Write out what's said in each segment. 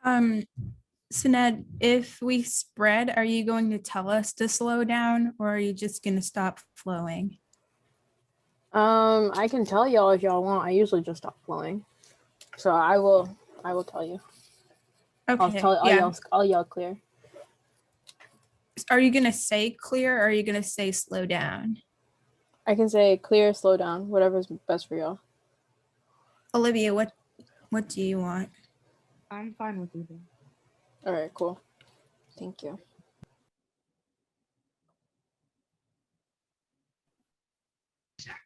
Um, so Ned, if we spread, are you going to tell us to slow down or are you just going to stop flowing? I can tell y'all if y'all want. I usually just stop flowing. So I will tell you. Okay, I'll yell clear. Are you going to say clear or are you going to say slow down? I can say clear, slow down, whatever's best for y'all. Olivia, what do you want? I'm fine with either. All right, cool. Thank you.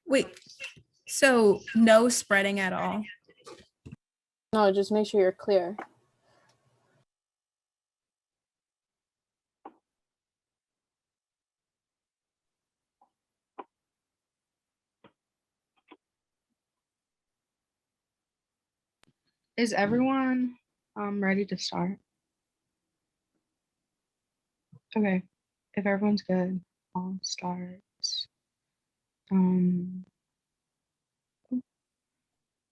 Wait, so no spreading at all? No, just make sure you're clear. Is everyone ready to start? Okay, if everyone's good, I'll start.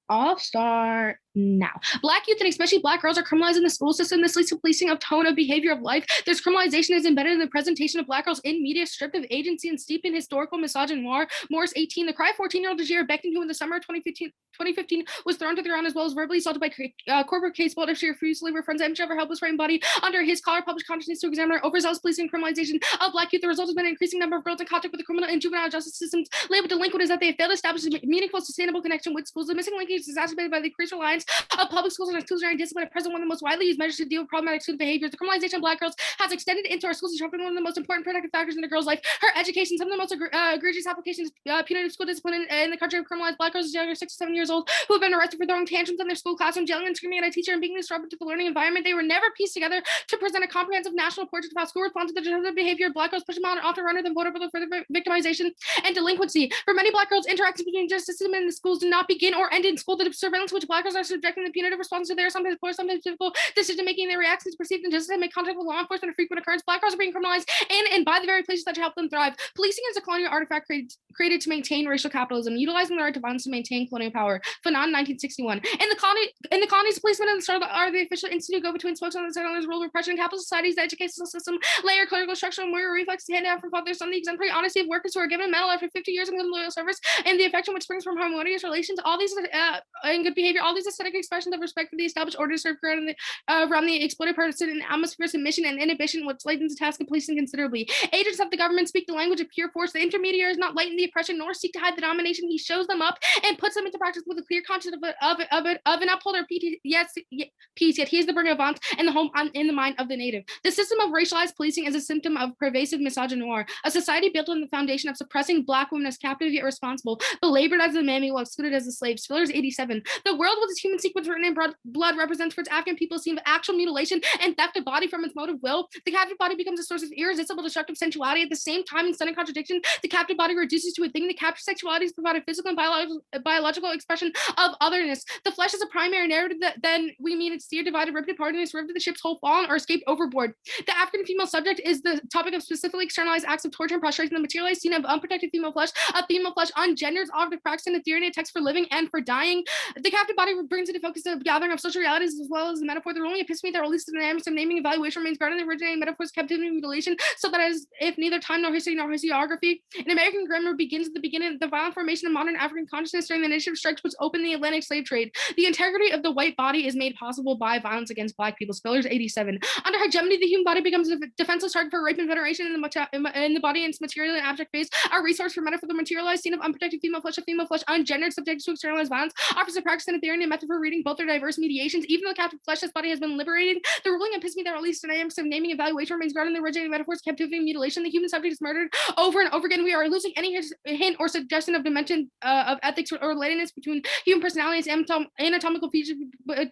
I'll start now. Black youth and especially Black girls are criminalized in the school system. This leads to policing of tone of behavior of life. This criminalization is embedded in the presentation of Black girls in media, stripped of agency and steeped in historical misogynoir. Morris 18, the cry 14-year-old Tajir Becton, who in the summer of 2015 was thrown to the ground as well as verbally assaulted by corporate case builder. She refused to leave her friend's empty of her helpless frightened body under his collar, published consciousness to examine her overzealous policing and criminalization of Black youth. The result has been an increasing number of girls in contact with the criminal and juvenile justice systems labeled delinquent is that they have failed to establish a meaningful, sustainable connection with schools. The missing linkage is exacerbated by the increased reliance of public schools and exclusionary discipline at present, one of the most widely used measures to deal with problematic student behaviors. The criminalization of Black girls has extended into our schools, disrupting one of the most important protective factors in a girl's life, her education. Some of the most egregious applications punitive school discipline in the country have criminalized Black girls as young as 6 to 7 years old who have been arrested for throwing tantrums in their school classroom, yelling and screaming at a teacher and being disruptive to the learning environment. They were never pieced together to present a comprehensive national portrait of how school responds to the disruptive behavior of Black girls, push them out and often render them vulnerable to further victimization and delinquency. For many Black girls, interactions between justice system and the schools do not begin or end in school. The surveillance which Black girls are subjecting the punitive response to their sometimes poor, sometimes difficult decision making, their reactions to perceived injustice and make contact with law enforcement a frequent occurrence. Black girls are being criminalized in and by the very places that help them thrive. Policing is a colonial artifact created to maintain racial capitalism, utilizing the right to violence to maintain colonial power. Fanon, 1961. In the colonies, policemen and the star are the official institute go-between spokesmen on the settlers' rule of repression in capitalist societies. The educational system layer clerical structure and warrior reflex hand down from fathers on the exemplary honesty of workers who are given a medal after 50 years of loyal service and the affection which springs from harmonious relations. All these and good behavior, all these aesthetic expressions of respect for the established order serve around the exploited person in atmosphere of submission and inhibition, which lightens the task of policing considerably. Agents of the government speak the language of pure force. The intermediary is not lighten the oppression nor seek to hide the domination. He shows them up and puts them into practice with a clear conscience of an upholder of peace. Yet he is the bringer of want and the home in the mind of the native. The system of racialized policing is a symptom of pervasive misogynoir, a society built on the foundation of suppressing Black women as captive yet responsible, belabored as the mammy while excluded as the slave. Spiller's 87. The world with its human sequence written in blood represents for its African people a scene of actual mutilation and theft of body from its motive will. The captive body becomes a source of irresistible destructive sensuality. At the same time, in stunning contradiction, the captive body reduces to a thing. The captive sexuality is provided physical and biological expression of otherness. The flesh is a primary narrative that then we mean it's steered, divided, ripped apart, and is ripped to the ship's whole fallen or escaped overboard. The African female subject is the topic of specifically externalized acts of torture and prostration. The materialized scene of unprotected female flesh, ungenders of the practice and the theory and text for living and for dying. The captive body brings into focus the gathering of social realities as well as the metaphor. The ruling epiphany that releases the dynamics of naming evaluation remains guarded in the originating metaphors, captivity and mutilation, so that as if neither time nor history nor historiography. An American grammar begins at the beginning, the violent formation of modern African consciousness during the initiative strikes which opened the Atlantic slave trade. The integrity of the white body is made possible by violence against Black people. Spillers 87. Under hegemony, the human body becomes a defenseless target for rape and veneration in the body in its material and abject phase. A resource for metaphor, the materialized scene of unprotected female flesh, ungendered, subject to externalized violence, offers a practice and a theory and a method for reading both their diverse mediations. Even though the captive fleshless body has been liberated, the ruling epiphany that released dynamics of naming evaluation remains guarded in the originating metaphors, captivity and mutilation. The human subject is murdered over and over again. We are losing any hint or suggestion of dimension of ethics or relatedness between human personality and anatomical features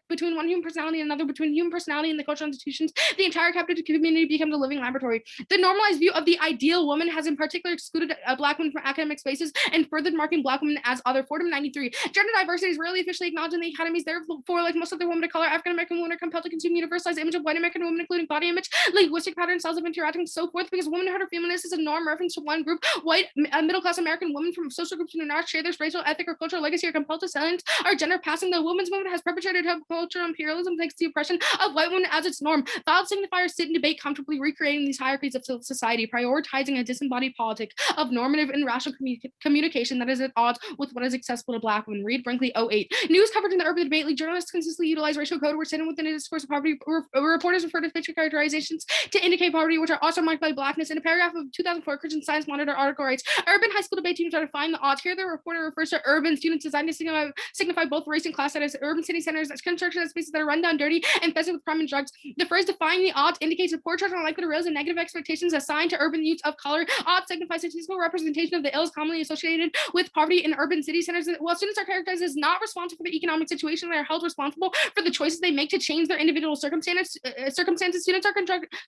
between one human personality and another, between human personality and the cultural institutions. The entire captive community becomes a living laboratory. The normalized view of the ideal woman has in particular excluded Black women from academic spaces and further marking Black women as other. Fordham 93. Gender diversity is rarely officially acknowledged in the academies. Therefore, like most other women of color, African American women are compelled to consume universalized image of white American women, including body image, linguistic patterns, styles of interacting, and so forth, because womanhood or femaleness is a norm reference to one group. White middle-class American women from social groups who do not share this racial, ethnic, or cultural legacy are compelled to silence our gender passing. The women's movement has perpetrated cultural imperialism thanks to the oppression of white women as its norm. Valid signifiers sit and debate comfortably recreating these hierarchies of society, prioritizing a disembodied politic of normative and rational communication that is at odds with what is accessible to Black women. Read Brinkley 08. News coverage in the urban debate league journalists consistently utilize racial code where sitting within a discourse of poverty. Reporters refer to facial characterizations to indicate poverty, which are also marked by Blackness. In a paragraph of 2004 Christian Science Monitor article writes, urban high school debate teams are to find the odds. Here the reporter refers to urban students designed to signify both race and class status. Urban city centers as construction as spaces that are run down, dirty, and infested with crime and drugs. The phrase defying the odds indicates that poor children are likely to raise and negative expectations assigned to urban youths of color. Odds signify statistical representation of the ills commonly associated with poverty in urban city centers. While students are characterized as not responsible for the economic situation, they are held responsible for the choices they make to change their individual circumstances. Students are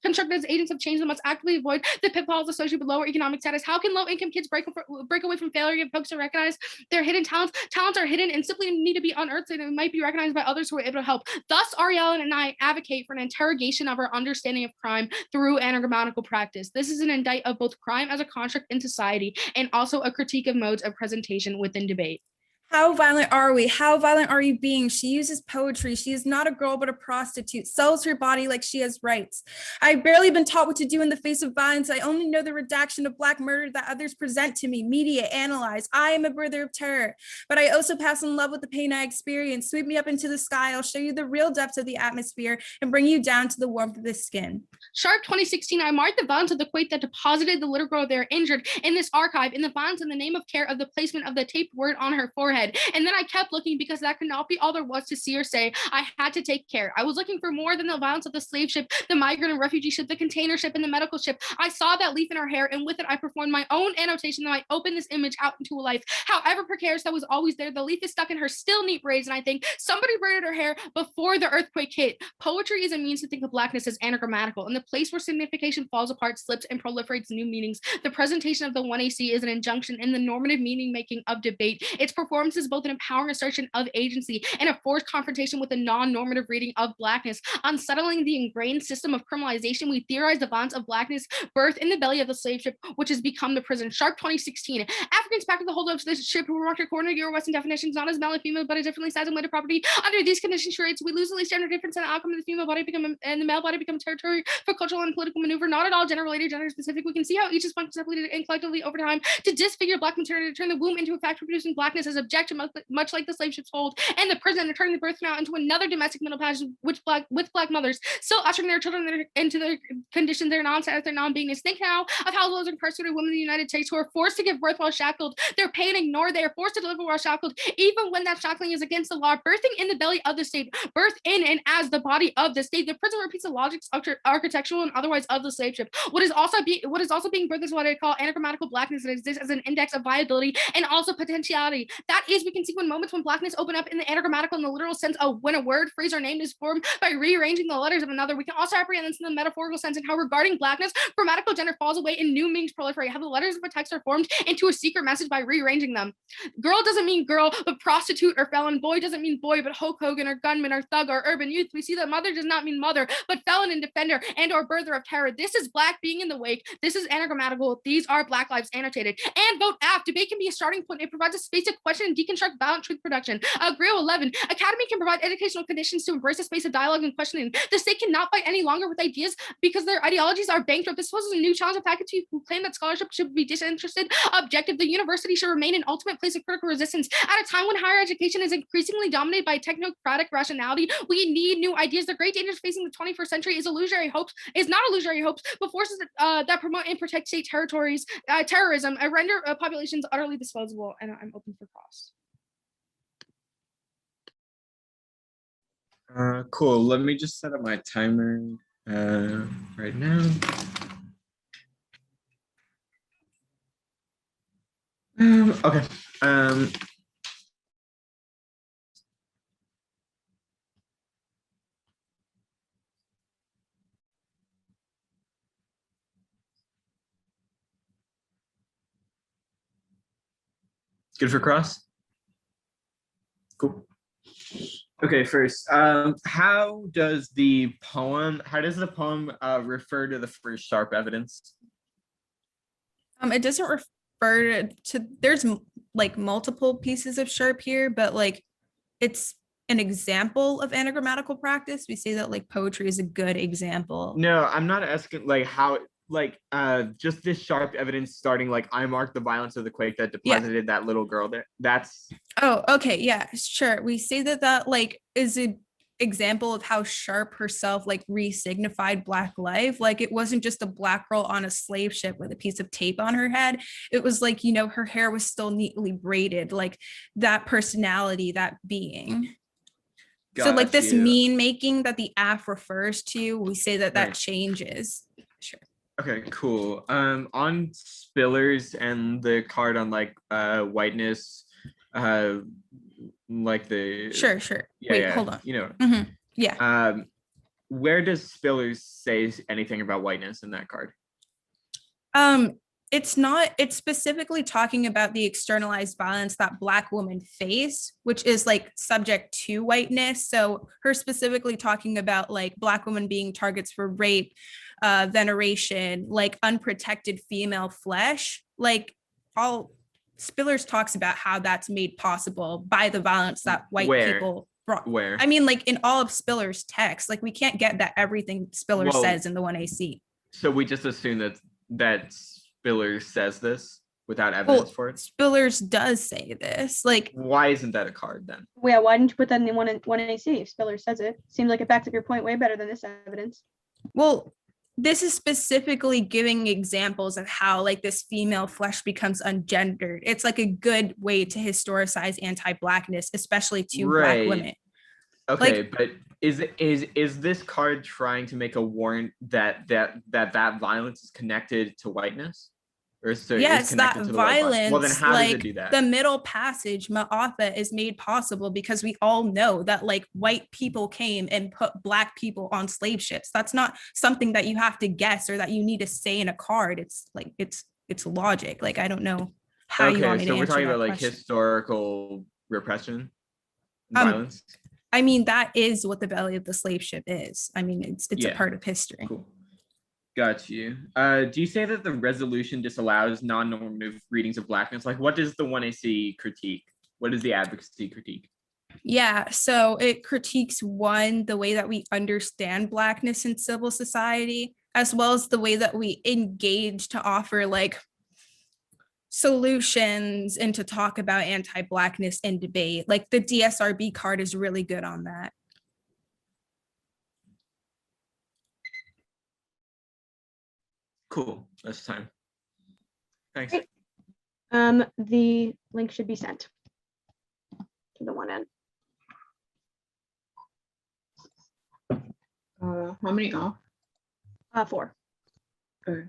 constructed as agents of change that must actively avoid the pitfalls associated with lower economic status. How can low-income kids break away from failure if folks to recognize their hidden talents? Talents are hidden and simply need to be unearthed, and it might be recognized by others who are able to help. Thus, Ariel and I advocate for an interrogation of our understanding of crime through anagrammatical practice. This is an indict of both crime as a construct in society and also a critique of modes of presentation within debate. How violent are we? How violent are you being? She uses poetry. She is not a girl, but a prostitute, sells her body like she has rights. I've barely been taught what to do in the face of violence. I only know the redaction of Black murder that others present to me, media, analyze. I am a breather of terror, but I also pass in love with the pain I experience. Sweep me up into the sky. I'll show you the real depths of the atmosphere and bring you down to the warmth of the skin. Sharp 2016, I marked the violence of the quake that deposited the little girl there injured in this archive, in the violence in the name of care of the placement of the taped word on her forehead. And then I kept looking because that could not be all there was to see or say. I had to take care. I was looking for more than the violence of the slave ship, the migrant and refugee ship, the container ship, and the medical ship. I saw that leaf in her hair, and with it I performed my own annotation that might open this image out into a life. However precarious that was always there, the leaf is stuck in her still neat braids, and I think somebody braided her hair before the earthquake hit. Poetry is a means to think of Blackness as anagrammatical, and the place where signification falls apart, slips, and proliferates new meanings. The presentation of the 1AC is an injunction in the normative meaning making of debate. Its performance is both an empowering assertion of agency and a forced confrontation with a non-normative reading of Blackness. Unsettling the ingrained system of criminalization, we theorize the violence of Blackness birth in the belly of the slave ship, which has become the prison. Sharp 2016. Africans packed at the hold of this ship who were marked according to Euro-Western definitions, not as male and female, but as differently sized and weighted property. Under these conditions, we lose the least gender difference, and the outcome of the female body and the male body become territory for cultural and political maneuver, not at all gender-related, gender-specific. We can see how each is functioned separately and collectively over time to disfigure Black maternity, to turn the womb into a factory-producing Blackness as objective, much like the slave ship's hold, and the prison, and turning the birth canal into another domestic middle passage with Black mothers, still ushering their children into their conditions, their non-status, their non-beingness. Think now of how those incarcerated women in the United States who are forced to give birth while shackled, they're pain ignored, they are forced to deliver while shackled, even when that shackling is against the law, birthing in the belly of the state, birth in and as the body of the state. The prison repeats the logic, architectural, and otherwise of the slave ship. What is also being birthed is what I call anagrammatical Blackness that exists as an index of viability and also potentiality. That is, we can see when moments when Blackness open up in the anagrammatical and the literal sense of when a word, phrase, or name is formed by rearranging the letters of another. We can also apprehend this in the metaphorical sense, and how regarding Blackness, grammatical gender falls away and new meanings proliferate, how the letters of a text are formed into a secret message by rearranging them. Girl doesn't mean girl, but prostitute or felon. Boy doesn't mean boy, but Hulk Hogan or gunman or thug or urban youth. We see that mother does not mean mother, but felon and defender and or birther of terror. This is Black being in the wake. This is anagrammatical. These are Black lives annotated. And vote F. Debate can be a starting point. It provides a space to question and deconstruct violent truth production. Grill 11. Academy can provide educational conditions to embrace a space of dialogue and questioning. The state cannot fight any longer with ideas because their ideologies are bankrupt. This poses a new challenge of faculty who claim that scholarship should be disinterested, objective. The university should remain an ultimate place of critical resistance. At a time when higher education is increasingly dominated by technocratic rationality, we need new ideas. The great dangers facing the 21st century is not illusory hopes, but forces that promote and protect state territories, terrorism, render populations utterly disposable. And I'm open for cross. Cool. Let me just set up my timer right now. Okay. Good for cross? Cool. Okay, first, how does the poem refer to the first sharp evidence? It doesn't refer to there's like multiple pieces of sharp here, but like it's an example of anagrammatical practice. We say that like poetry is a good example. No, I'm not asking like how, like just this sharp evidence starting like I marked the violence of the quake that deposited that little girl there. That's Oh, okay, yeah, sure. We say that that like is a example of how Sharp herself like re-signified Black life. Like it wasn't just a Black girl on a slave ship with a piece of tape on her head. It was like, you know, her hair was still neatly braided, like that personality, that being. So like this mean making that the AF refers to, we say that that changes. Sure. Okay, cool. On Spillers and the card on like whiteness, like the Sure. Yeah, Wait, yeah, hold on. you know. Yeah. Where does Spillers say anything about whiteness in that card? It's specifically talking about the externalized violence that Black women face, which is like subject to whiteness. So her specifically talking about like Black women being targets for rape, veneration, like unprotected female flesh, like all Spillers talks about how that's made possible by the violence that white people brought. Where? I mean, like in all of Spillers' text, like we can't get that everything Spiller says in the 1AC. So we just assume that Spillers says this without evidence for it? Spillers does say this. Like, why isn't that a card then? Yeah, why didn't you put that in the 1AC if Spillers says it? Seems like it backs up your point way better than this evidence. Well, this is specifically giving examples of how like this female flesh becomes ungendered. It's like a good way to historicize anti-Blackness, especially to Black women. Okay, like, but is this card trying to make a warrant that violence is connected to whiteness? Or yes, that violence, well, then how like does it do that? The middle passage, Ma'atha, is made possible because we all know that like white people came and put Black people on slave ships. That's not something that you have to guess or that you need to say in a card. It's like it's logic. Like I don't know how you want me to answer that. So we're talking about like question. Historical repression, violence. I mean, that is what the belly of the slave ship is. I mean, it's a part of history. Cool. Got you. Do you say that the resolution disallows non-normative readings of Blackness? Like, what does the 1AC critique? What is the advocacy critique? Yeah, so it critiques one, the way that we understand Blackness in civil society, as well as the way that we engage to offer like solutions and to talk about anti-Blackness in debate. Like the DSRB card is really good on that. Cool, that's time. Thanks. Great. The link should be sent to the one end. How many off? 4. Okay.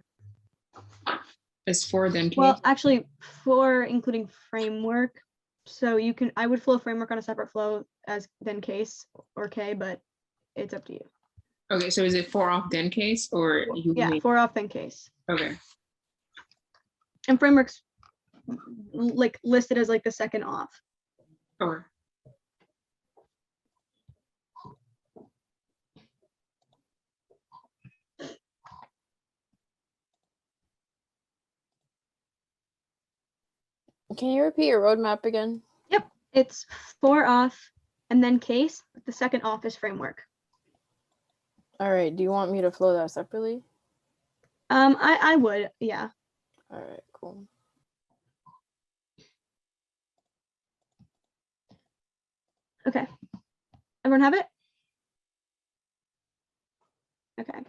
Is 4 then? Well, actually 4 including framework. So you can, I would flow framework on a separate flow as then case or K, but it's up to you. Okay, so is it 4 off then case or you? Yeah, 4 off then case. Okay. And frameworks like listed as like the second off. Okay. Can you repeat your roadmap again? Yep, it's 4 off and then case. The second off is framework. All right. Do you want me to flow that separately? I would, yeah. All right, cool. Okay. Everyone have it? Okay.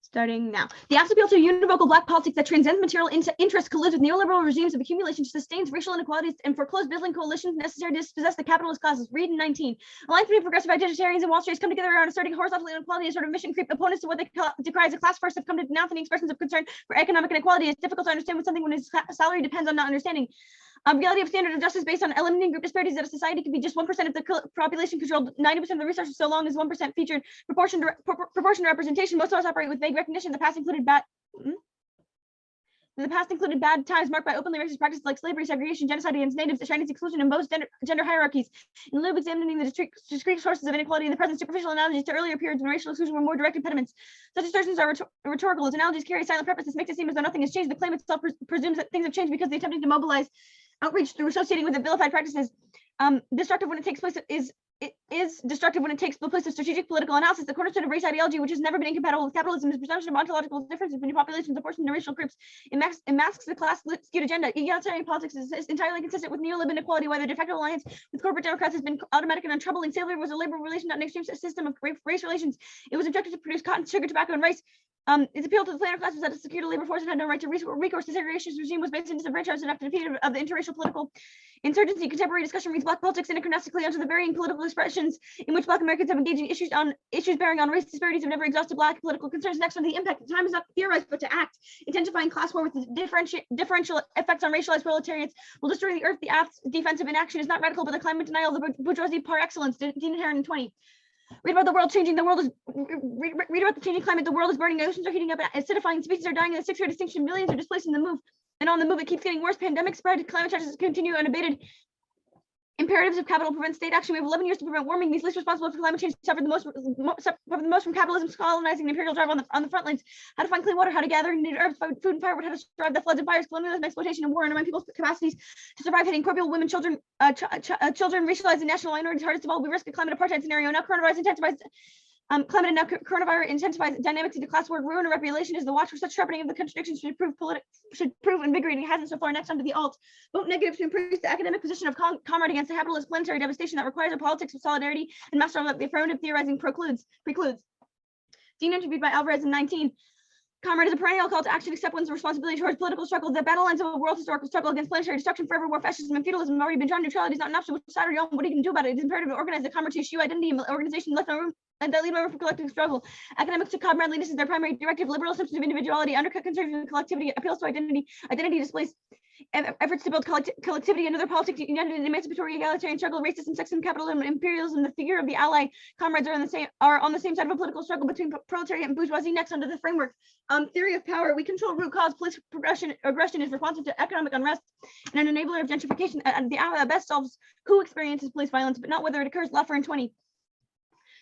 Starting now. The acts appeal to univocal Black politics that transcends material interest, collides with neoliberal regimes of accumulation, sustains racial inequalities, and foreclose building coalitions necessary to dispossess the capitalist classes. Read in 19. Alliance between progressive identitarians and Wall Street has come together around asserting horizontal inequality as sort of mission creep. Opponents to what they decry as a class first have come to denounce any expressions of concern for economic inequality. It's difficult to understand what something when his salary depends on not understanding. Reality of standard of justice based on eliminating group disparities that a society could be just 1% of the population controlled 90% of the resources so long as 1% featured proportion to representation. Most of us operate with vague recognition. The past included In the past included bad times marked by openly racist practices like slavery, segregation, genocide against natives, the Chinese exclusion, and most gender hierarchies. In lieu of examining the discrete sources of inequality in the present, superficial analogies to earlier periods when racial exclusion were more direct impediments. Such assertions are rhetorical, as analogies carry a silent purpose. This makes it seem as though nothing has changed. The claim itself presumes that things have changed because the attempting to mobilize outreach through associating with the vilified practices. Destructive when it takes place is destructive when it takes the place of strategic political analysis. The cornerstone of race ideology, which has never been incompatible with capitalism, is presumption of ontological differences between populations apportioned to racial groups. It masks the class skewed agenda. Egalitarian politics is entirely consistent with neoliberal inequality, where the de facto alliance with corporate Democrats has been automatic and untroubling. Slavery was a labor relation, not an extreme system of race relations. It was objected to produce cotton, sugar, tobacco, and rice. Its appeal to the planter class was that a secured labor force and had no right to recourse. The segregationist regime was based on disenfranchisement after defeat of the interracial political insurgency. Contemporary discussion reads Black politics anachronistically onto the varying political expressions in which Black Americans have engaged in issues bearing on race disparities have never exhausted Black political concerns. Next on the impact. The time is not to theorize, but to act. Intensifying class war with the differential effects on racialized proletariats will destroy the earth. The act's defensive inaction is not radical, but the climate denial of the bourgeoisie par excellence. Dean Inherent in 20. Read about the world changing. The world is read about the changing climate. The world is burning. Oceans are heating up. Acidifying. Species are dying in the sixth rate extinction. Millions are displaced in the move. And on the move, it keeps getting worse. Pandemic spread. Climate changes continue unabated. Imperatives of capital prevent state action. We have 11 years to prevent warming. These least responsible for climate change suffer the most from capitalism, colonizing, and imperial drive on the front lines. How to find clean water, how to gather needed herbs, food and firewood, how to survive the floods and fires, colonialism, exploitation, and war, and remind people's capacities to survive, hitting corporeal women, children, racialized and national minorities hardest of all. We risk a climate apartheid scenario. Now coronavirus intensifies. Climate and now coronavirus intensifies dynamics into class war. Ruin and revelation is the watch for such sharpening of the contradictions should prove invigorating. It hasn't so far. Next onto the alt. Vote negative to increase the academic position of comrade against the capitalist planetary devastation that requires a politics of solidarity and master of the affirmative theorizing precludes. Dean interviewed by Alvarez in 19. Comrade is a perennial call to action, accept one's responsibility towards political struggle. The battle lines of a world historical struggle against planetary destruction, forever war, fascism, and feudalism have already been drawn. Neutrality is not an option. Which side are you on? What are you going to do about it? It is imperative to organize the comrade to issue identity and organization left no room and that lead room for collective struggle. Academics to comradely, this is their primary directive. Liberal assumptions of individuality, undercut concerns with collectivity, appeals to identity displays efforts to build collectivity and other politics, united in emancipatory egalitarian struggle, racism, sexism, capitalism, imperialism. The figure of the ally comrades are on the same side of a political struggle between proletariat and bourgeoisie. Next, under the framework, theory of power, we control root cause. Police aggression is responsive to economic unrest and an enabler of gentrification. The ally best solves who experiences police violence, but not whether it occurs. Laffer in 20.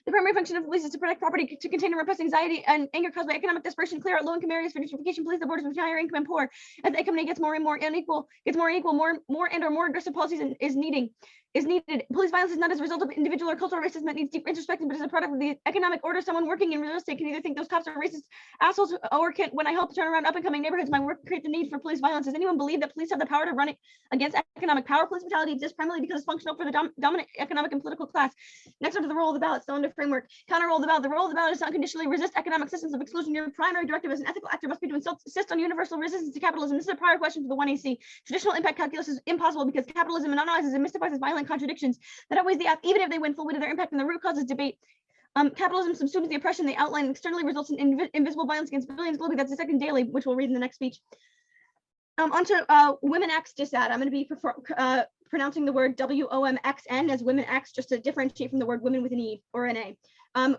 The primary function of police is to protect property, to contain and repress anxiety and anger caused by economic desperation, clear out low-income areas for gentrification, police the borders between higher income and poor. As the economy gets more and more unequal, more aggressive policies is needed. Police violence is not as a result of individual or cultural racism that needs deep introspection, but is a product of the economic order. Someone working in real estate can either think those cops are racist assholes, or can, when I help turn around up-and-coming neighborhoods, my work creates the need for police violence. Does anyone believe that police have the power to run it against economic power? Police brutality exists primarily because it's functional for the dominant economic and political class. Next, onto the role of the ballot, still under framework. Counter role of the ballot. The role of the ballot is to unconditionally resist economic systems of exclusion. Your primary directive as an ethical actor must be to insist on universal resistance to capitalism. This is a prior question for the 1AC. Traditional impact calculus is impossible because capitalism anonymizes and mystifies as violent contradictions that outweighs the even if they win full weight of their impact, and the root causes debate. Capitalism subsumes the oppression they outline and externally results in invisible violence against billions globally. That's the second daily, which we'll read in the next speech. Onto Women X Dissad. I'm going to be pronouncing the word WOMXN as Women X, just to differentiate from the word women with an E or an A.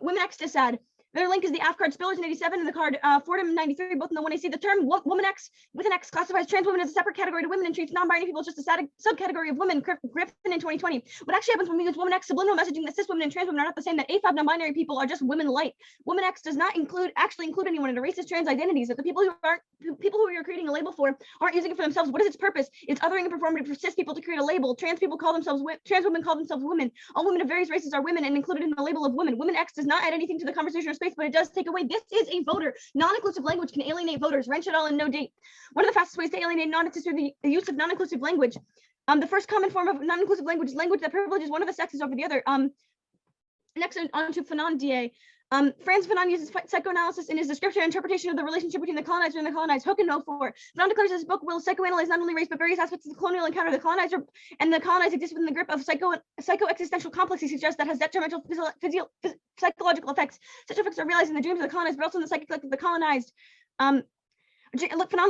Women X Dissad. Their link is the AF card Spillers in 87 and the card Fordham in 93, both in the 1AC. The term woman X with an X classifies trans women as a separate category to women and treats non-binary people as just a subcategory of women. Griffin in 2020. What actually happens when we use woman X, subliminal messaging that cis women and trans women are not the same, that AFAB non-binary people are just women light. Woman X does not actually include anyone in a racist trans identities, that the people who you're creating a label for aren't using it for themselves. What is its purpose? It's othering and performative for cis people to create a label. Trans people call themselves trans women call themselves women. All women of various races are women and included in the label of women. Women X does not add anything to the conversation or space, but it does take away. This is a voter. Non-inclusive language can alienate voters. Wrench it all and no date. One of the fastest ways to alienate non is through the use of non-inclusive language. The first common form of non-inclusive language is language that privileges one of the sexes over the other. Next on to Fanon DA. Franz Fanon uses psychoanalysis in his description and interpretation of the relationship between the colonizer and the colonized. Hook and No 4. Fanon declares his book will psychoanalyze not only race but various aspects of the colonial encounter. The colonizer and the colonized exist within the grip of psycho-existential complex he suggests that has detrimental psychological effects. Such effects are realized in the dreams of the colonized, but also in the psychic life of the colonized. Fanon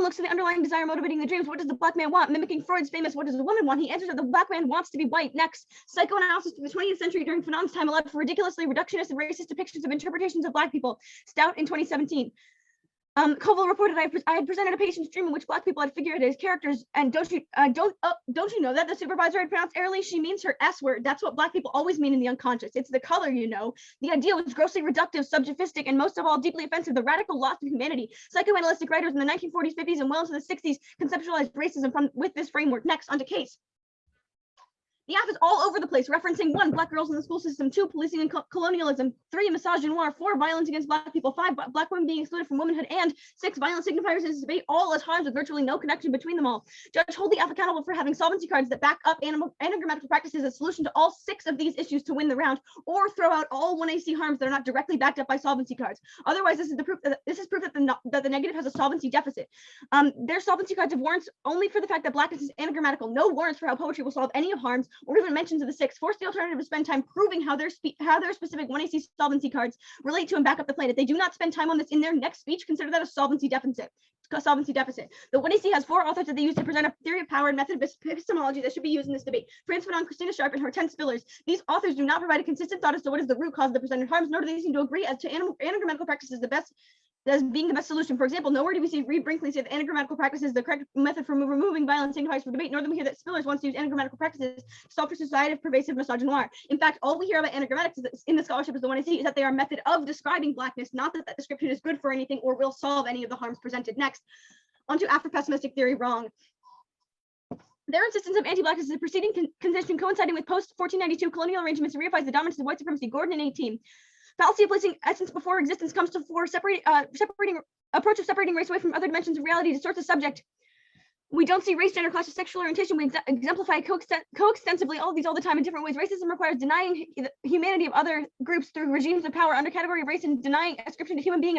looks at the underlying desire motivating the dreams. What does the black man want? Mimicking Freud's famous "What does the woman want?" He answers that the black man wants to be white. Next, psychoanalysis through the 20th century during Fanon's time allowed for ridiculously reductionist and racist depictions of interpretations of black people. Stout in 2017. Koval reported I had presented a patient's dream in which Black people had figured his characters, and don't you know that the supervisor had pronounced errorly? She means her S word. That's what Black people always mean in the unconscious. It's the color, you know. The idea was grossly reductive, subjectivistic, and most of all deeply offensive. The radical loss of humanity. Psychoanalytic writers in the 1940s, 50s, and well into the 60s conceptualized racism with this framework. Next, onto Case. The app is all over the place, referencing 1, Black girls in the school system, 2, policing and colonialism, 3, misogynoir, 4, violence against Black people, 5, Black women being excluded from womanhood, and 6, violent signifiers in this debate, all at times with virtually no connection between them all. Judge, hold the app accountable for having solvency cards that back up anagrammatical practices as a solution to all 6 of these issues to win the round, or throw out all 1AC harms that are not directly backed up by solvency cards. Otherwise, this is proof that the negative has a solvency deficit. Their solvency cards have warrants only for the fact that Blackness is anagrammatical, no warrants for how poetry will solve any of harms, or even mentions of the 6. Force the alternative to spend time proving how their specific 1AC solvency cards relate to and back up the plan. If they do not spend time on this in their next speech, consider that a solvency deficit. The 1AC has 4 authors that they use to present a theory of power and method of epistemology that should be used in this debate. Frantz Fanon, Christina Sharp, and Hortense Spillers. These authors do not provide a consistent thought as to what is the root cause of the presented harms, nor do they seem to agree as to anagrammatical practices as being the best solution. For example, nowhere do we see Reed Brinkley say that anagrammatical practice is the correct method for removing violence signifiers for debate, nor do we hear that Spillers wants to use anagrammatical practices to solve for society pervasive misogynoir. In fact, all we hear about anagrammatics in the scholarship is the 1AC is that they are a method of describing Blackness, not that that description is good for anything or will solve any of the harms presented. Next, onto Afro-pessimistic theory, wrong. Their insistence of anti-Blackness is a preceding condition coinciding with post-1492 colonial arrangements and reifies the dominance of white supremacy. Gordon in 18. Fallacy of placing essence before existence comes to fore. Separating approach of separating race away from other dimensions of reality distorts the subject. We don't see race, gender, class, or sexual orientation. We exemplify coextensively all of these all the time in different ways. Racism requires denying the humanity of other groups through regimes of power under category of race and denying ascription to human being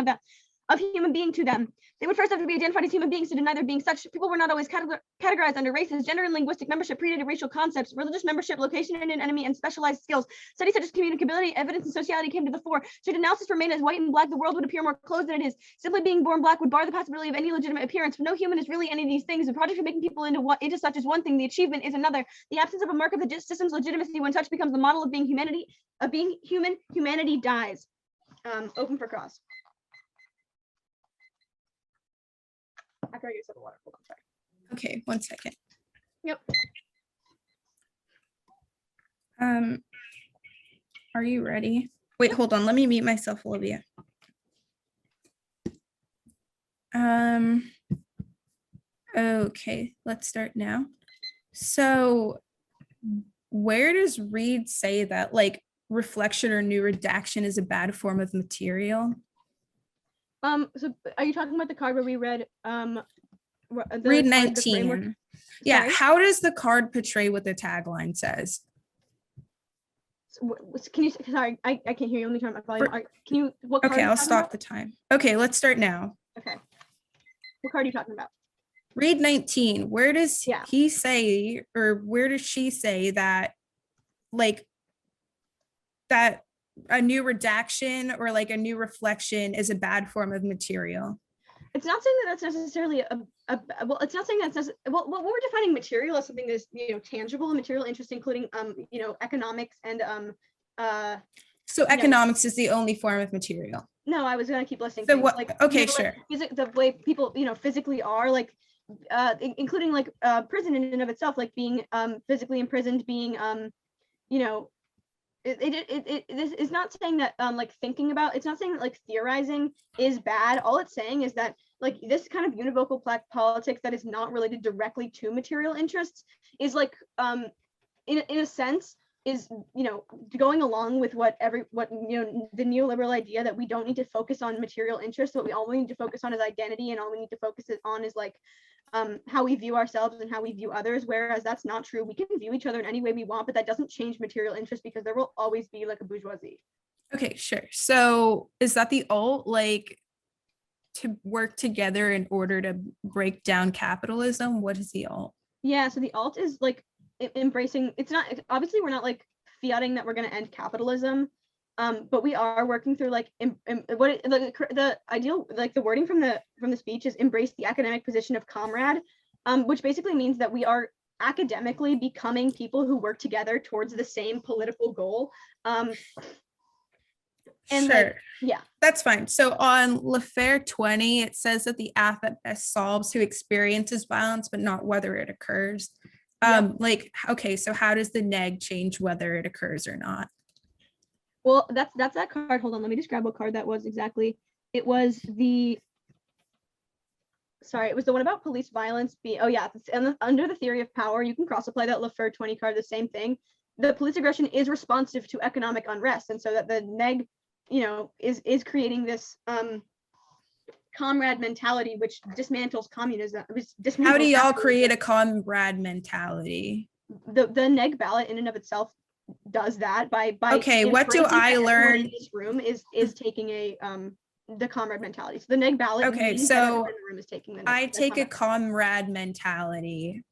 of human being to them. They would first have to be identified as human beings to deny their being such. People were not always categorized under races. Gender and linguistic membership predated racial concepts. Religious membership, location in an enemy, and specialized skills. Studies such as communicability, evidence, and sociality came to the fore. Should analysis remain as white and Black, the world would appear more closed than it is. Simply being born Black would bar the possibility of any legitimate appearance. No human is really any of these things. The project of making people into such is one thing. The achievement is another. The absence of a mark of the system's legitimacy when such becomes the model of being human, humanity dies. Open for cross. After I get a sip of water. Hold on, sorry. Okay, 1 second. Yep. Are you ready? Wait, hold on. Let me mute myself, Olivia. Okay, let's start now. So where does Reed say that like reflection or new redaction is a bad form of material? So are you talking about the card where we read Read 19. Yeah, Sorry? how does the card portray what the tagline says? Can you, sorry, I can't hear you. Let me turn my volume. Can you, what card Okay, are you I'll talking stop about? the time. Okay, let's start now. Okay. What card are you talking about? Read 19. Where does Yeah. he say, or where does she say that, like, that a new redaction or like a new reflection is a bad form of material? It's not saying that that's necessarily well, it's not saying that's well, what we're defining material as something that's, you know, tangible and material interest, including you know, economics and So economics is the only form of material. no, I was gonna keep listing So things, what? like, Okay, you know, sure. like the way people, you know, physically are, like including like prison in and of itself, like being physically imprisoned, being you know, this is not saying that like thinking about, it's not saying that like theorizing is bad. All it's saying is that like this kind of univocal black politics that is not related directly to material interests is like in a sense is, you know, going along with what you know, the neoliberal idea that we don't need to focus on material interests. What we all need to focus on is identity, and all we need to focus on is like how we view ourselves and how we view others, whereas that's not true. We can view each other in any way we want, but that doesn't change material interest, because there will always be like a bourgeoisie. Okay, sure. So is that the alt, like to work together in order to break down capitalism? What is the alt? Yeah, so the alt is like embracing, it's not, obviously we're not like fiating that we're going to end capitalism, but we are working through like the ideal, like the wording from the speech is embrace the academic position of comrade, which basically means that we are academically becoming people who work together towards the same political goal. And Sure. like, yeah. That's fine. So on Lafair 20, it says that the ath at best solves who experiences violence, but not whether it occurs. Like, okay, so how does the neg change whether it occurs or not? Well, that's that card. Hold on, let me just grab what card that was exactly. It was the sorry, it was the one about police violence being, oh yeah, under the theory of power, you can cross apply that Lafer 20 card, the same thing. The police aggression is responsive to economic unrest, and so that the neg, you know, is creating this comrade mentality which dismantles communism. How do y'all create a comrade mentality? The neg ballot in and of itself does that by Okay, what do embracing I that everyone learn? in this room is taking a the comrade mentality. So the neg ballot Okay, means that so everyone in the room is taking the I take a comrade mentality.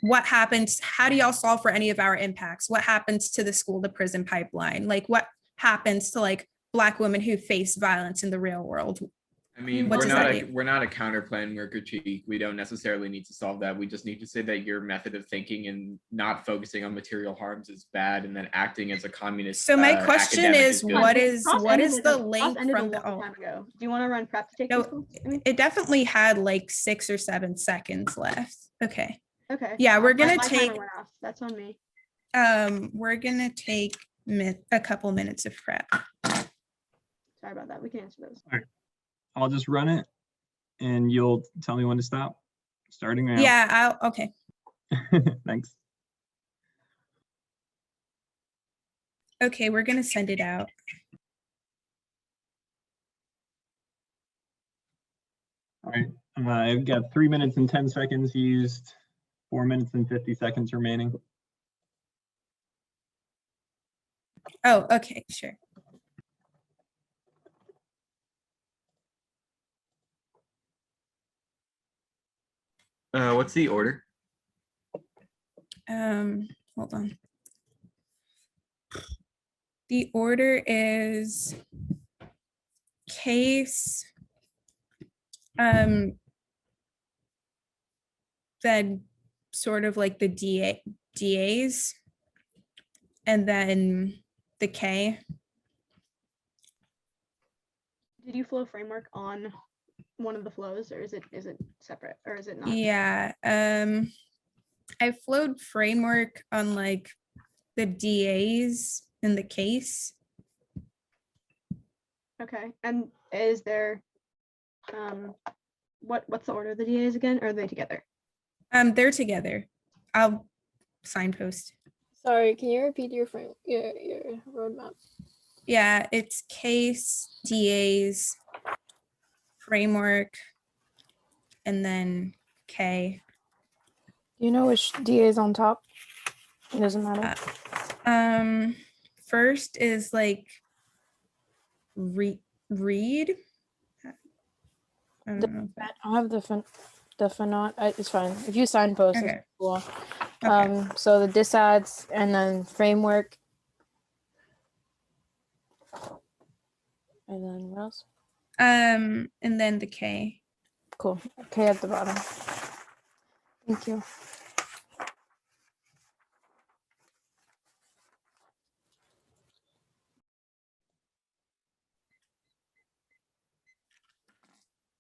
What happens? How do y'all solve for any of our impacts? What happens to the school to prison pipeline? Like what happens to like Black women who face violence in the real world? I mean, What we're does not that a do? we're not a counterplan or critique. We don't necessarily need to solve that. We just need to say that your method of thinking and not focusing on material harms is bad, and then acting as a communist. So my question academic is, good. what is the Cross link ended from a the? long Oh, time ago. Do you want to run prep to take No, this school? I mean, it definitely had like 6 or 7 seconds left. Okay. okay. Yeah, we're My gonna timer take. went off. That's on me. We're gonna take a couple minutes of prep. Sorry about that. We can answer those. I'll just run it and you'll tell me when to stop. Starting now. Yeah, okay. Thanks. Okay, we're gonna send it out. All right. I've got 3 minutes and 10 seconds used, 4 minutes and 50 seconds remaining. Oh, okay, sure. What's the order? Hold on. The order is case, then sort of like the DAs, and then the K. Did you flow framework on one of the flows, or is it separate, or is it not? Yeah, I flowed framework on like the DAs in the case. Okay. And is there what's the order of the DAs again? Or are they together? They're together. I'll signpost. Sorry, can you repeat your roadmap? Yeah, it's case, DAs, framework, and then K. Do you know which DA is on top? It doesn't matter. First is like read. I don't know. I don't have the finot. It's fine. If you signpost, Okay. it's cool. Okay. So the disads and then framework. And then what else? And then the K. Cool. K at the bottom. Thank you.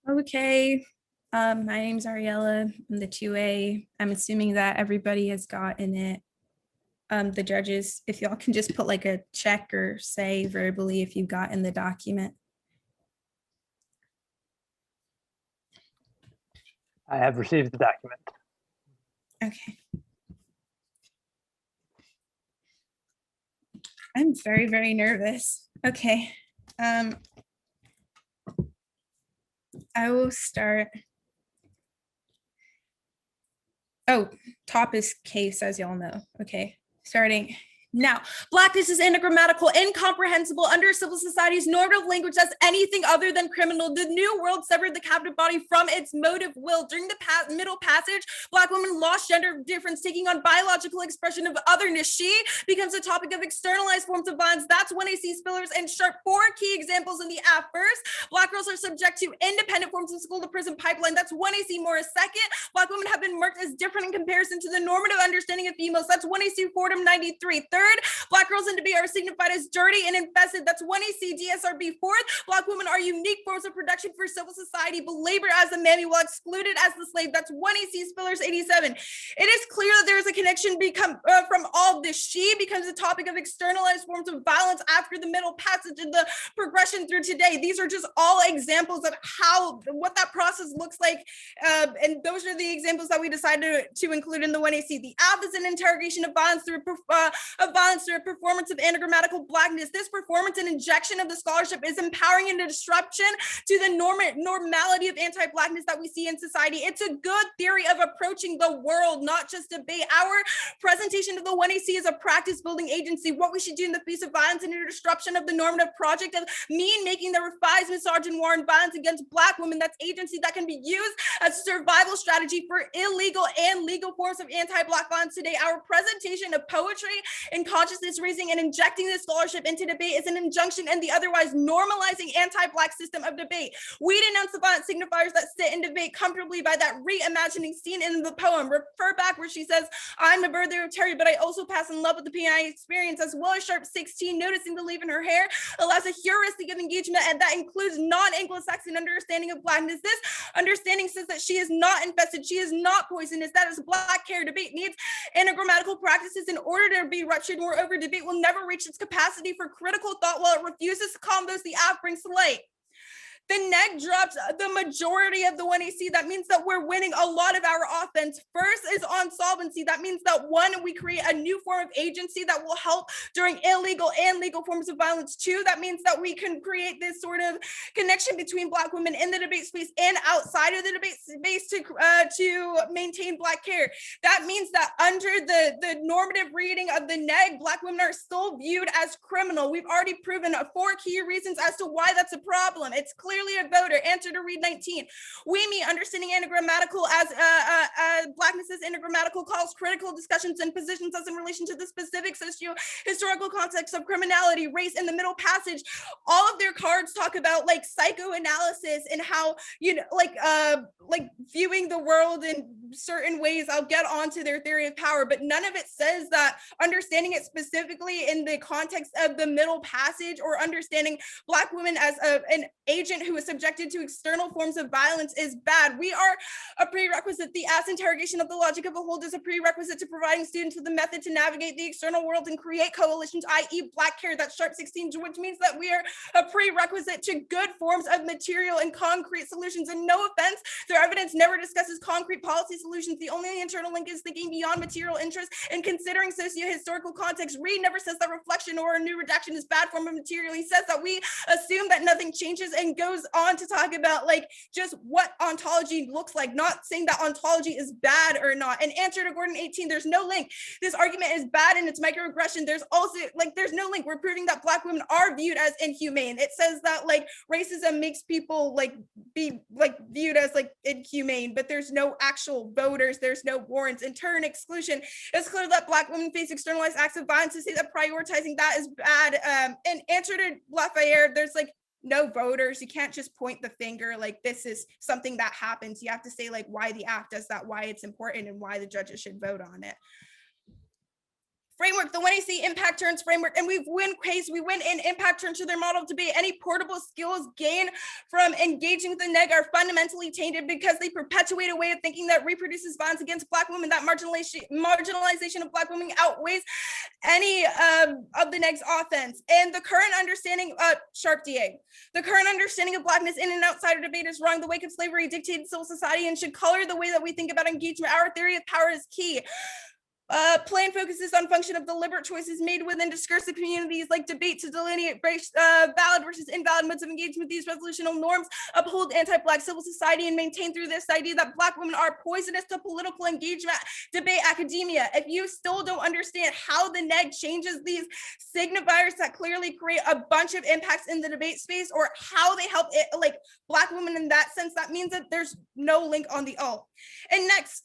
Okay. My name's Ariella. I'm the 2A. I'm assuming that everybody has gotten it. The judges, if y'all can just put like a check or say verbally if you've gotten the document. I have received the document. Okay. I'm very, very nervous. Okay. I will start. Oh, top is case, as y'all know. Okay, starting now. Blackness is anagrammatical, incomprehensible under civil society's normative language as anything other than criminal. The New World severed the captive body from its motive will. During the middle passage, Black women lost gender difference, taking on biological expression of otherness. She becomes a topic of externalized forms of violence. That's when I see Spillers and Sharp, 4 key examples in the app. First, Black girls are subject to independent forms of school to prison pipeline. That's when I see Morris. Second, Black women have been marked as different in comparison to the normative understanding of females. That's when I see Fordham 93. Third, third. Black girls in debate are signified as dirty and infested. That's 1AC DSRB. Fourth, Black women are unique forms of production for civil society, belabored as the mammy while excluded as the slave. That's 1AC Spillers 87. It is clear that there is a connection from all of this. She becomes a topic of externalized forms of violence after the middle passage and the progression through today. These are just all examples of what that process looks like. And those are the examples that we decided to include in the 1AC. The F is an interrogation of violence through a performance of anagrammatical blackness. This performance and injection of the scholarship is empowering and a disruption to the normality of anti-blackness that we see in society. It's a good theory of approaching the world, not just debate. Our presentation of the 1AC is a practice building agency. What we should do in the face of violence and a disruption of the normative project of making the revised misogyn war and violence against Black women. That's agency that can be used as a survival strategy for illegal and legal forms of anti-Black violence today. Our presentation of poetry and consciousness raising and injecting this scholarship into debate is an injunction and the otherwise normalizing anti-Black system of debate. We denounce the violent signifiers that sit in debate comfortably by that reimagining scene in the poem. Refer back where she says, I'm a bird there of Terry, but I also pass in love with the PI experience, as well as sharp 16, noticing the leaf in her hair allows a heuristic of engagement, and that includes non-Anglo-Saxon understanding of Blackness. This understanding says that she is not infested, she is not poisonous. That is Black care. Debate needs anagrammatical practices in order to be ruptured. Moreover, debate will never reach its capacity for critical thought while it refuses to combos the app brings to light. The neg drops the majority of the 1AC. That means that we're winning a lot of our offense. First is on solvency. That means that one, we create a new form of agency that will help during illegal and legal forms of violence. Two, that means that we can create this sort of connection between Black women in the debate space and outside of the debate space to maintain Black care. That means that under the normative reading of the neg, Black women are still viewed as criminal. We've already proven 4 key reasons as to why that's a problem. It's clearly a voter. Answer to read 19. We mean understanding anagrammatical as Blackness as anagrammatical calls critical discussions and positions us in relation to the specific socio-historical context of criminality, race. In the middle passage, all of their cards talk about like psychoanalysis and how, you know, like viewing the world in certain ways. I'll get onto their theory of power, but none of it says that understanding it specifically in the context of the middle passage or understanding Black women as an agent who is subjected to external forms of violence is bad. We are a prerequisite. The ass interrogation of the logic of a whole is a prerequisite to providing students with the method to navigate the external world and create coalitions, i.e. Black care. That's sharp 16, which means that we are a prerequisite to good forms of material and concrete solutions. And no offense, their evidence never discusses concrete policy solutions. The only internal link is thinking beyond material interest and considering socio-historical context. Reed never says that reflection or a new redaction is bad form of material. He says that we assume that nothing changes and goes on to talk about like just what ontology looks like, not saying that ontology is bad or not. And answer to Gordon 18, there's no link. This argument is bad and it's microaggression. There's also like, there's no link. We're proving that Black women are viewed as inhumane. It says that like racism makes people like be like viewed as like inhumane, but there's no actual voters. There's no warrants. In turn, exclusion. It's clear that Black women face externalized acts of violence. To say that prioritizing that is bad. And answer to Lafayette, there's like no voters. You can't just point the finger like this is something that happens. You have to say like why the act does that, why it's important, and why the judges should vote on it. Framework, the 1AC impact turns framework, and we win in impact turns to their model of debate. Any portable skills gained from engaging with the neg are fundamentally tainted because they perpetuate a way of thinking that reproduces violence against Black women. That marginalization of Black women outweighs any of the neg's offense. And the current understanding, sharp DA, the current understanding of Blackness in and outside of debate is wrong. The wake of slavery dictated civil society and should color the way that we think about engagement. Our theory of power is key. Plan focuses on function of deliberate choices made within discursive communities like debate to delineate valid versus invalid modes of engagement. These resolutional norms uphold anti-Black civil society and maintain through this idea that Black women are poisonous to political engagement, debate, academia. If you still don't understand how the neg changes these signifiers that clearly create a bunch of impacts in the debate space, or how they help it, like Black women in that sense, that means that there's no link on the O. And next,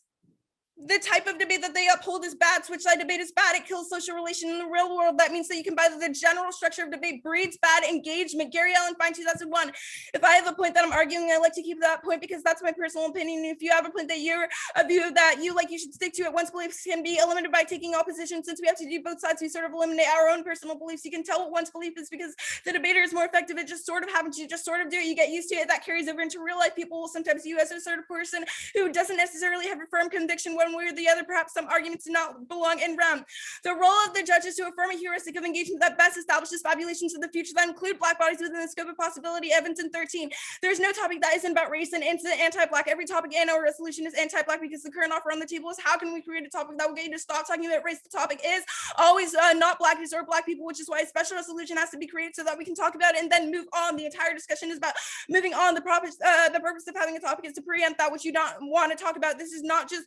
the type of debate that they uphold is bad. Switch side debate is bad. It kills social relation in the real world. That means that you can buy that the general structure of debate breeds bad engagement. Gary Allen Fine, 2001. If I have a point that I'm arguing, I like to keep that point because that's my personal opinion. If you have a point that you're a view that you like, you should stick to it. Once beliefs can be eliminated by taking opposition, since we have to do both sides, we sort of eliminate our own personal beliefs. You can tell what one's belief is because the debater is more effective. It just sort of happens. You just sort of do it. You get used to it. That carries over into real life. People will sometimes view you as a sort of person who doesn't necessarily have a firm conviction one way or the other. Perhaps some arguments do not belong in realm. The role of the judge is to affirm a heuristic of engagement that best establishes fabulations of the future that include Black bodies within the scope of possibility. Evanston 13. There's no topic that isn't about race and anti-Black. Every topic in our resolution is anti-Black because the current offer on the table is how can we create a topic that will get you to stop talking about race. The topic is always not Blackness or Black people, which is why a special resolution has to be created so that we can talk about it and then move on. The entire discussion is about moving on. The purpose of having a topic is to preempt that which you don't want to talk about. This is not just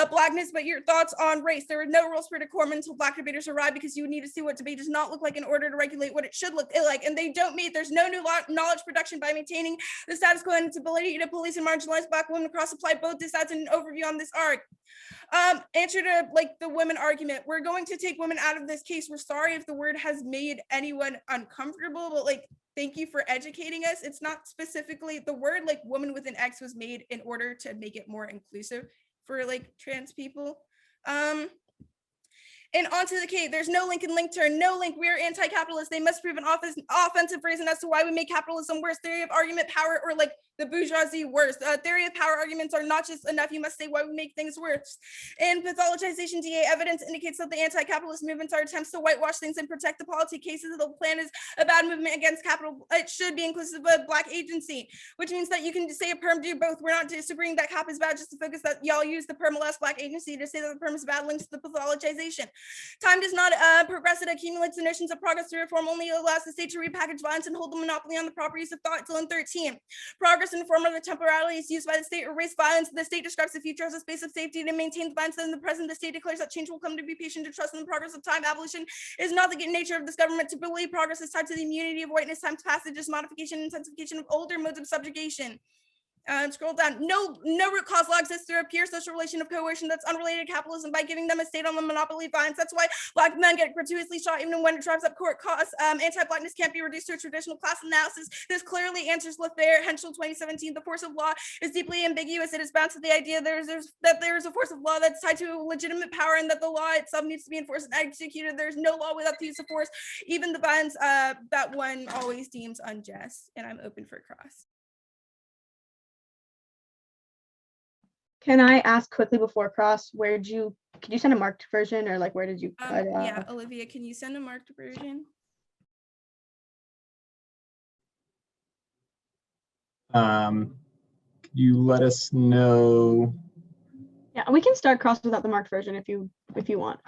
Blackness, but your thoughts on race. There are no rules for decorum until Black debaters arrive because you need to see what debate does not look like in order to regulate what it should look like. And they don't meet. There's no new knowledge production by maintaining the status quo and its ability to police and marginalize Black women across supply. Both decides an overview on this arc. Answer to like the women argument. We're going to take women out of this case. We're sorry if the word has made anyone uncomfortable, but like, thank you for educating us. It's not specifically the word like woman with an X was made in order to make it more inclusive for like trans people. And onto the K, there's no link in link turn, no link. We're anti-capitalist. They must prove an offensive reason as to why we make capitalism worse. Theory of argument power, or like the bourgeoisie worse. Theory of power arguments are not just enough. You must say why we make things worse. And pathologization DA evidence indicates that the anti-capitalist movements are attempts to whitewash things and protect the policy cases. The plan is a bad movement against capital. It should be inclusive of Black agency, which means that you can say a perm do both. We're not disagreeing that cap is bad, just to focus that y'all use the perm less Black agency to say that the perm is bad links to the pathologization. Time does not progress. It accumulates. The notions of progress through reform only allows the state to repackage violence and hold the monopoly on the properties of thought. Till in 13. Progress in the form of the temporalities used by the state erase violence. The state describes the future as a space of safety to maintain the violence in the present. The state declares that change will come to be patient to trust in the progress of time. Abolition is not the nature of this government. To believe progress is tied to the immunity of whiteness. Time's passage is modification and intensification of older modes of subjugation. Scroll down. No root cause law exists through a pure social relation of coercion that's unrelated to capitalism by giving them a state on the monopoly of violence. That's why Black men get gratuitously shot even when it drives up court costs. Anti-Blackness can't be reduced to a traditional class analysis. This clearly answers Lefebvre, Henschel, 2017. The force of law is deeply ambiguous. It is bound to the idea that there's a force of law that's tied to legitimate power and that the law itself needs to be enforced and executed. There's no law without the use of force, even the violence that one always deems unjust. And I'm open for cross. Can I ask quickly before cross, could you send a marked version or like where did you cut yeah, Olivia, can you send a marked version? Could you let us know? Yeah, we can start cross without the marked version if you want.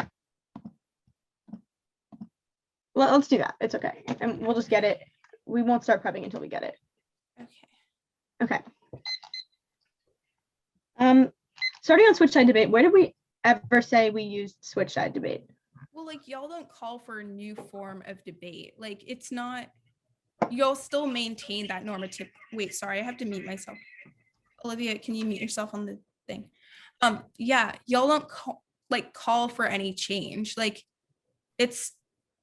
Well, let's do that. It's okay. And we'll just get it. We won't start prepping until we get it. Okay. Starting on switch side debate, where did we ever say we used switch side debate? Well, like y'all don't call for a new form of debate. Like it's not, you'll still maintain that normative. Wait, sorry, I have to mute myself. Olivia, can you mute yourself on the thing? Yeah, y'all don't call for any change. Like it's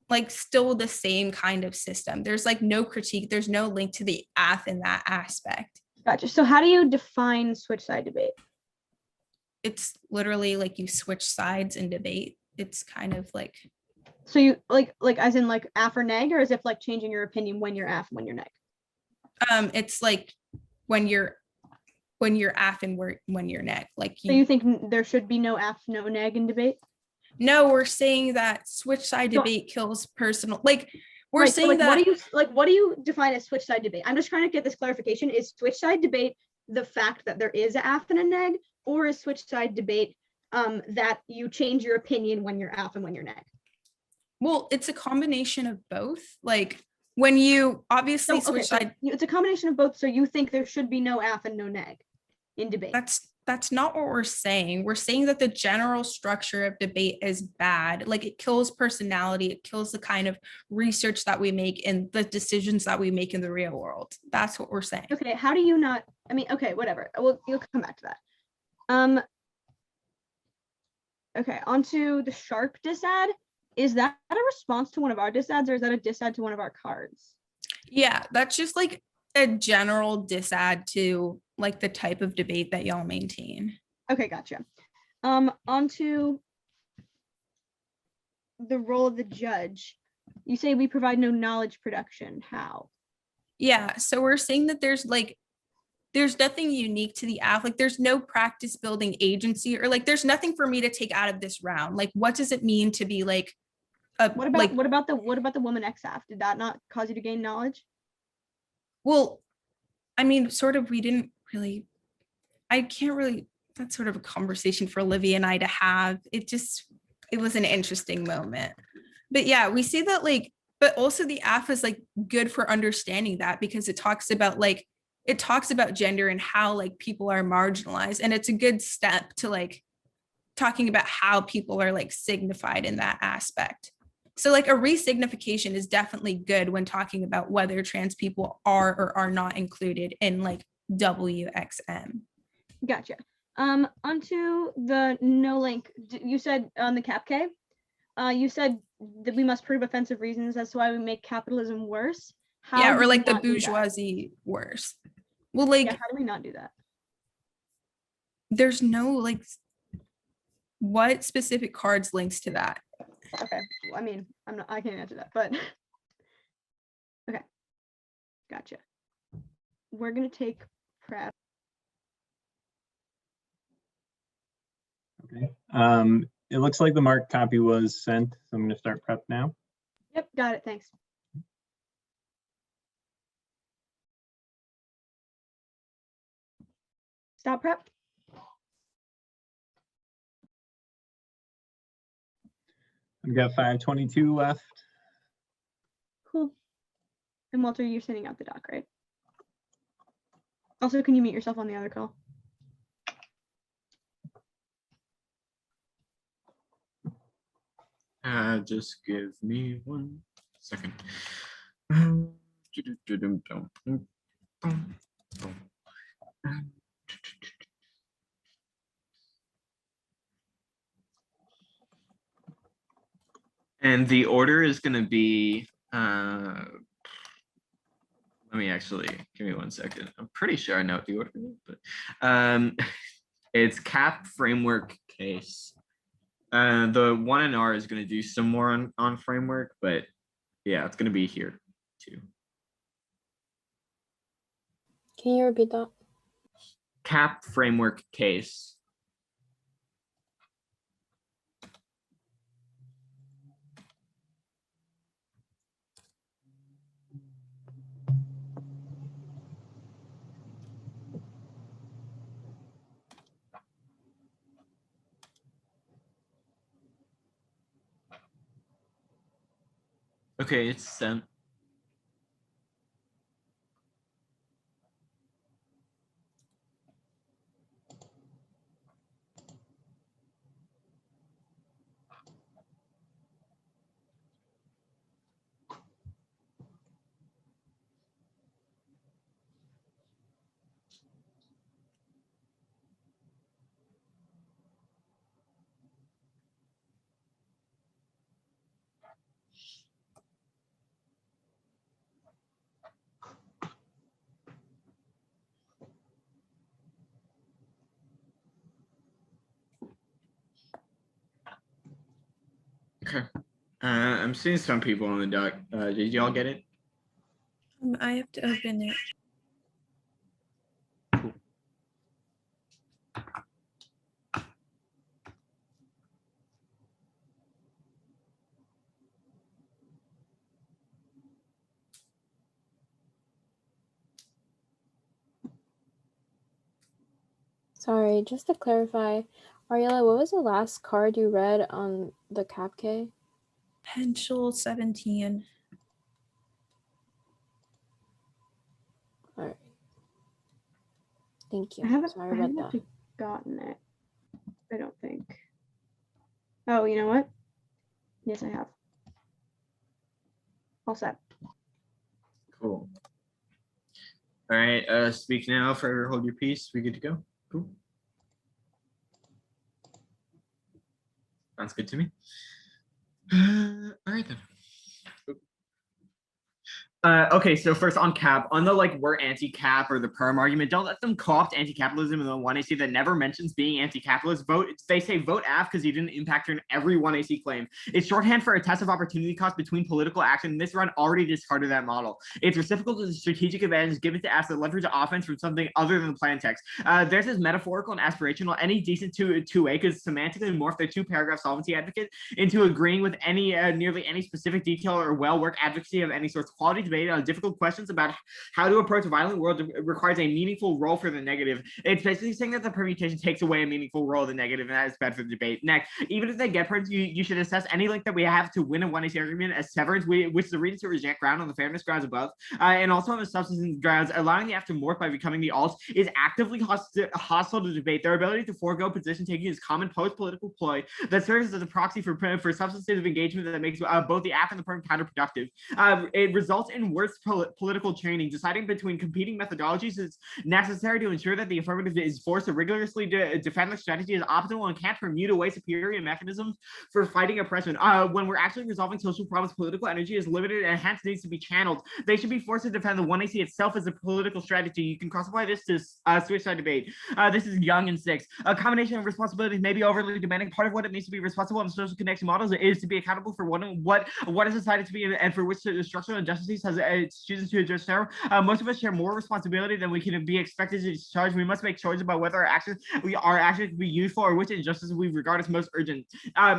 like still the same kind of system. There's like no critique. There's no link to the AF in that aspect. Gotcha. So how do you define switch side debate? It's literally like you switch sides in debate. It's kind of like. So you like as in like AF or neg, or is it like changing your opinion when you're AF and when you're neg? It's like when you're AF and when you're neg. Like so you think there should be no AF, no neg in debate? No, we're saying that switch side debate kills personal. Like we're saying so, like, that. What do you define as switch side debate? I'm just trying to get this clarification. Is switch side debate the fact that there is a AF and a neg, or is switch side debate that you change your opinion when you're AF and when you're neg? Well, it's a combination of both. Like when you obviously switch side. It's a combination of both. So you think there should be no AF and no neg in debate? That's not what we're saying. We're saying that the general structure of debate is bad. Like it kills personality. It kills the kind of research that we make and the decisions that we make in the real world. That's what we're saying. Okay, how do you not? I mean, okay, whatever. Well, you'll come back to that. Okay, onto the sharp disad. Is that a response to one of our disads, or is that a disad to one of our cards? Yeah, that's just like a general disad to like the type of debate that y'all maintain. Okay, gotcha. Onto the role of the judge. You say we provide no knowledge production. How? Yeah, so we're saying that there's nothing unique to the app. Like there's no practice building agency, or like there's nothing for me to take out of this round. Like what does it mean to be like a What about like what about the woman XF? Did that not cause you to gain knowledge? well, I mean, sort of we didn't really, I can't really, that's sort of a conversation for Olivia and I to have. It was an interesting moment. But yeah, we see that like, but also the app is like good for understanding that, because it talks about gender and how like people are marginalized. And it's a good step to like talking about how people are like signified in that aspect. So like a resignification is definitely good when talking about whether trans people are or are not included in like WXM. Gotcha. Onto the no link. You said on the cap K, you said that we must prove offensive reasons. That's why we make capitalism worse. How Yeah, do or we like the not do that? bourgeoisie worse. Well, like Yeah, how do we not do that? there's no like what specific cards links to that? Okay. Well, I mean, I can't answer that, but okay. Gotcha. We're gonna take prep. Okay. It looks like the marked copy was sent, so I'm going to start prep now. Yep, got it. Thanks. Stop prep. I've got 522 left. Cool. And Walter, you're sending out the doc, right? Also, can you mute yourself on the other call? Just give me 1 second. And the order is going to be, let me actually, give me 1 second. I'm pretty sure I know what the order is, but it's CAP framework case. The one in R is going to do some more on framework, but yeah, it's going to be here too. Can you repeat that? CAP framework case. Okay, it's sent. Okay. I'm seeing some people on the doc. Did y'all get it? I have to open it. Sorry, just to clarify, Ariella, what was the last card you read on the cap K? Potential 17. All right. Thank you. I haven't Sorry about that. actually gotten it. I don't think. Oh, you know what? Yes, I have. All set. Cool. All right, speak now, forever hold your peace. We good to go? Cool. Sounds good to me. All right then. Okay, so first on cap, on the like we're anti-cap or the perm argument, don't let them co-opt anti-capitalism in the 1AC that never mentions being anti-capitalist. They say vote AF because you didn't impact her in every 1AC claim. It's shorthand for a test of opportunity cost between political action. This run already discarded that model. It's reciprocal to the strategic advantage given to AF that leverage offense from something other than the plan text. Theirs is metaphorical and aspirational. Any decent 2A could semantically morph their 2-paragraph solvency advocate into agreeing with any nearly any specific detail or well-worked advocacy of any source. Quality debate on difficult questions about how to approach a violent world requires a meaningful role for the negative. It's basically saying that the permutation takes away a meaningful role of the negative, and that is bad for the debate. Next, even if they get perms, you should assess any link that we have to win a 1AC argument as severance, which the reason to reject ground on the fairness grounds above, and also on the substance grounds. Allowing the F to morph by becoming the alt is actively hostile to debate. Their ability to forego position taking is common post-political ploy that serves as a proxy for substantive engagement that makes both the F and the perm counterproductive. It results in worse political training. Deciding between competing methodologies is necessary to ensure that the affirmative is forced to rigorously defend the strategy is optimal and can't permute away superior mechanisms for fighting oppression. When we're actually resolving social problems, political energy is limited and hence needs to be channeled. They should be forced to defend the 1AC itself as a political strategy. You can cross-apply this to switch side debate. This is young and six. A combination of responsibilities may be overly demanding. Part of what it means to be responsible in social connection models is to be accountable for what is decided to be and for which the structural injustices has chooses to address now. Most of us share more responsibility than we can be expected to discharge. We must make choices about whether our actions can be useful or which injustices we regard as most urgent.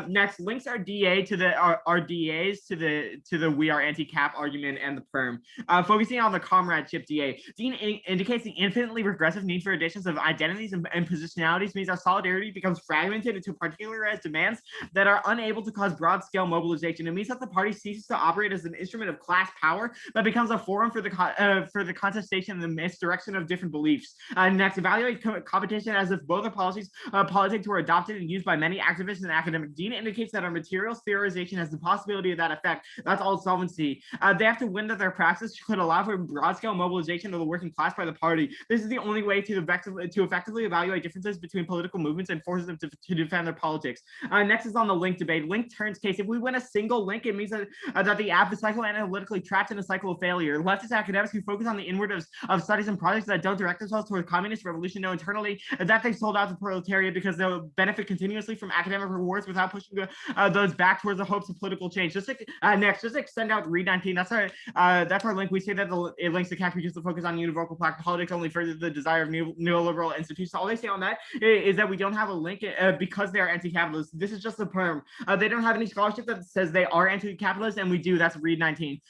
Next, links our DA to the our DAs to the we are anti-cap argument and the perm. Focusing on the comradeship DA. Dean indicates the infinitely regressive need for additions of identities and positionalities means our solidarity becomes fragmented into particularized demands that are unable to cause broad-scale mobilization. It means that the party ceases to operate as an instrument of class power, but becomes a forum for the contestation and the misdirection of different beliefs. Next, evaluate competition as if both policies politics were adopted and used by many activists and academics. Dean indicates that our materials theorization has the possibility of that effect. That's all solvency. They have to win that their praxis could allow for broad-scale mobilization of the working class by the party. This is the only way to effectively evaluate differences between political movements and force them to defend their politics. Next is on the link debate. Link turns case. If we win a single link, it means that the app is psychoanalytically trapped in a cycle of failure. Leftist academics who focus on the inward of studies and projects that don't direct themselves toward communist revolution know internally that they've sold out the proletariat because they'll benefit continuously from academic rewards without pushing those back towards the hopes of political change. Just extend out read 19. That's our link. We say that it links to cap because the focus on univocal politics only furthers the desire of neoliberal institutions. All they say on that is that we don't have a link because they are anti-capitalist. This is just the perm. They don't have any scholarship that says they are anti-capitalist, and we do. That's read 19.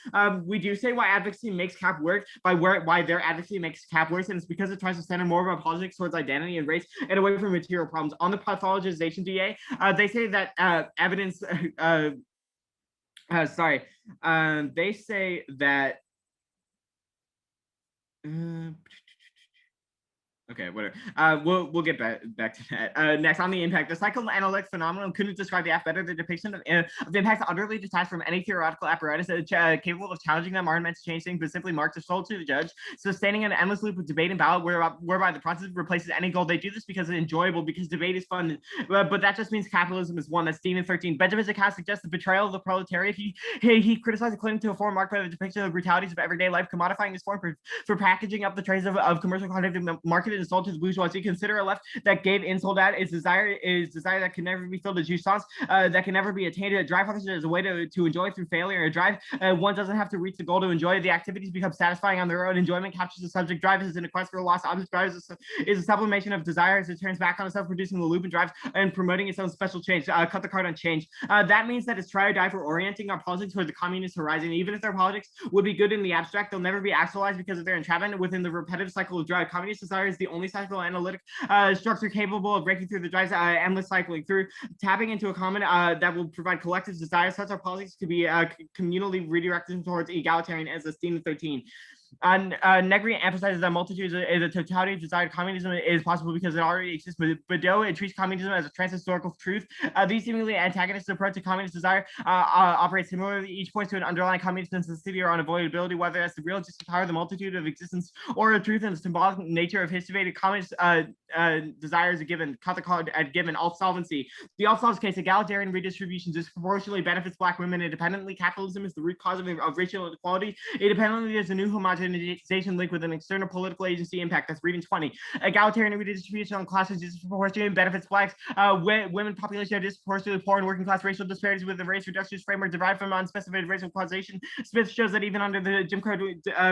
We do say why advocacy makes cap work, why their advocacy makes cap worse, and it's because it tries to center more of a politics towards identity and race and away from material problems. On the pathologization DA, they say that evidence. They say that. Okay, whatever. We'll get back to that. Next, on the impact, the psychoanalytic phenomenon couldn't describe the app better. The depiction of the impact utterly detached from any theoretical apparatus capable of challenging them, aren't meant to change things, but simply mark the soul to the judge, sustaining an endless loop of debate and ballot whereby the process replaces any goal. They do this because it's enjoyable, because debate is fun, but that just means capitalism is one. That's Dean and 13. Benjamin Zakaz suggests the betrayal of the proletariat. He criticized the claim to a form marked by the depiction of the brutalities of everyday life, commodifying this form for packaging up the traits of commercial content marketed and sold to the bourgeoisie. Consider a left that gave insult at its desire that can never be filled, a jouissance that can never be attained. A drive as a way to enjoy through failure. A drive one doesn't have to reach the goal to enjoy. The activities become satisfying on their own. Enjoyment captures the subject. Drive is in a quest for a lost object. Drive is a sublimation of desire as it turns back on itself, producing the loop and drives and promoting its own special change. Cut the card on change. That means that it's try or die for orienting our politics toward the communist horizon. Even if their politics would be good in the abstract, they'll never be actualized because of their entrapment within the repetitive cycle of drive. Communist desire is the only psychoanalytic structure capable of breaking through the drive's endless cycling, through tapping into a common that will provide collective desires. Such our politics to be communally redirected towards egalitarian as Esteem 13. Negri emphasizes that multitude is a totality of desired communism is possible because it already exists. But Badeau, it treats communism as a transhistorical truth. These seemingly antagonistic approach to communist desire operates similarly. Each points to an underlying communist necessity or unavoidability, whether that's the real existence power, the multitude of existence, or a truth and the symbolic nature of history. Communist desires are given. Cut the card given. Alt solvency. The alt solvency case, egalitarian redistribution disproportionately benefits Black women independently. Capitalism is the root cause of racial inequality. Independently, there's a new homogenization link with an external political agency impact. That's reading 20. Egalitarian redistribution on classes disproportionately benefits Blacks. Women population are disproportionately poor and working class. Racial disparities with the race reductionist framework derived from unspecified racial causation. Smith shows that even under the Jim Crow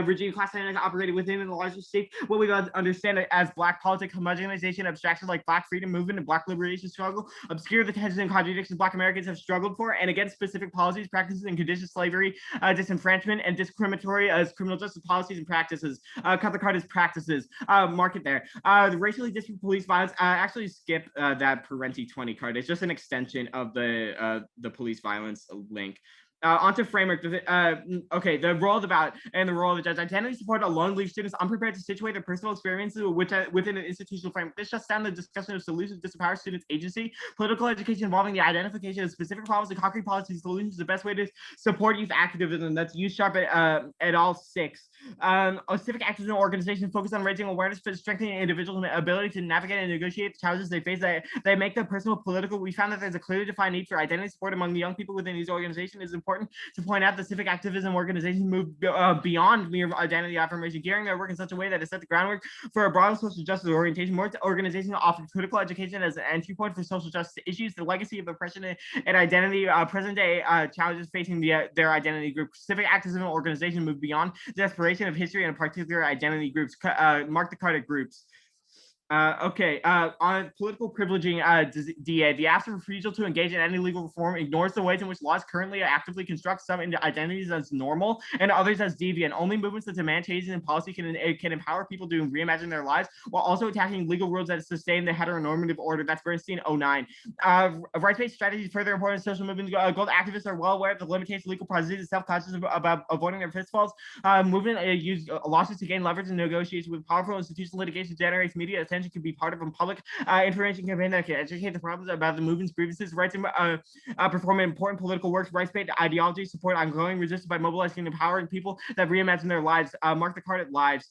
regime, class dynamics operated within the larger state. What we understand as Black politics, homogenization, abstraction like Black freedom movement and Black liberation struggle obscure the tensions and contradictions Black Americans have struggled for and against specific policies, practices, and conditions, slavery, disenfranchisement, and discriminatory as criminal justice policies and practices. Cut the card as practices. Mark it there. The racially disparate police violence. Actually skip that Parenti 20 card. It's just an extension of the police violence link. Onto framework. Okay, the role of the ballot and the role of the judge. Identity support alone leaves students unprepared to situate their personal experiences within an institutional framework. This shuts down the discussion of solutions to disempower students' agency. Political education involving the identification of specific problems and concrete policy solutions is the best way to support youth activism. That's youth sharp at all 6. A civic activism organization focused on raising awareness for strengthening individuals' ability to navigate and negotiate the challenges they face. They make them personal political. We found that there's a clearly defined need for identity support among the young people within these organizations. It's important to point out that civic activism organizations move beyond mere identity affirmation, gearing their work in such a way that it set the groundwork for a broader social justice orientation. More organizations offer critical education as an entry point for social justice issues, the legacy of oppression and identity, present day challenges facing their identity group. Civic activism organizations move beyond the aspiration of history and particular identity groups. Mark the card at groups. Okay, on political privileging DA, the absent refusal to engage in any legal reform ignores the ways in which laws currently actively construct some identities as normal and others as deviant. Only movements that demand changes in policy can empower people to reimagine their lives while also attacking legal rules that sustain the heteronormative order. That's Bernstein 09. Rights-based strategies further important in social movements. Gold activists are well aware of the limitations of legal processes and self-conscious about avoiding their pitfalls. Movement use lawsuits to gain leverage and negotiations with powerful institutional litigation generates media attention can be part of a public information campaign that can educate the problems about the movement's grievances, rights, and perform important political works. Rights-based ideology support ongoing resistance by mobilizing and empowering people that reimagine their lives. Mark the card at lives.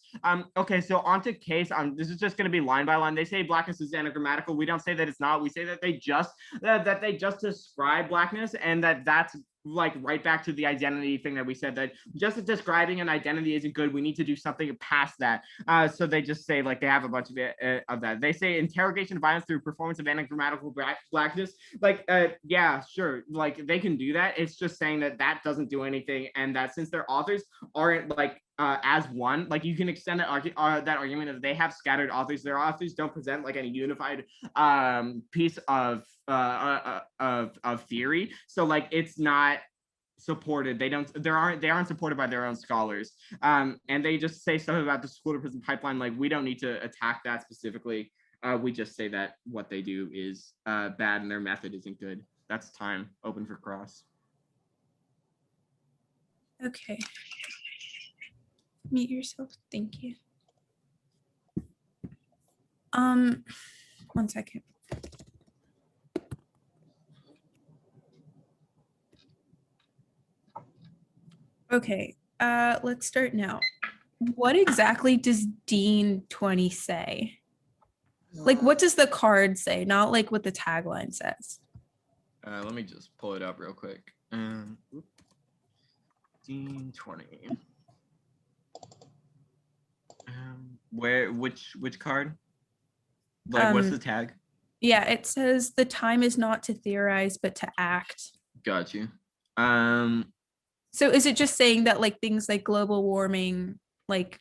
Okay, so on to case. This is just going to be line by line. They say blackness is anagrammatical. We don't say that it's not. We say that they just describe blackness, and that's like right back to the identity thing that we said, that just describing an identity isn't good. We need to do something past that. So they just say, like, they have a bunch of that. They say interrogation violence through performance of anagrammatical blackness. Like, yeah, sure, like they can do that. It's just saying that doesn't do anything, and that since their authors aren't like as one, like you can extend that argument if they have scattered authors. Their authors don't present like any unified piece of theory. So like it's not supported. They aren't supported by their own scholars. And they just say stuff about the school to prison pipeline. Like we don't need to attack that specifically. We just say that what they do is bad and their method isn't good. That's time. Open for cross. Okay. Mute yourself. Thank you. 1 second. Okay, let's start now. What exactly does Dean 20 say? Like, what does the card say? Not like what the tagline says. Let me just pull it up real quick. Dean 20. Which card? Like, what's the tag? Yeah, it says the time is not to theorize, but to act. Got you. So is it just saying that like things like global warming, like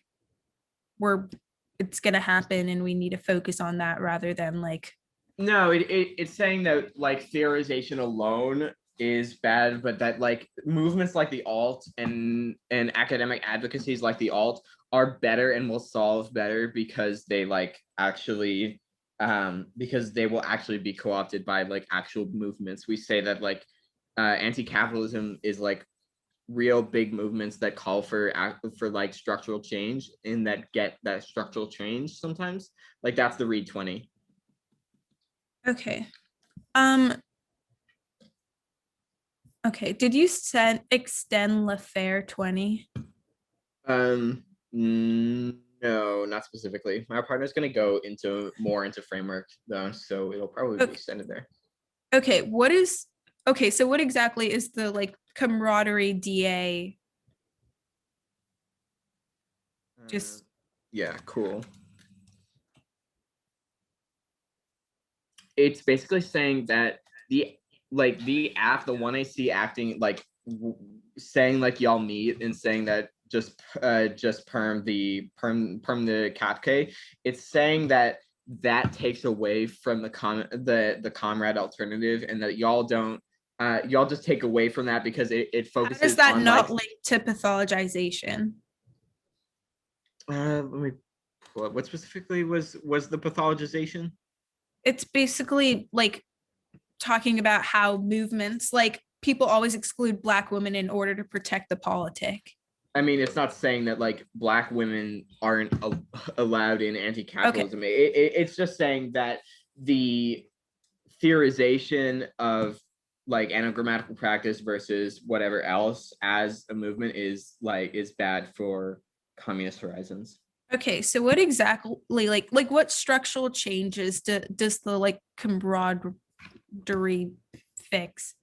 it's gonna happen and we need to focus on that rather than like? No, it's saying that like theorization alone is bad, but that like movements like the alt and academic advocacies like the alt are better and will solve better because they like actually because they will actually be co-opted by like actual movements. We say that like anti-capitalism is like real big movements that call for like structural change and that get that structural change sometimes. Like that's the read 20. Okay. Okay, did you extend Lafair 20? No, not specifically. My partner's gonna go more into framework though, so it'll probably be extended there. Okay, so what exactly is the like camaraderie DA? Just yeah, cool. It's basically saying that the one I see acting like saying like y'all meet and saying that just perm the cap K. It's saying that takes away from the comrade alternative, and that y'all don't y'all just take away from that because it focuses how does that on not link to pathologization? Let me pull up. What specifically was the pathologization? It's basically like talking about how movements, like people always exclude Black women in order to protect the politic. I mean, it's not saying that like Black women aren't allowed in anti-capitalism. Okay. It's just saying that the theorization of like anagrammatical practice versus whatever else as a movement is bad for communist horizons. Okay, so what exactly like what structural changes does the like camaraderie fix?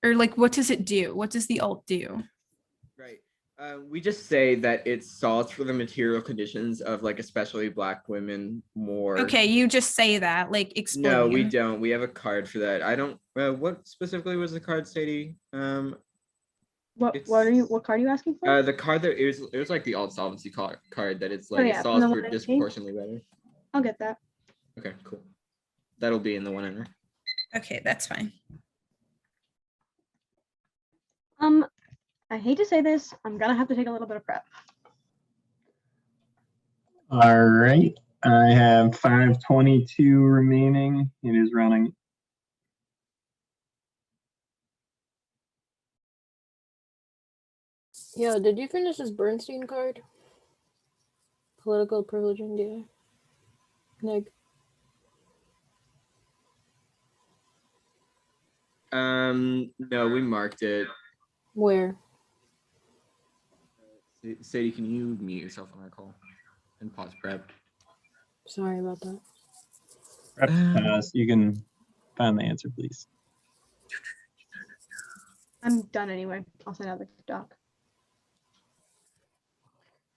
Or like what does it do? What does the alt do? Right. We just say that it solves for the material conditions of like especially Black women more. Okay, you just say that, like explain. No, we don't. We have a card for that. I don't. What specifically was the card, Sadie? What card are you asking for? The card that it was like the alt solvency card that it's like it solves for disproportionately better. I'll get that. Okay, cool. That'll be in the one-inner. Okay, that's fine. I hate to say this, I'm gonna have to take a little bit of prep. All right, I have 522 remaining. It is running. Yeah, did you finish this Bernstein card? Political privileging DA. Neg. No, we marked it. Where? Sadie, can you mute yourself on that call and pause prep? Sorry about that. Prep pass. You can find the answer, please. I'm done anyway. I'll send out the doc.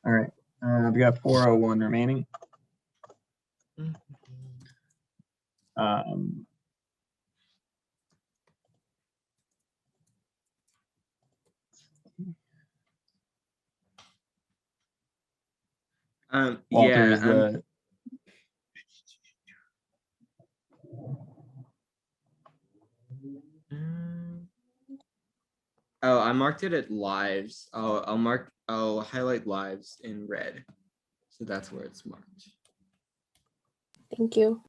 All right. I've got 401 remaining. Walter, is the oh, I marked it at lives. I'll highlight lives in red. So that's where it's marked. Thank you.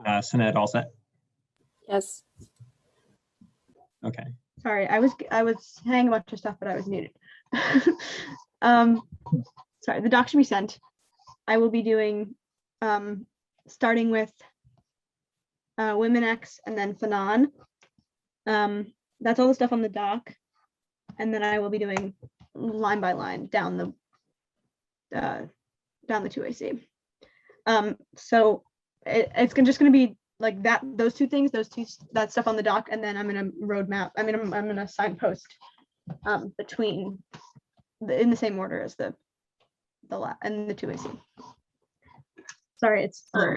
Sinead, all set? Yes. Okay. Sorry, I was saying a bunch of stuff, but I was muted. Sorry, the doc should be sent. I will be doing starting with Women X and then Fanon. That's all the stuff on the doc, and then I will be doing line by line down the 2AC. So it's just going to be like that, that stuff on the doc, and then I'm going to roadmap. I mean, I'm going to signpost between in the same order as the and the 2AC. Sorry, it's. I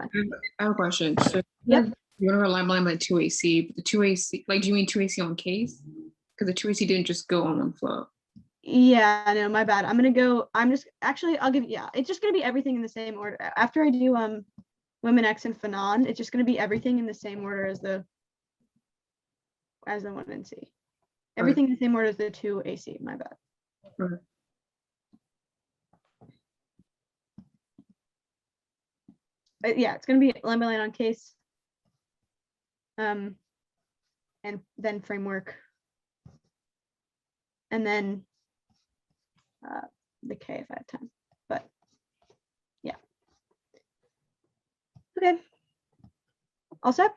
have a question. So Yep. You want to rely on my 2AC, but the 2AC, like, do you mean 2AC on case? Because the 2AC didn't just go on one flow. Yeah, no, my bad. I'll give, it's just gonna be everything in the same order. After I do Women X and Phenon. It's just going to be everything in the same order as the 1 and C. Everything in the same order as the 2 AC, my bad. Okay. Yeah, it's going to be line by line on case. And then framework. And then the K if I have time. But yeah. Okay. All set?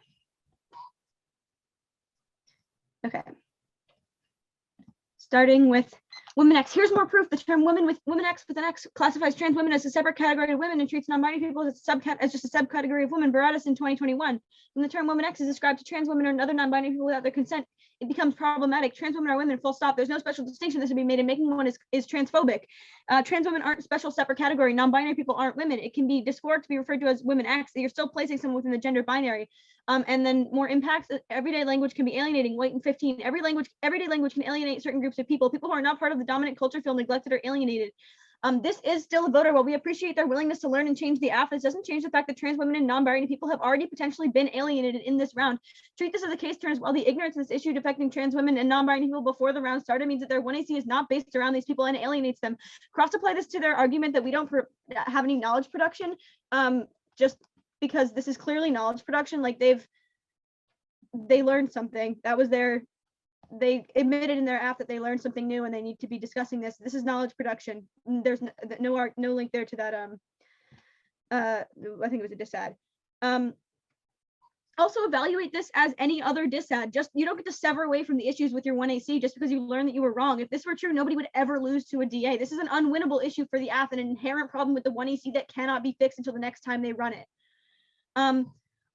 Okay. Starting with Women X. Here's more proof. The term women X with an X classifies trans women as a separate category of women and treats non-binary people as just a subcategory of women. Baratus in 2021. When the term woman X is ascribed to trans women or other non-binary people without their consent, it becomes problematic. Trans women are women, full stop. There's no special distinction that should be made, and making one is transphobic. Trans women aren't a special separate category. Non-binary people aren't women. It can be discord to be referred to as women X. You're still placing someone within the gender binary. And then more impacts. Everyday language can be alienating. White and 15. Everyday language can alienate certain groups of people. People who are not part of the dominant culture feel neglected or alienated. This is still a voter. While we appreciate their willingness to learn and change the app, this doesn't change the fact that trans women and non-binary people have already potentially been alienated in this round. Treat this as a case turns. While the ignorance of this issue affecting trans women and non-binary people before the round started means that their 1AC is not based around these people and alienates them. Cross-apply this to their argument that we don't have any knowledge production, just because this is clearly knowledge production. Like they learned something. That was they admitted in their app that they learned something new and they need to be discussing this. This is knowledge production. There's no link there to that. I think it was a dissad. Also evaluate this as any other dissad. Just, you don't get to sever away from the issues with your 1AC just because you learned that you were wrong. If this were true, nobody would ever lose to a DA. This is an unwinnable issue for the app and an inherent problem with the 1AC that cannot be fixed until the next time they run it.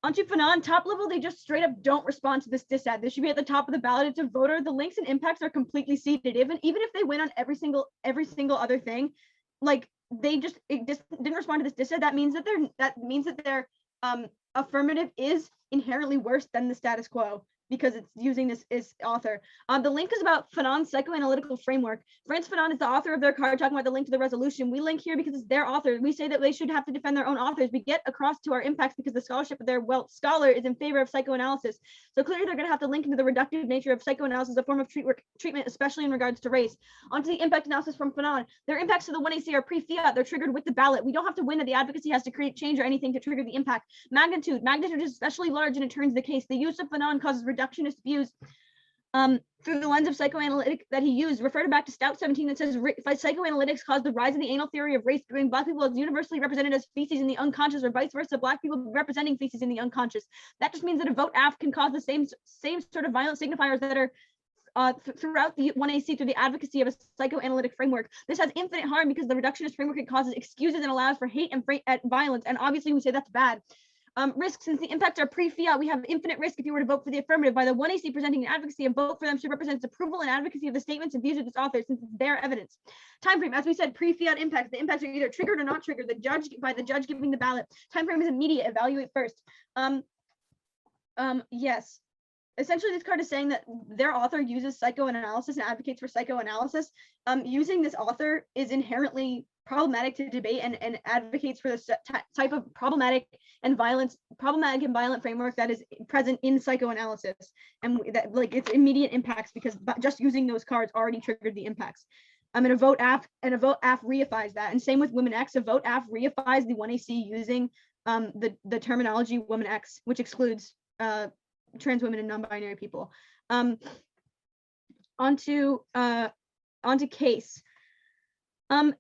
Onto Phenon, top level, they just straight up don't respond to this dissad. This should be at the top of the ballot. It's a voter. The links and impacts are completely seated. Even if they win on every single other thing, like they just didn't respond to this dissad. That means that their affirmative is inherently worse than the status quo because it's using this as author. The link is about Phenon's psychoanalytical framework. Franz Fanon is the author of their card talking about the link to the resolution. We link here because it's their author. We say that they should have to defend their own authors. We get across to our impacts because the scholarship of their scholar is in favor of psychoanalysis. So clearly they're gonna have to link into the reductive nature of psychoanalysis, a form of treatment, especially in regards to race. Onto the impact analysis from Fanon. Their impacts to the 1AC are pre-fiat. They're triggered with the ballot. We don't have to win that the advocacy has to create change or anything to trigger the impact. Magnitude is especially large and it turns the case. The use of Fanon causes reductionist views through the lens of psychoanalytic that he used. Refer back to Stout 17 that says psychoanalytics caused the rise of the anal theory of race, viewing Black people as universally represented as feces in the unconscious, or vice versa, Black people representing feces in the unconscious. That just means that a vote AF can cause the same sort of violent signifiers that are throughout the 1AC through the advocacy of a psychoanalytic framework. This has infinite harm because the reductionist framework it causes excuses and allows for hate and violence, and obviously we say that's bad. Risk, since the impacts are pre-fiat, we have infinite risk if you were to vote for the affirmative. By the 1AC presenting an advocacy, a vote for them should represent its approval and advocacy of the statements and views of its author, since it's their evidence. Time frame, as we said, pre-fiat impacts. The impacts are either triggered or not triggered. By the judge giving the ballot. Time frame is immediate. Evaluate first. Yes. Essentially, this card is saying that their author uses psychoanalysis and advocates for psychoanalysis. Using this author is inherently problematic to debate and advocates for this type of problematic and violent framework that is present in psychoanalysis, and that like its immediate impacts because just using those cards already triggered the impacts. And a vote AF reifies that, and same with Women X. A vote AF reifies the 1AC using the terminology Women X, which excludes trans women and non-binary people. Onto case.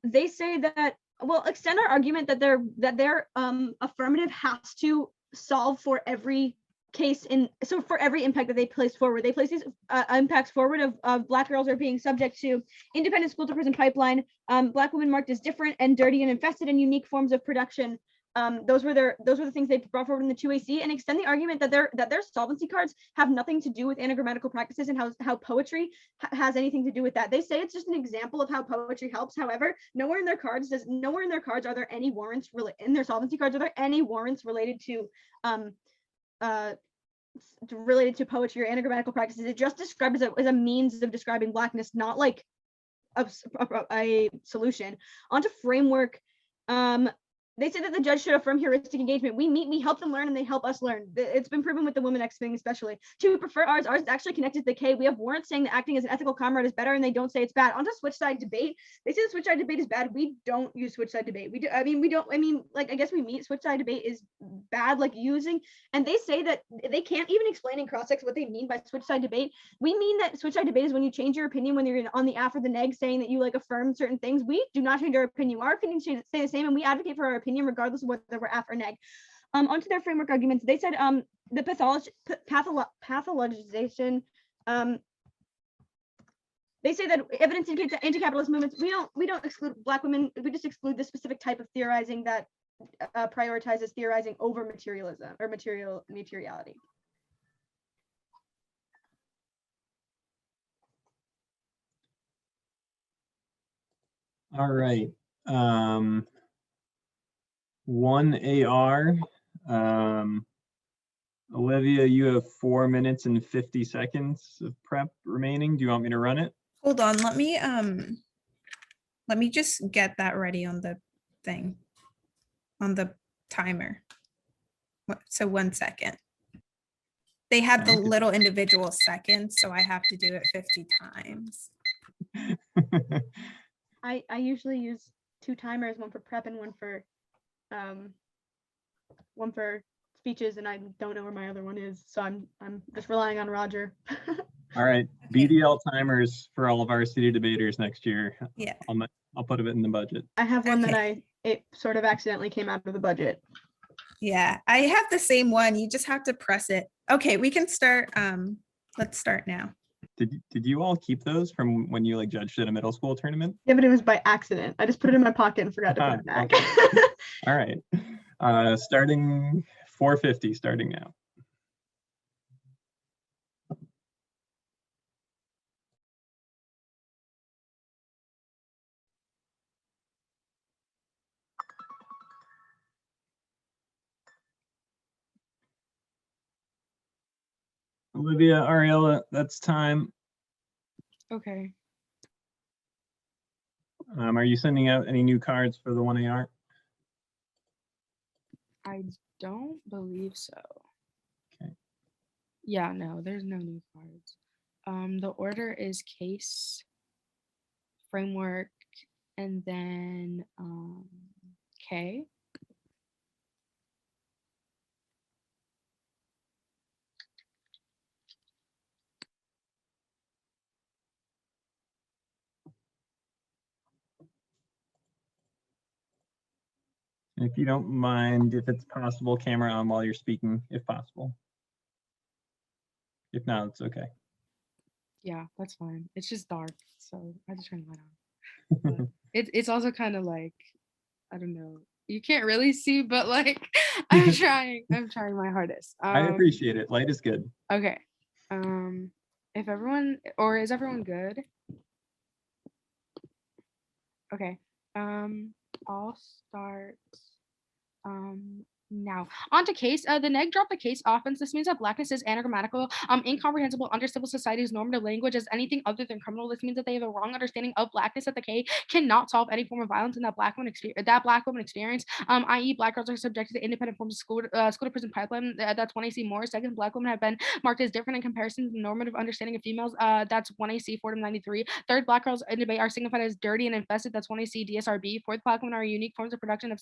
They say that, well, extend our argument that their affirmative has to solve for every case for every impact that they place forward. They place these impacts forward of Black girls are being subject to independent school to prison pipeline, Black women marked as different and dirty and infested in unique forms of production. Those were the things they brought forward in the 2AC, and extend the argument that their solvency cards have nothing to do with anagrammatical practices and how poetry has anything to do with that. They say it's just an example of how poetry helps. However, nowhere in their cards are there any warrants in their solvency cards. Are there any warrants related to poetry or anagrammatical practices? It just described as a means of describing Blackness, not like a solution. Onto framework. They say that the judge should affirm heuristic engagement. We meet, we help them learn, and they help us learn. It's been proven with the Women X thing, especially. Two, we prefer ours. Ours is actually connected to the K. We have warrants saying that acting as an ethical comrade is better, and they don't say it's bad. On to switch side debate. They say the switch side debate is bad. We don't use switch side debate. We do. I mean, like, I guess we meet. Switch side debate is bad, like using. And they say that they can't even explain in cross-ex what they mean by switch side debate. We mean that switch side debate is when you change your opinion when you're on the aff or the neg, saying that you like affirm certain things. We do not change our opinion. Our opinions stay the same, and we advocate for our opinion regardless of whether we're aff or neg. Onto their framework arguments, they said the pathologization. They say that evidence indicates that anti-capitalist movements. We don't exclude Black women. We just exclude the specific type of theorizing that prioritizes theorizing over materialism or materiality. All right. 1AR. Olivia, you have 4 minutes and 50 seconds of prep remaining. Do you want me to run it? Hold on, let me just get that ready on the thing, on the timer. So 1 second. They have the little individual seconds, so I have to do it 50 times. I usually use 2 timers, one for prep and one for speeches, and I don't know where my other one is, so I'm just relying on Roger. All right, Okay. BDL timers for all of our city debaters next year. Yeah. I'll put it in the budget. I have one that Okay. it sort of accidentally came out of the budget. Yeah, I have the same one. You just have to press it. Okay, we can start. Let's start now. Did you all keep those from when you like judged at a middle school tournament? Yeah, but it was by accident. I just put it in my pocket and forgot to put it back. Okay. All right. Starting 450, starting now. Olivia, Ariella, that's time. Okay. Are you sending out any new cards for the 1AR? I don't believe so. Okay. Yeah, no, there's no new cards. The order is case, framework, and then K. If you don't mind, if it's possible, camera on while you're speaking, if possible. If not, it's okay. Yeah, that's fine. It's just dark, so I just turn the light on. But it's also kind of like, I don't know. You can't really see, but like I'm trying my hardest. I appreciate it. Light is good. Okay. If everyone, or is everyone good? Okay. I'll start now. On to case. The neg dropped the case offense. This means that Blackness is anagrammatical, incomprehensible under civil society's normative language as anything other than criminal. This means that they have a wrong understanding of Blackness, that the K cannot solve any form of violence in that Black woman experience, i.e. Black girls are subjected to independent forms of school to prison pipeline. That's 1AC more. Second, Black women have been marked as different in comparison to the normative understanding of females. That's 1AC 493. Third, Black girls in debate are signified as dirty and infested. That's 1AC DSRB. Fourth, Black women are unique forms of production of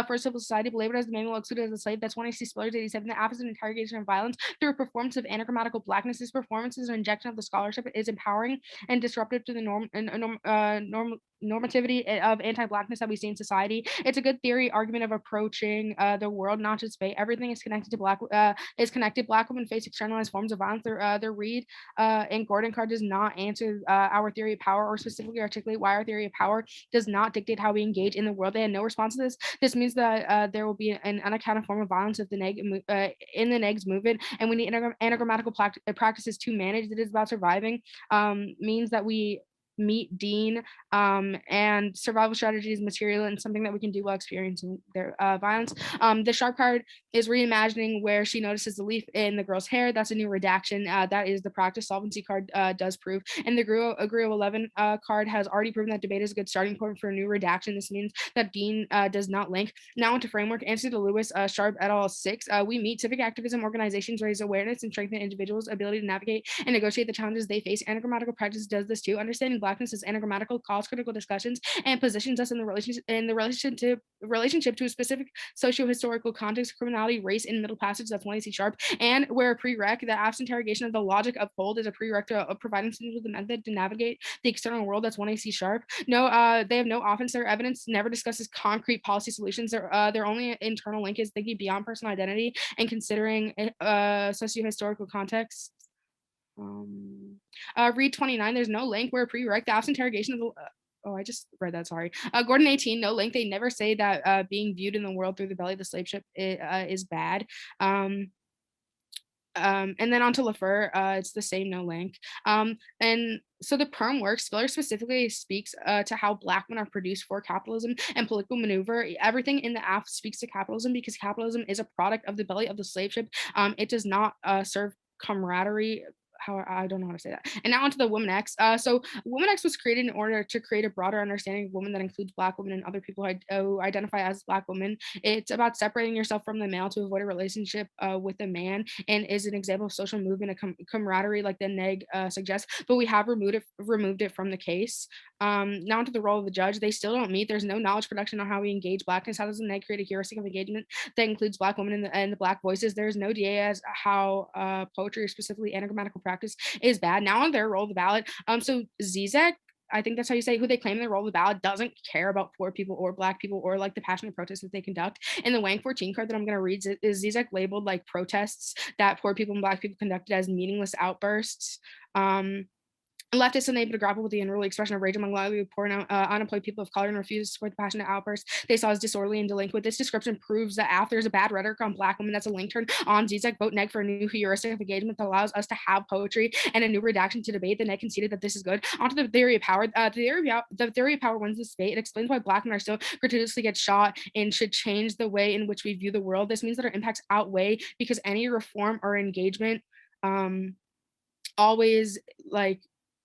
first civil society, belabored as the manual, excluded as a slave. That's 1AC Spillers 87. The app is an interrogation of violence through a performance of anagrammatical Blackness. This performance is an injection of the scholarship. It is empowering and disruptive to the normativity of anti-Blackness that we see in society. It's a good theory argument of approaching the world, not just fate. Everything is connected to Black women face externalized forms of violence. Their Reed and Gordon card does not answer our theory of power, or specifically articulate why our theory of power does not dictate how we engage in the world. They had no response to this. This means that there will be an unaccounted form of violence of the in the negs movement, and we need anagrammatical practices to manage. It is about surviving. Means that we meet Dean, and survival strategies, material, and something that we can do while experiencing their violence. The sharp card is reimagining, where she notices the leaf in the girl's hair. That's a new redaction. That is the practice solvency card does prove. And the agree of 11 card has already proven that debate is a good starting point for a new redaction. This means that Dean does not link. Now into framework, answer to Lewis, Sharp et al. 6. We meet civic activism organizations, raise awareness, and strengthen individuals' ability to navigate and negotiate the challenges they face. Anagrammatical practice does this too. Understanding Blackness is anagrammatical, cause critical discussions, and positions us in the relationship to a specific socio-historical context, criminality, race, and middle passage. That's 1AC Sharp. And where a prereq, the absent interrogation of the logic of hold is a prereq of providing students with a method to navigate the external world. That's 1AC Sharp. No, they have no offense. Their evidence never discusses concrete policy solutions. Their only internal link is thinking beyond personal identity and considering socio-historical context. Read 29, there's no link where prereq, the absent interrogation of the oh, I just read that, sorry. Gordon 18, no link. They never say that being viewed in the world through the belly of the slave ship is bad. And then on to Lafleur, it's the same, no link. And so the perm work, Spiller specifically speaks to how Black men are produced for capitalism and political maneuver. Everything in the app speaks to capitalism because capitalism is a product of the belly of the slave ship. It does not serve camaraderie. I don't know how to say that. And now onto the Woman X. So Woman X was created in order to create a broader understanding of women that includes Black women and other people who identify as Black women. It's about separating yourself from the male to avoid a relationship with a man, and is an example of social movement, a camaraderie like the neg suggests, but we have removed it from the case. Now onto the role of the judge. They still don't meet. There's no knowledge production on how we engage Blackness. How does the neg create a heuristic of engagement that includes Black women and the Black voices? There's no DA as how poetry, or specifically anagrammatical practice, is bad. Now on their roll of the ballot. So Zizek, I think that's how you say, who they claim their roll of the ballot, doesn't care about poor people or Black people or like the passionate protests that they conduct. And the Wang 14 card that I'm going to read is Zizek labeled like protests that poor people and Black people conducted as meaningless outbursts. Leftists unable to grapple with the unruly expression of rage among lively, poor, and unemployed people of color and refuse to support the passionate outbursts they saw as disorderly and delinquent. This description proves that after there's a bad rhetoric on Black women, that's a link turn on Zizek. Vote neg for a new heuristic of engagement that allows us to have poetry and a new redaction to debate. The neg conceded that this is good. Onto the theory of power. The theory of power wins this debate. It explains why Black men are still gratuitously get shot and should change the way in which we view the world. This means that our impacts outweigh, because any reform or engagement always like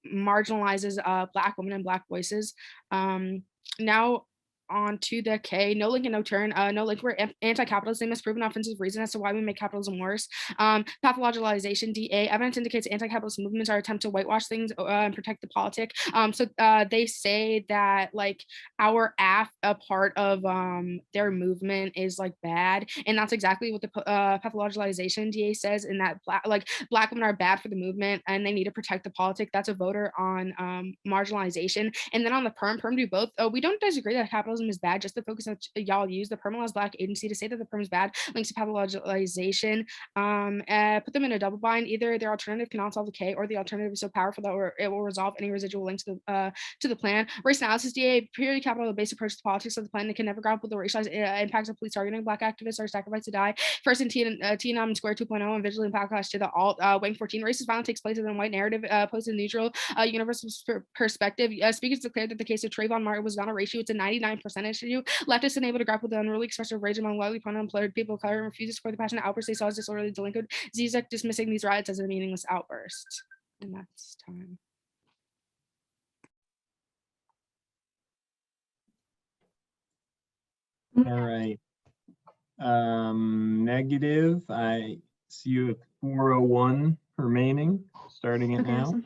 marginalizes Black women and Black voices. Now on to the K, no link and no turn. No link where anti-capitalist name is proven offensive reason as to why we make capitalism worse. Pathologization, DA, evidence indicates anti-capitalist movements are attempt to whitewash things and protect the politic. So they say that like our a part of their movement is like bad, and that's exactly what the pathologization DA says, in that Black women are bad for the movement and they need to protect the politic. That's a voter on marginalization. And then on the perm do both. We don't disagree that capitalism is bad, just the focus that y'all use. The perm allows Black agency to say that the perm is bad, links to pathologization. Put them in a double bind. Either their alternative cannot solve the K, or the alternative is so powerful that it will resolve any residual links to the plan. Race analysis, DA, purely capital-based approach to politics of the plan. They can never grapple with the racialized impacts of police targeting Black activists or sacrifice to die. First in TNM Square 2.0 and visually backlash to the alt. Wang 14, racist violence takes place in a white narrative, posted neutral, universal perspective. Speakers declared that the case of Trayvon Martin was not a ratio, it's a 99% issue. Leftists unable to grapple with the unruly expression of rage among widely unemployed people of color and refuses to support the passionate outbursts they saw as disorderly delinquent. Zizek dismissing these riots as a meaningless outburst. And that's time. All right. Negative, I see you at 401 remaining, starting it Okay, now. awesome.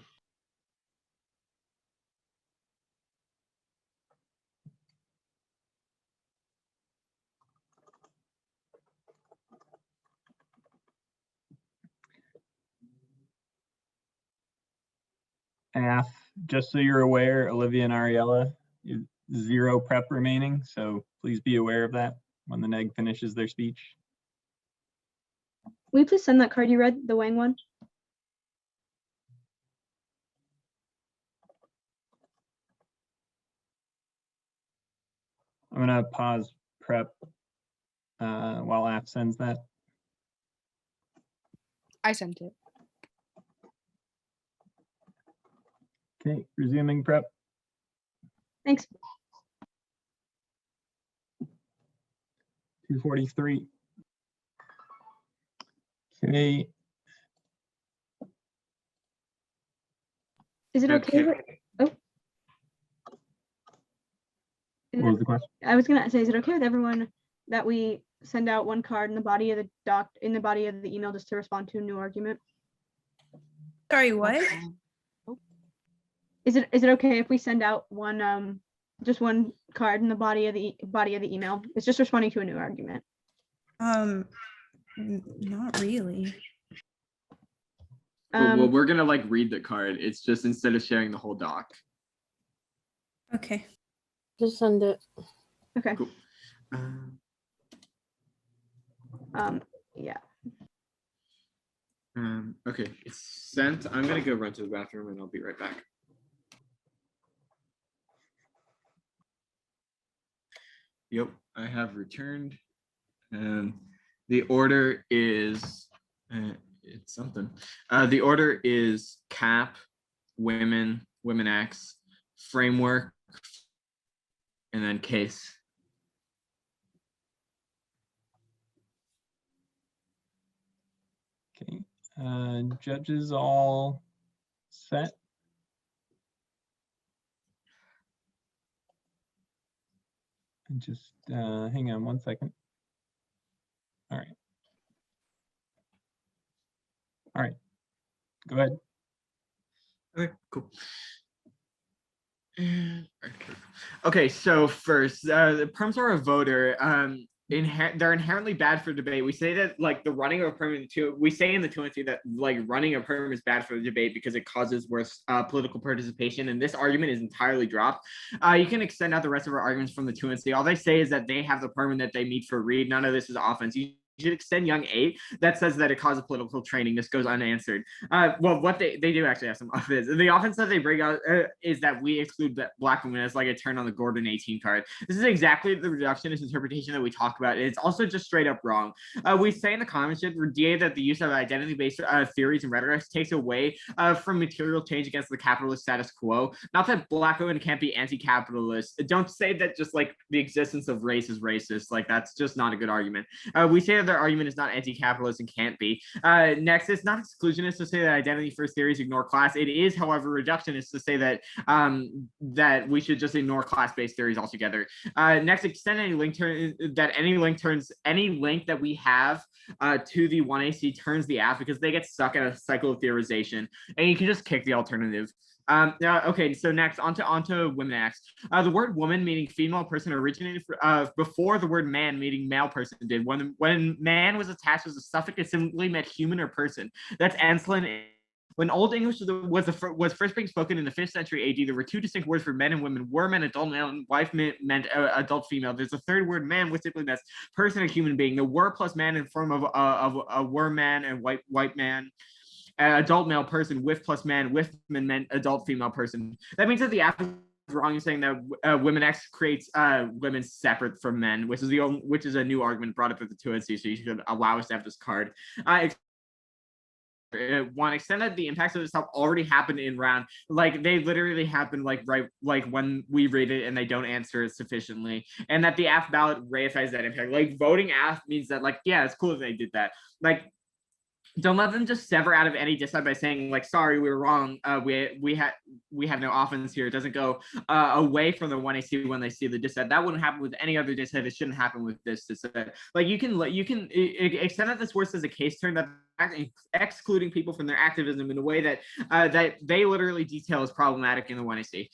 AF, just so you're aware, Olivia and Ariella, 0 prep remaining, so please be aware of that when the neg finishes their speech. Will you please send that card you read, the Wang one? I'm gonna pause prep while AF sends that. I sent it. Okay, resuming prep. Thanks. 2:43. Okay, Is it okay? Okay. what was the question? I was gonna say, is it okay with everyone that we send out one card in the body of the email just to respond to a new argument? Sorry, what? Is it okay if we send out one just one card in the body of the email? It's just responding to a new argument. Not really. Well, we're gonna like read the card. It's just instead of sharing the whole doc. Okay. Just send it. Okay. Cool. Yeah. Okay, it's sent. I'm gonna go run to the bathroom and I'll be right back. Yep, I have returned. The order is it's something. The order is CAP, Women, Women X, Framework, and then Case. Okay, judges all set. And just hang on one second. All right. All right, go ahead. Okay, cool. Okay, so first, the perms are a voter. They're inherently bad for debate. We say that like the running of a perm we say in the 2 that like running a perm is bad for the debate because it causes worse political participation, and this argument is entirely dropped. You can extend out the rest of our arguments from the 2. All they say is that they have the perm and that they meet for read. None of this is offense. You should extend Young 8 that says that it causes political training. This goes unanswered. Well, what they do actually have some offense. The offense that they bring out is that we exclude Black women as like a turn on the Gordon 18 card. This is exactly the reductionist interpretation that we talk about. It's also just straight up wrong. We say in the comments that the use of identity-based theories and rhetoric takes away from material change against the capitalist status quo. Not that Black women can't be anti-capitalist. Don't say that just like the existence of race is racist. Like that's just not a good argument. We say that their argument is not anti-capitalist and can't be. Next, it's not exclusionist to say that identity first theories ignore class. It is, however, reductionist to say that that we should just ignore class-based theories altogether. Next, extend any link any link that we have to the 1AC turns the app because they get stuck in a cycle of theorization, and you can just kick the alternative. Okay, so next onto Women X. The word woman meaning female person originated before the word man meaning male person did. When man was attached as a suffix, it simply meant human or person. That's Anselin. When Old English was first being spoken in the 5th century AD, there were 2 distinct words for men and women. Were meant adult male, and wife meant adult female. There's a third word, man, which simply means person or human being. The were plus man in form of a were man and white man. Adult male person with plus man with meant adult female person. That means that the app is wrong in saying that Women X creates women separate from men, which is a new argument brought up at the 2NC. So you should allow us to have this card. One extent that the impacts of this stuff already happened in round, like they literally happen like right like when we read it and they don't answer it sufficiently, and that the AF ballot reifies that impact. Like voting AF means that like yeah, it's cool that they did that. Like don't let them just sever out of any dissent by saying like sorry we were wrong, we have no offense here. It doesn't go away from the 1AC when they see the dissent. That wouldn't happen with any other dissent. It shouldn't happen with this dissent. Like you can extend that this works as a case turn that excluding people from their activism in a way that that they literally detail is problematic in the 1AC.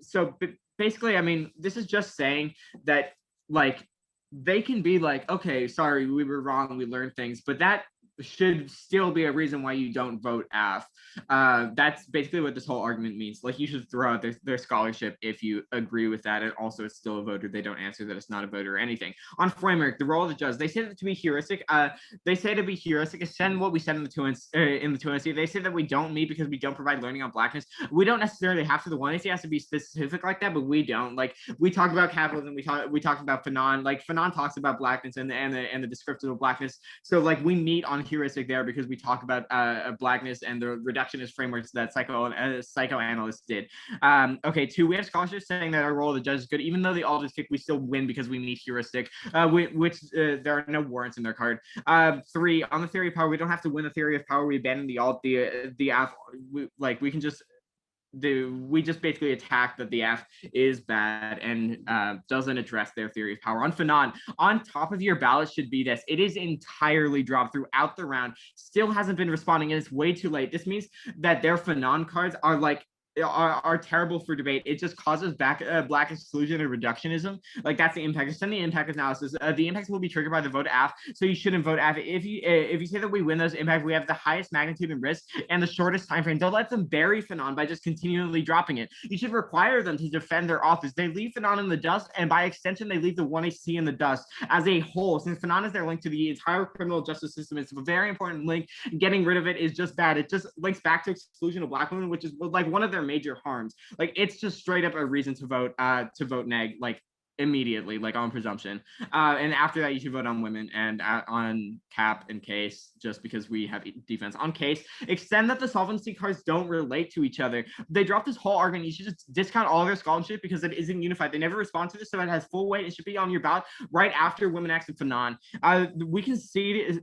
So basically, I mean, this is just saying that like they can be like, okay, sorry, we were wrong, we learned things, but that should still be a reason why you don't vote AF. That's basically what this whole argument means. Like you should throw out their scholarship if you agree with that, and also it's still a voter. They don't answer that it's not a voter or anything. On framework, the role of the judge, they say that to be heuristic. Extend what we said in the 2NC. They say that we don't meet because we don't provide learning on Blackness. We don't necessarily have to. The 1AC has to be specific like that, but we don't. Like we talk about capitalism, we talk about Fanon. Like Fanon talks about Blackness and the descriptive of Blackness. So like we meet on heuristic there because we talk about Blackness and the reductionist frameworks that psychoanalysts did. Okay, 2, we have scholarships saying that our role of the judge is good, even though the all just kick, we still win because we need heuristic, which there are no warrants in their card. 3, on the theory of power, we don't have to win the theory of power. We abandon the alt, we can just we just basically attack that the F is bad and doesn't address their theory of power. On Fanon, on top of your ballot should be this. It is entirely dropped throughout the round, still hasn't been responding, and it's way too late. This means that their Fanon cards are like are terrible for debate. It just causes black exclusion and reductionism. Like that's the impact. Send the impact analysis. The impacts will be triggered by the vote AF, so you shouldn't vote AF. If you say that we win those impacts, we have the highest magnitude and risk and the shortest time frame. Don't let them bury Fanon by just continually dropping it. You should require them to defend their office. They leave Fanon in the dust, and by extension, they leave the 1AC in the dust as a whole. Since Fanon is their link to the entire criminal justice system, it's a very important link. Getting rid of it is just bad. It just links back to exclusion of Black women, which is like one of their major harms. Like it's just straight up a reason to vote neg, like immediately, like on presumption, and after that you should vote on women and on cap and case, just because we have defense. On case, extend that the solvency cards don't relate to each other. They drop this whole argument. You should just discount all of their scholarship because it isn't unified. They never respond to this, so it has full weight. It should be on your ballot right after women acts and Fanon. We can see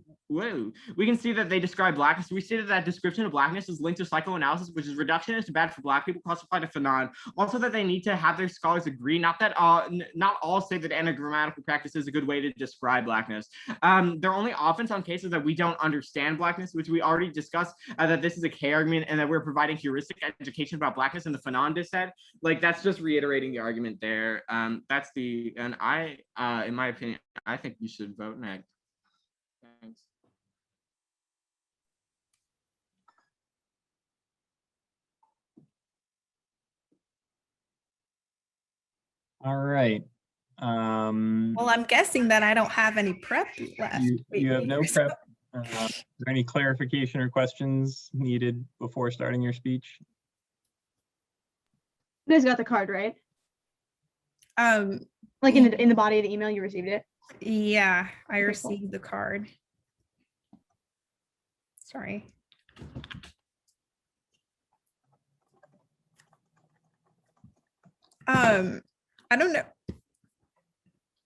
that they describe Blackness. We see that description of Blackness is linked to psychoanalysis, which is reductionist, bad for Black people, classified to Fanon. Also that they need to have their scholars agree, not all say that anagrammatical practice is a good way to describe Blackness. Their only offense on cases that we don't understand Blackness, which we already discussed, that this is a K argument and that we're providing heuristic education about Blackness, and the Fanon dissent. Like that's just reiterating the argument there. In my opinion, I think you should vote neg. Thanks. All right. Well, I'm guessing that I don't have any prep left. You have no prep. Is there any clarification or questions needed before starting your speech? You guys got the card, right? Like in the body of the email, you received it? Yeah, I Okay, cool. received the card. Sorry. I don't know.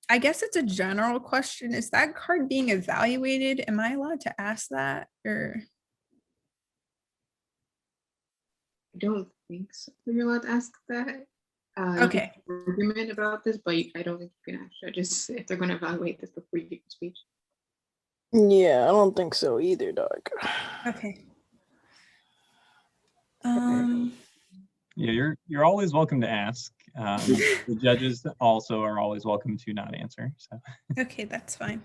I guess it's a general question. Is that card being evaluated? Am I allowed to ask that, or? I don't think so. You're allowed to ask that. Okay. You can argument about this, but I don't think you can ask judges if they're going to evaluate this before you give your speech. Yeah, I don't think so either, dog. Okay. Yeah, you're always welcome to ask. The judges also are always welcome to not answer. So. Okay, that's fine.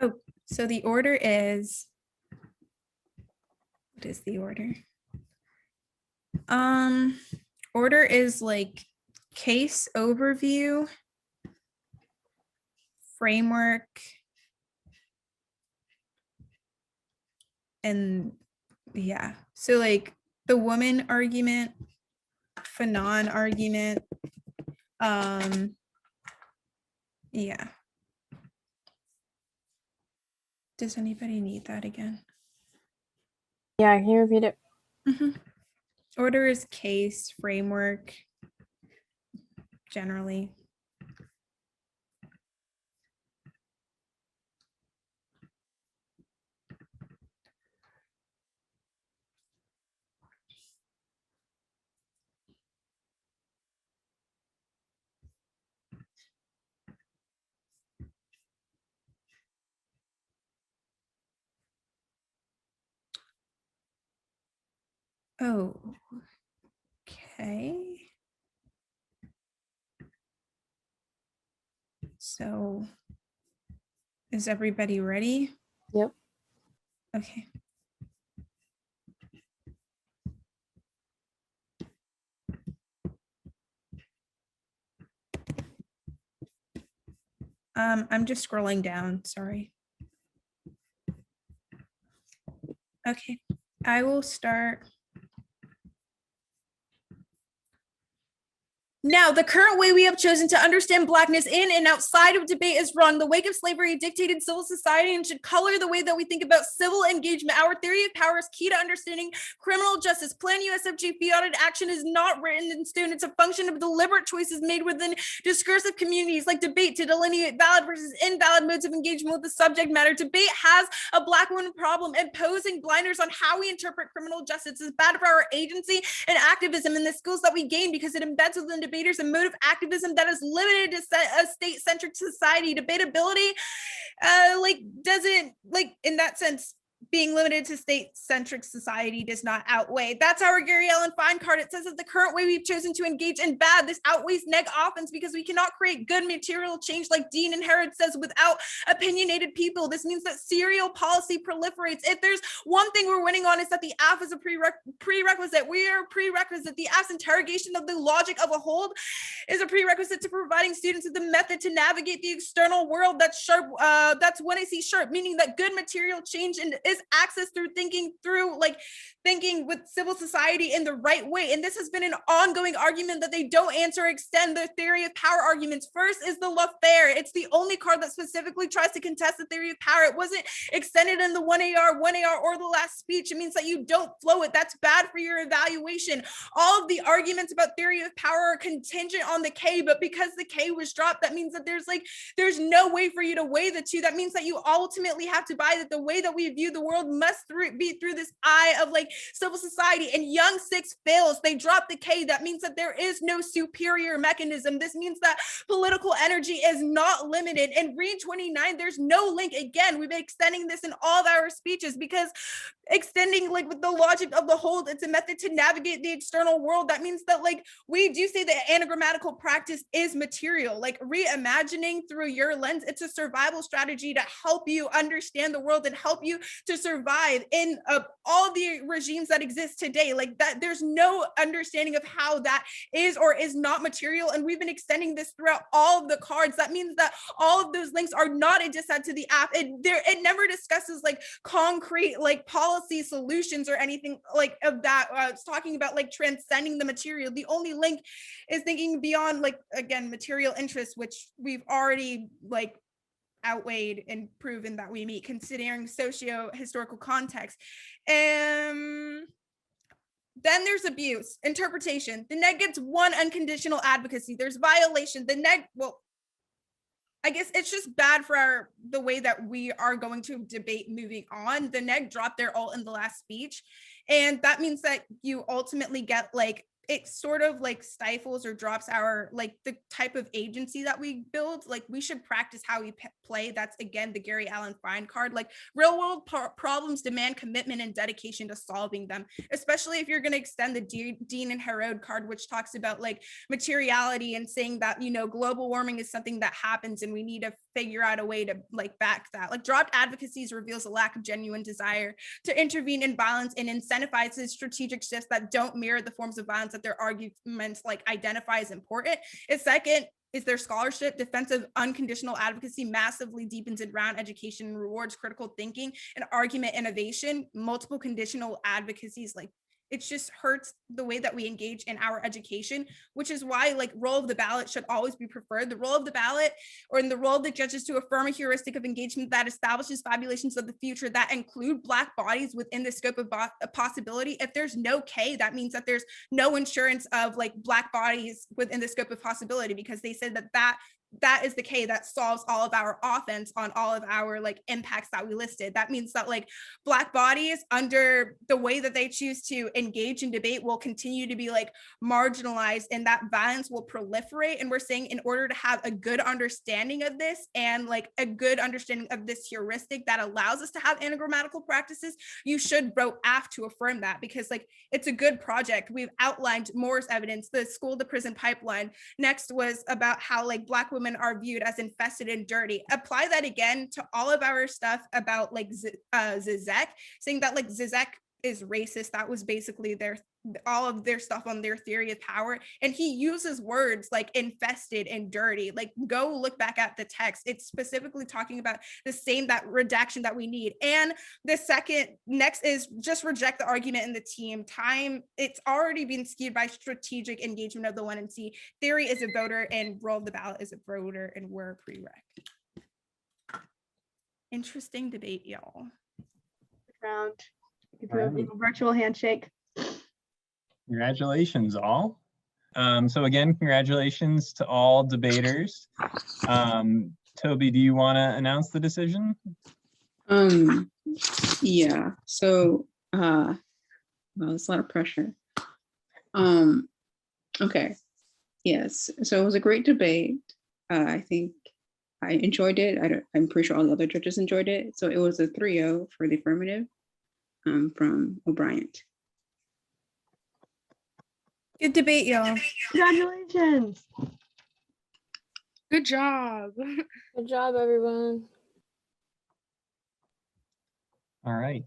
Oh, so the order is, what is the order? Order is like case overview, framework, and yeah, so like the woman argument, Fanon argument, yeah. Does anybody need that again? Yeah, can you repeat it? Mm-hmm. Order is case, framework, generally. Oh, okay. So is everybody ready? Yep. Okay. I'm just scrolling down, sorry. Okay, I will start. Now, the current way we have chosen to understand Blackness in and outside of debate is wrong. The wake of slavery dictated civil society and should color the way that we think about civil engagement. Our theory of power is key to understanding criminal justice. Plan USFG fiat action is not written in stone. It's a function of deliberate choices made within discursive communities like debate to delineate valid versus invalid modes of engagement with the subject matter. Debate has a Black woman problem. Imposing blinders on how we interpret criminal justice is bad for our agency and activism and the skills that we gain because it embeds within debaters a mode of activism that is limited to a state-centric society. Debatability doesn't, in that sense, being limited to state-centric society does not outweigh. That's our Gary Allen Fine card. It says that the current way we've chosen to engage in bad, this outweighs neg offense because we cannot create good material change like Dean and Herod says without opinionated people. This means that serial policy proliferates. If there's one thing we're winning on is that the AF is a prerequisite. We are a prerequisite. The AF's interrogation of the logic of a hold is a prerequisite to providing students with a method to navigate the external world that's sharp. That's when I see sharp, meaning that good material change is access through thinking with civil society in the right way. And this has been an ongoing argument that they don't answer or extend the theory of power arguments. First is the Lafayette. It's the only card that specifically tries to contest the theory of power. It wasn't extended in the 1AR, or the last speech. It means that you don't flow it. That's bad for your evaluation. All of the arguments about theory of power are contingent on the K, but because the K was dropped, that means that there's no way for you to weigh the two. That means that you ultimately have to buy that the way that we view the world must be through this eye of civil society. And Young 6 fails. They drop the K. That means that there is no superior mechanism. This means that political energy is not limited. And Read 29, there's no link. Again, we've been extending this in all of our speeches because extending with the logic of the hold, it's a method to navigate the external world. That means that we do say that anagrammatical practice is material. Reimagining through your lens, it's a survival strategy to help you understand the world and help you to survive in all the regimes that exist today. That there's no understanding of how that is or is not material, and we've been extending this throughout all of the cards. That means that all of those links are not a dissent to the app. It never discusses concrete policy solutions or anything of that. It's talking about transcending the material. The only link is thinking beyond again material interests, which we've already outweighed and proven that we meet considering socio-historical context. Then there's abuse, interpretation. The neg gets one unconditional advocacy. There's violation. The neg, well, I guess it's just bad for the way that we are going to debate moving on. The neg dropped their ult in the last speech. And that means that you ultimately get it sort of stifles or drops our the type of agency that we build. We should practice how we play. That's again the Gary Allen Fine card. Real world problems demand commitment and dedication to solving them, especially if you're going to extend the Dean and Herod card, which talks about materiality and saying that global warming is something that happens and we need to figure out a way to back that. Dropped advocacies reveals a lack of genuine desire to intervene in violence and incentivizes strategic shifts that don't mirror the forms of violence that their arguments identify as important. And second is their scholarship. Defensive unconditional advocacy massively deepens around education and rewards critical thinking and argument innovation. Multiple conditional advocacies it just hurts the way that we engage in our education, which is why role of the ballot should always be preferred. The role of the ballot or in the role of the judges to affirm a heuristic of engagement that establishes fabulations of the future that include Black bodies within the scope of a possibility. If there's no K, that means that there's no insurance of Black bodies within the scope of possibility, because they said that is the K that solves all of our offense on all of our impacts that we listed. That means that Black bodies under the way that they choose to engage in debate will continue to be marginalized, and that violence will proliferate. And we're saying in order to have a good understanding of this and a good understanding of this heuristic that allows us to have anagrammatical practices, you should vote AF to affirm that, because it's a good project. We've outlined Moore's evidence, the school to prison pipeline. Next was about how Black women are viewed as infested and dirty. Apply that again to all of our stuff about Zizek, saying that Zizek is racist. That was basically all of their stuff on their theory of power. And he uses words like infested and dirty. Like, go look back at the text. It's specifically talking about that redaction that we need. And the next is just reject the argument in the team. Time, it's already been skewed by strategic engagement of the 1NC. Theory is a voter and roll the ballot is a voter, and we're a prereq. Interesting debate, y'all. Round. Give All you a right. virtual handshake. Congratulations, all. So again, congratulations to all debaters. Toby, do you want to announce the decision? Yeah. So well, it's a lot of pressure. Okay. Yes. So it was a great debate. I think I enjoyed it. I'm pretty sure all the other judges enjoyed it. So it was a 3-0 for the affirmative from O'Brien. Good debate, y'all. Congratulations. Good job. Good job, everyone. All right.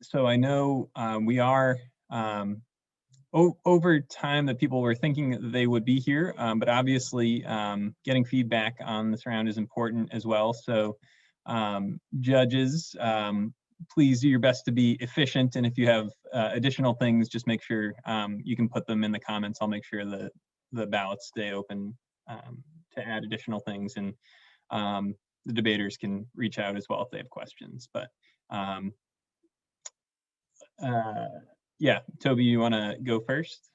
So I know we are over time that people were thinking that they would be here, but obviously getting feedback on this round is important as well. So judges, please do your best to be efficient. And if you have additional things, just make sure you can put them in the comments. I'll make sure that the ballots stay open to add additional things. And the debaters can reach out as well if they have questions. But yeah, Toby, you want to go first?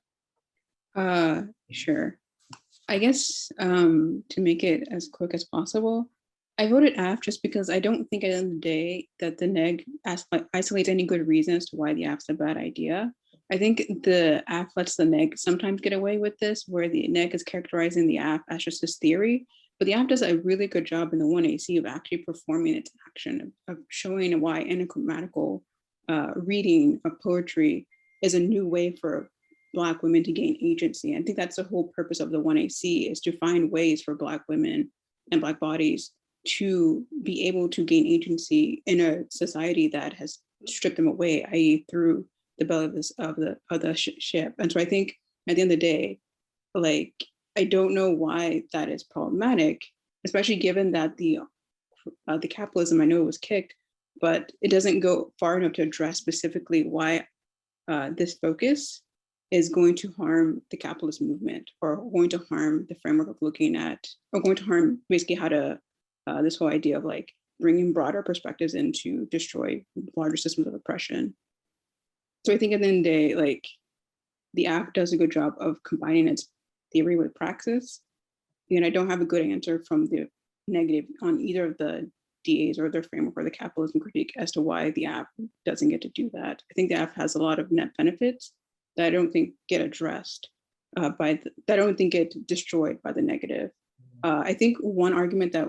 Sure. I guess to make it as quick as possible, I voted F just because I don't think at the end of the day that the neg isolates any good reason as to why the F's a bad idea. I think the F lets the neg sometimes get away with this, where the neg is characterizing the F as just this theory, but the F does a really good job in the 1AC of actually performing its action, of showing why anagrammatical reading of poetry is a new way for Black women to gain agency. I think that's the whole purpose of the 1AC, is to find ways for Black women and Black bodies to be able to gain agency in a society that has stripped them away, i.e. through the belly of the ship. And so I think at the end of the day, like, I don't know why that is problematic, especially given that the capitalism, I know it was kicked, but it doesn't go far enough to address specifically why this focus is going to harm the capitalist movement, or going to harm the framework of looking at, or going to harm basically how to, this whole idea of like bringing broader perspectives in to destroy larger systems of oppression. So I think at the end of the day, like, the app does a good job of combining its theory with praxis. And I don't have a good answer from the negative on either of the DAs or their framework or the capitalism critique as to why the app doesn't get to do that. I think the app has a lot of net benefits that I don't think get addressed that I don't think get destroyed by the negative. I think one argument that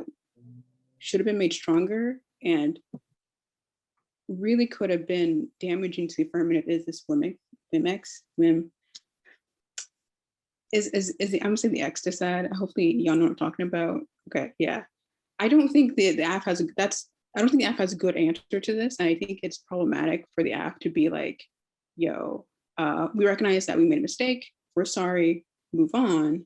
should have been made stronger and really could have been damaging to the affirmative is this WIM. I'm gonna say the X to sad. Hopefully y'all know what I'm talking about. Okay, yeah. I don't think the app has I don't think the app has a good answer to this. And I think it's problematic for the app to be like, yo, we recognize that we made a mistake. We're sorry, move on,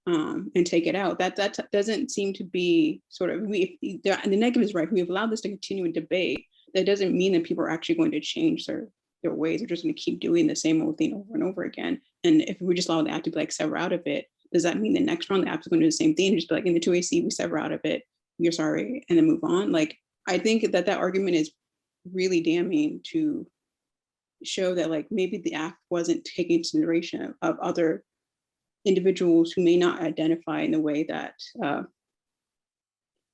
and take it out. That doesn't seem to be sort of, the negative is right. We've allowed this to continue in debate. That doesn't mean that people are actually going to change their ways. They're just going to keep doing the same old thing over and over again. And if we just allow the app to be like sever out of it, does that mean the next round the app is going to do the same thing? Just be like, in the 2AC, we sever out of it, we're sorry, and then move on. Like, I think that argument is really damning to show that like maybe the app wasn't taking consideration of other individuals who may not identify in the way that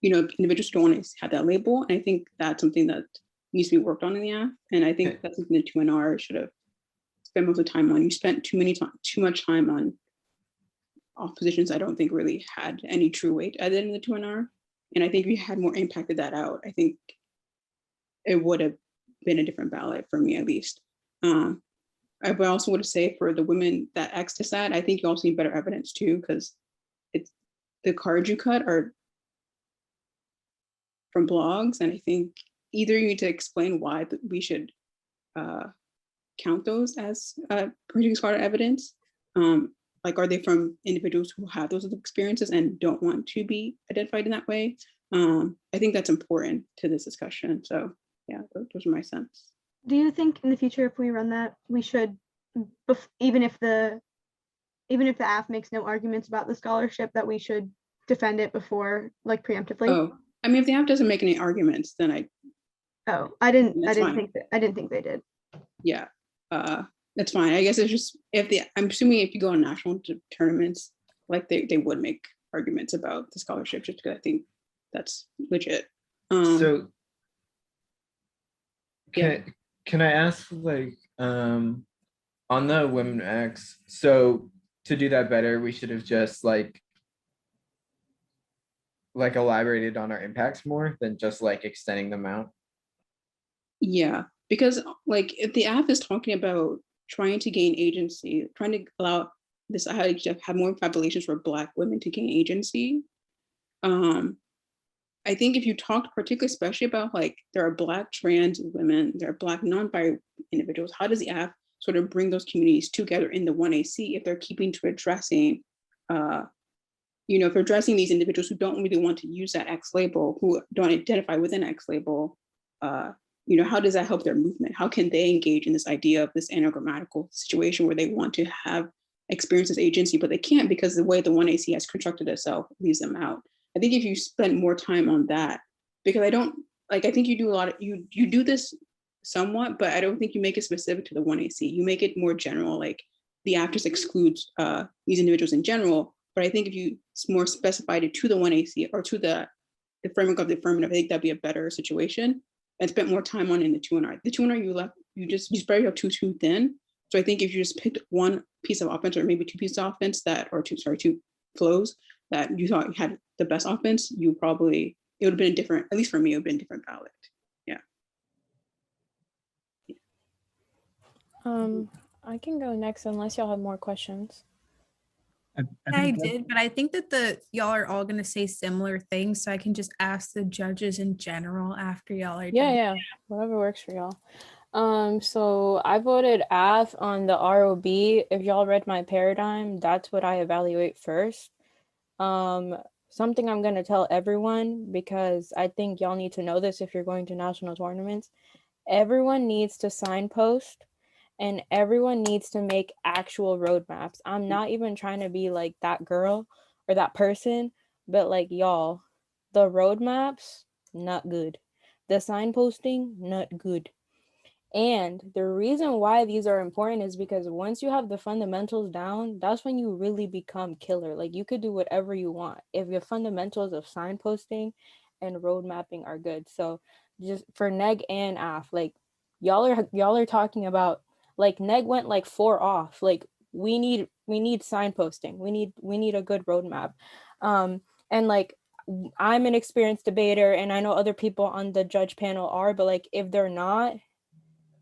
individuals don't want to have that label. And I think that's something that needs to be worked on in the app. And I think that's something the 2NR should have spent most of the time on. You spent too much time on off positions I don't think really had any true weight other than the 2NR. And I think if you had more impacted that out, I think it would have been a different ballot for me, at least. I would also want to say for the women that X to sad, I think you also need better evidence too, because it's the cards you cut are from blogs, and I think either you need to explain why we should count those as particular scholar evidence. Like, are they from individuals who have those experiences and don't want to be identified in that way? I think that's important to this discussion. So yeah, those are my sense. Do you think in the future, if we run that, we should, even if the AF makes no arguments about the scholarship, that we should defend it before, like, preemptively? Oh, I mean, if the app doesn't make any arguments, then I didn't fine. think they did. Yeah, that's fine. I guess it's just I'm assuming if you go on national tournaments, like they would make arguments about the scholarship, just because I think that's legit. So yeah. can I ask, like, on the Women X, so to do that better, we should have just like elaborated on our impacts more than just like extending them out. Yeah, because like if the app is talking about trying to gain agency, trying to allow this have more populations for Black women to gain agency, I think if you talked particularly, especially about like there are Black trans women, there are Black non-binary individuals, how does the app sort of bring those communities together in the 1AC if they're keeping to addressing, if they're addressing these individuals who don't really want to use that X label, who don't identify within X label, how does that help their movement? How can they engage in this idea of this anagrammatical situation where they want to have experiences agency, but they can't because the way the 1AC has constructed itself leaves them out. I think if you spend more time on that, because I think you do a lot of, you do this somewhat, but I don't think you make it specific to the 1AC. You make it more general, like the app just excludes these individuals in general. But I think if you more specified it to the 1AC or to the framework of the affirmative, I think that'd be a better situation. And spent more time on in the 2NR. The 2NR you spread yourself too thin. So I think if you just picked one piece of offense or maybe two pieces of offense two flows that you thought you had the best offense, it would have been a different, at least for me, it would have been a different ballot. Yeah. I can go next unless y'all have more questions. I did, but I think that y'all are all going to say similar things, so I can just ask the judges in general after y'all are done. Yeah, whatever works for y'all. So I voted AF on the ROB. If y'all read my paradigm, that's what I evaluate first. Something I'm going to tell everyone, because I think y'all need to know this if you're going to national tournaments. Everyone needs to signpost. And everyone needs to make actual roadmaps. I'm not even trying to be like that girl or that person, but like y'all, the roadmaps, not good. The signposting, not good. And the reason why these are important is because once you have the fundamentals down, that's when you really become killer. Like you could do whatever you want if your fundamentals of signposting and road mapping are good. So just for neg and af, like y'all are talking about, like neg went like 4 off. Like we need signposting. We need a good roadmap. And like I'm an experienced debater and I know other people on the judge panel are, but like if they're not,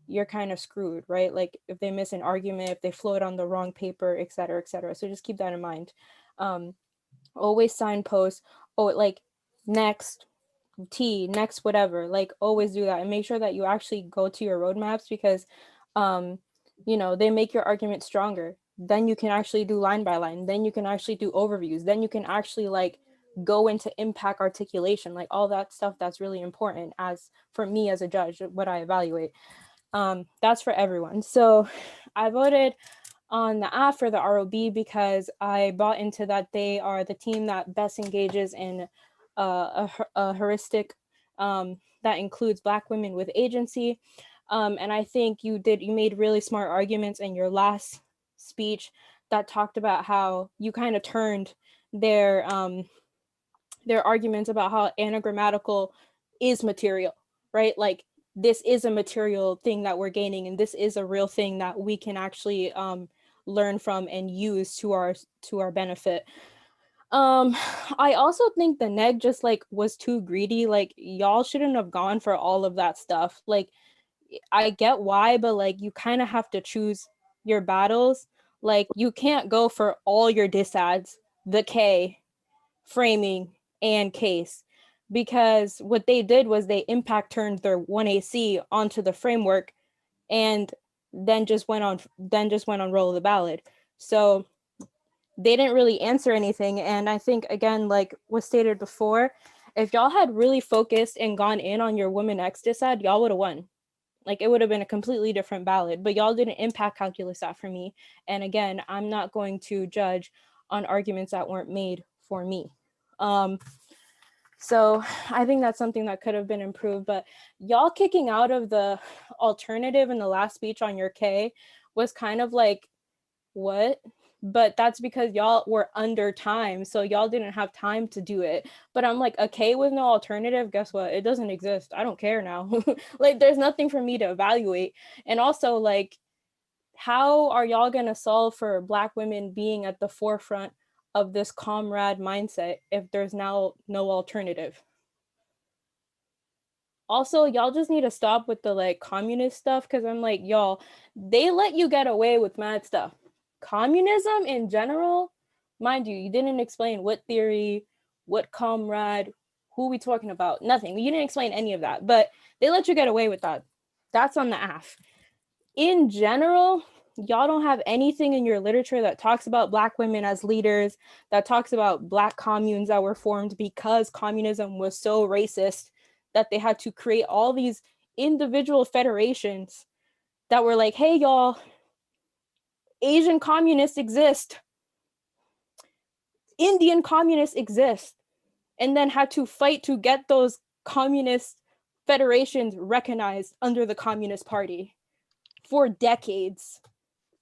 you're kind of screwed, right? Like if they miss an argument, if they float on the wrong paper, et cetera, et cetera. So just keep that in mind. Always signpost, like next next, whatever, like always do that and make sure that you actually go to your roadmaps because, they make your argument stronger. Then you can actually do line by line. Then you can actually do overviews. Then you can actually like go into impact articulation, like all that stuff that's really important as for me as a judge, what I evaluate. That's for everyone. So I voted on the A for the ROB because I bought into that they are the team that best engages in a heuristic that includes Black women with agency. And I think you made really smart arguments in your last speech that talked about how you kind of turned their arguments about how anagrammatical is material, right? Like this is a material thing that we're gaining, and this is a real thing that we can actually learn from and use to our benefit. I also think the neg just like was too greedy. Like y'all shouldn't have gone for all of that stuff. Like I get why, but like you kind of have to choose your battles. Like you can't go for all your disads, the K, framing, and case, because what they did was they impact turned their 1AC onto the framework and then just went on roll of the ballot. So they didn't really answer anything. And I think, again, like was stated before, if y'all had really focused and gone in on your women X decide, y'all would have won. Like it would have been a completely different ballot, but y'all didn't impact calculus that for me. And again, I'm not going to judge on arguments that weren't made for me. So I think that's something that could have been improved, but y'all kicking out of the alternative in the last speech on your K was kind of like, what? But that's because y'all were under time, so y'all didn't have time to do it. But I'm like, a K with no alternative, guess what? It doesn't exist. I don't care now. Like there's nothing for me to evaluate. And also like, how are y'all gonna solve for Black women being at the forefront of this comrade mindset if there's now no alternative? Also, y'all just need to stop with the like communist stuff, because I'm like, y'all, they let you get away with mad stuff. Communism in general, mind you didn't explain what theory, what comrade, who we talking about, nothing. You didn't explain any of that, but they let you get away with that. That's on the AF. In general, y'all don't have anything in your literature that talks about Black women as leaders, that talks about Black communes that were formed because communism was so racist that they had to create all these individual federations that were like, hey, y'all, Asian communists exist, Indian communists exist, and then had to fight to get those communist federations recognized under the Communist Party for decades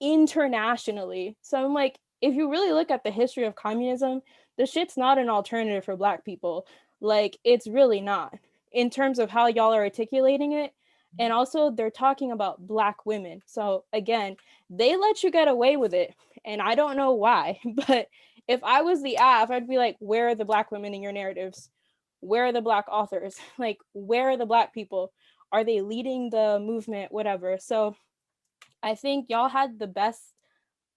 internationally. So I'm like, if you really look at the history of communism, the shit's not an alternative for Black people. Like, it's really not, in terms of how y'all are articulating it. And also they're talking about Black women. So again, they let you get away with it. And I don't know why, but if I was the AF, I'd be like, where are the Black women in your narratives? Where are the Black authors? Like, where are the Black people? Are they leading the movement? Whatever. So I think y'all had the best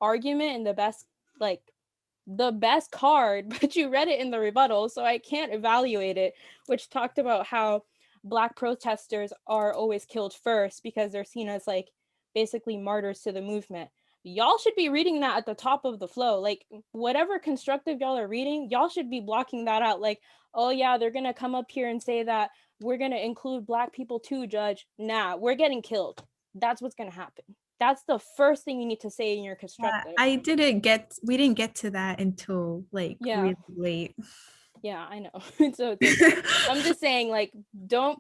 argument and the best card, but you read it in the rebuttal, so I can't evaluate it, which talked about how Black protesters are always killed first because they're seen as like basically martyrs to the movement. Y'all should be reading that at the top of the flow. Like whatever constructive y'all are reading, y'all should be blocking that out. Like, oh yeah, they're gonna come up here and say that we're gonna include Black people too, Judge. Nah, we're getting killed. That's what's gonna happen. That's the first thing you need to say in your constructive. We didn't get to that until like really late. Yeah, I know. So it's okay. I'm just saying, like, don't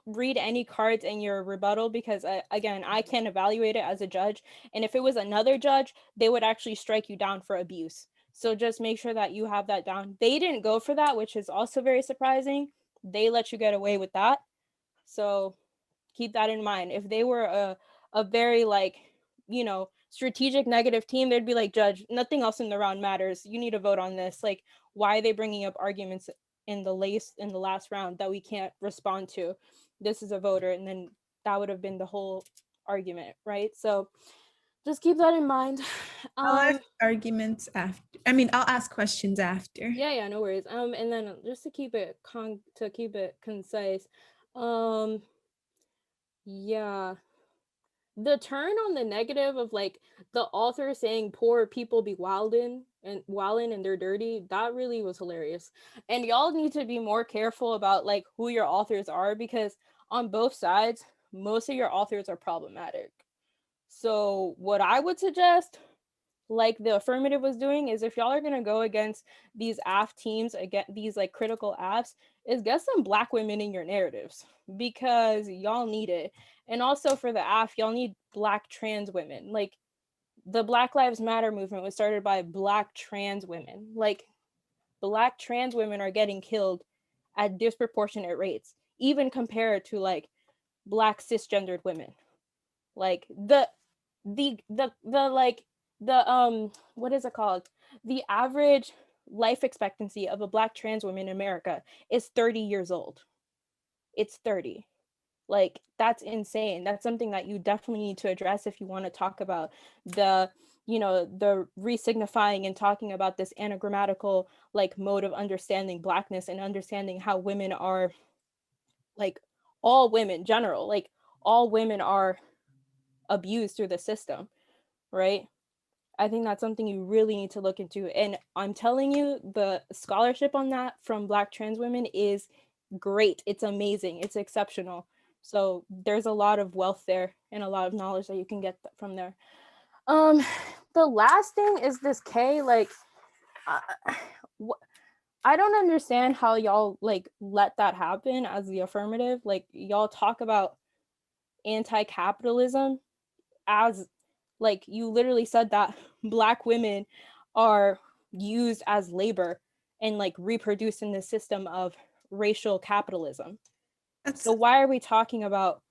read any cards in your rebuttal, because again, I can't evaluate it as a judge. And if it was another judge, they would actually strike you down for abuse. So just make sure that you have that down. They didn't go for that, which is also very surprising. They let you get away with that. So keep that in mind. If they were a very like, strategic negative team, they'd be like, Judge, nothing else in the round matters. You need to vote on this. Like, why are they bringing up arguments in the last round that we can't respond to? This is a voter. And then that would have been the whole argument, right? So just keep that in mind. I'll ask arguments after. I'll ask questions after. Yeah, no worries. And then just to keep it concise, yeah, the turn on the negative of like the author saying poor people be wildin' and they're dirty, that really was hilarious. And y'all need to be more careful about like who your authors are, because on both sides, most of your authors are problematic. So what I would suggest, like the affirmative was doing, is if y'all are gonna go against these AF teams, against these like critical AFs, is get some Black women in your narratives, because y'all need it. And also for the AF, y'all need Black trans women. Like the Black Lives Matter movement was started by Black trans women. Like Black trans women are getting killed at disproportionate rates, even compared to like Black cisgendered women. Like the what is it called? The average life expectancy of a Black trans woman in America is 30 years old. It's 30. Like, that's insane. That's something that you definitely need to address if you want to talk about the you know, the re-signifying and talking about this anagrammatical like mode of understanding Blackness and understanding how women are, like all women general, like all women are abused through the system, right? I think that's something you really need to look into. And I'm telling you, the scholarship on that from Black trans women is great. It's amazing. It's exceptional. So there's a lot of wealth there and a lot of knowledge that you can get from there. The last thing is this K, like, I don't understand how y'all like let that happen as the affirmative. Like y'all talk about anti-capitalism as like you literally said that Black women are used as labor and like reproduced in the system of racial capitalism. So why are we talking about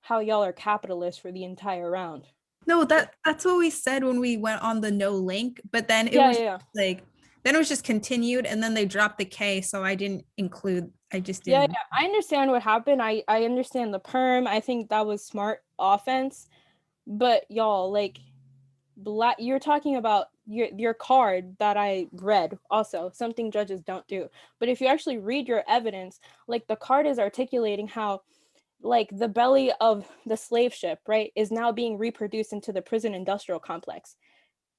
how y'all are capitalists for the entire round? No, that's what we said when we went on the no link, but then it was like, then it was just continued and then they dropped the K, so I didn't include, I just didn't. Yeah, I understand what happened. I understand the perm. I think that was smart offense, but y'all, like, Black, you're talking about your card that I read, also something judges don't do. But if you actually read your evidence, like the card is articulating how like the belly of the slave ship, right, is now being reproduced into the prison industrial complex.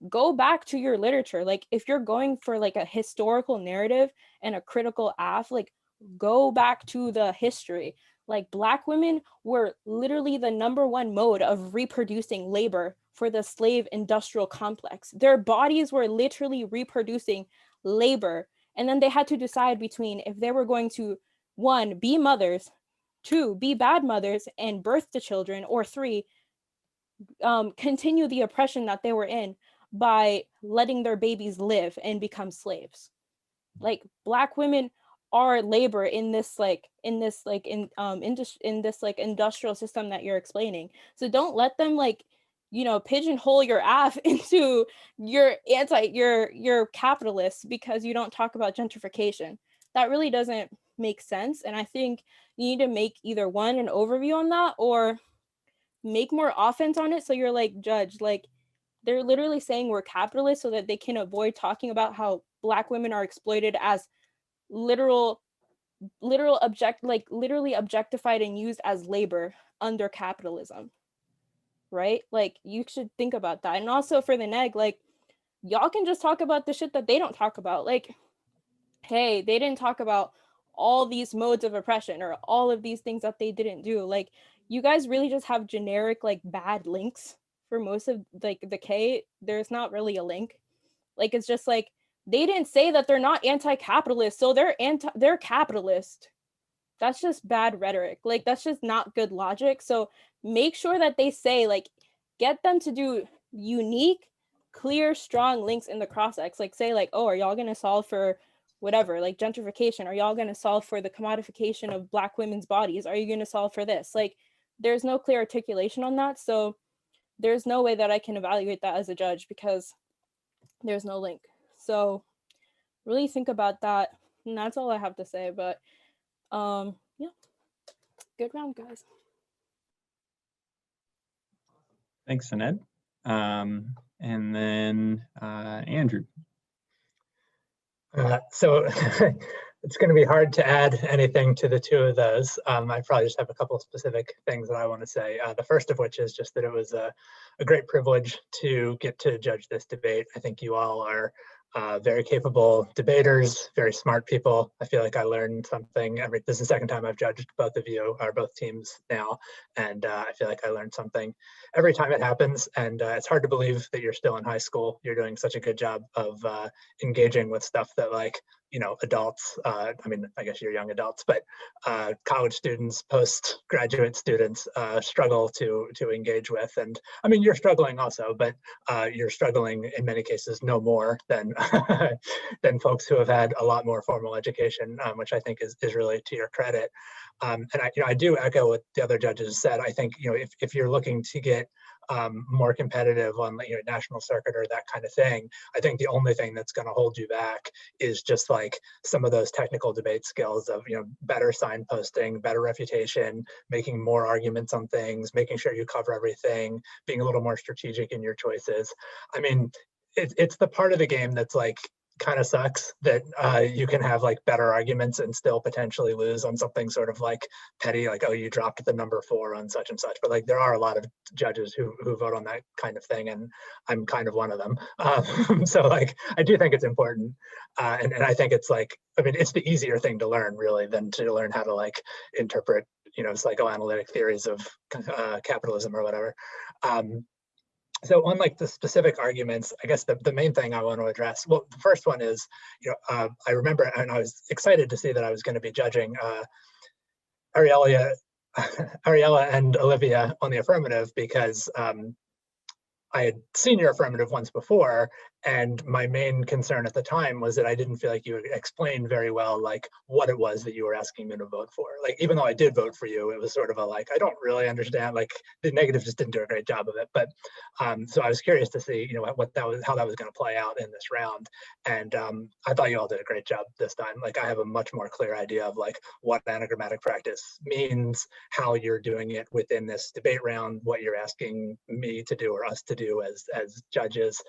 Go back to your literature. Like if you're going for like a historical narrative and a critical like go back to the history. Like Black women were literally the #1 mode of reproducing labor for the slave industrial complex. Their bodies were literally reproducing labor. And then they had to decide between if they were going to, 1, be mothers, 2, be bad mothers and birth the children, or 3, continue the oppression that they were in by letting their babies live and become slaves. Like Black women are labor in this industrial system that you're explaining. So don't let them like, you know, pigeonhole your ass into you're capitalist because you don't talk about gentrification. That really doesn't make sense. And I think you need to make either one, an overview on that, or make more offense on it. So you're like, judge, like they're literally saying we're capitalists so that they can avoid talking about how Black women are exploited as literally objectified and used as labor under capitalism, right? Like you should think about that. And also for the neg, like y'all can just talk about the shit that they don't talk about. Like, hey, they didn't talk about all these modes of oppression or all of these things that they didn't do. Like you guys really just have generic like bad links for most of like the K. There's not really a link. Like it's just like they didn't say that they're not anti-capitalist, so they're capitalist. That's just bad rhetoric. Like that's just not good logic. So make sure that they say, like, get them to do unique, clear, strong links in the cross-ex. Like say like, oh, are y'all gonna solve for whatever, like gentrification? Are y'all gonna solve for the commodification of Black women's bodies? Are you gonna solve for this? Like there's no clear articulation on that. So there's no way that I can evaluate that as a judge because there's no link. So really think about that. And that's all I have to say. But yeah, good round, guys. Thanks, Aned. And then Andrew. So it's going to be hard to add anything to the two of those. I probably just have a couple of specific things that I want to say. The first of which is just that it was a great privilege to get to judge this debate. I think you all are very capable debaters, very smart people. I feel like I learned something this is the second time I've judged both of you, or both teams now, and I feel like I learned something every time it happens. And it's hard to believe that you're still in high school. You're doing such a good job of engaging with stuff that, like, you know, adults, I mean, I guess you're young adults, but college students, postgraduate students struggle to engage with. And I mean, you're struggling also, but you're struggling in many cases no more than than folks who have had a lot more formal education, which I think is really to your credit. And I do echo what the other judges said. I think, you know, if you're looking to get more competitive on national circuit or that kind of thing. I think the only thing that's going to hold you back is just like some of those technical debate skills of better signposting, better refutation, making more arguments on things, making sure you cover everything, being a little more strategic in your choices. I mean, it's the part of the game that's like kind of sucks that you can have like better arguments and still potentially lose on something sort of like petty, like, oh, you dropped the number 4 on such and such. But like there are a lot of judges who vote on that kind of thing, and I'm kind of one of them. So like I do think it's important, and I think it's like, I mean, it's the easier thing to learn really than to learn how to like interpret psychoanalytic theories of capitalism or whatever. So on like the specific arguments, I guess the main thing I want to address, well, the first one is, I remember, and I was excited to see that I was going to be judging Ariella and Olivia on the affirmative, because I had seen your affirmative once before, and my main concern at the time was that I didn't feel like you explained very well like what it was that you were asking me to vote for. Like, even though I did vote for you, it was sort of a like, I don't really understand, like the negative just didn't do a great job of it. But so I was curious to see, what that was, how that was going to play out in this round. And I thought you all did a great job this time. Like, I have a much more clear idea of like what anagrammatic practice means, how you're doing it within this debate round, what you're asking me to do or us to do as judges.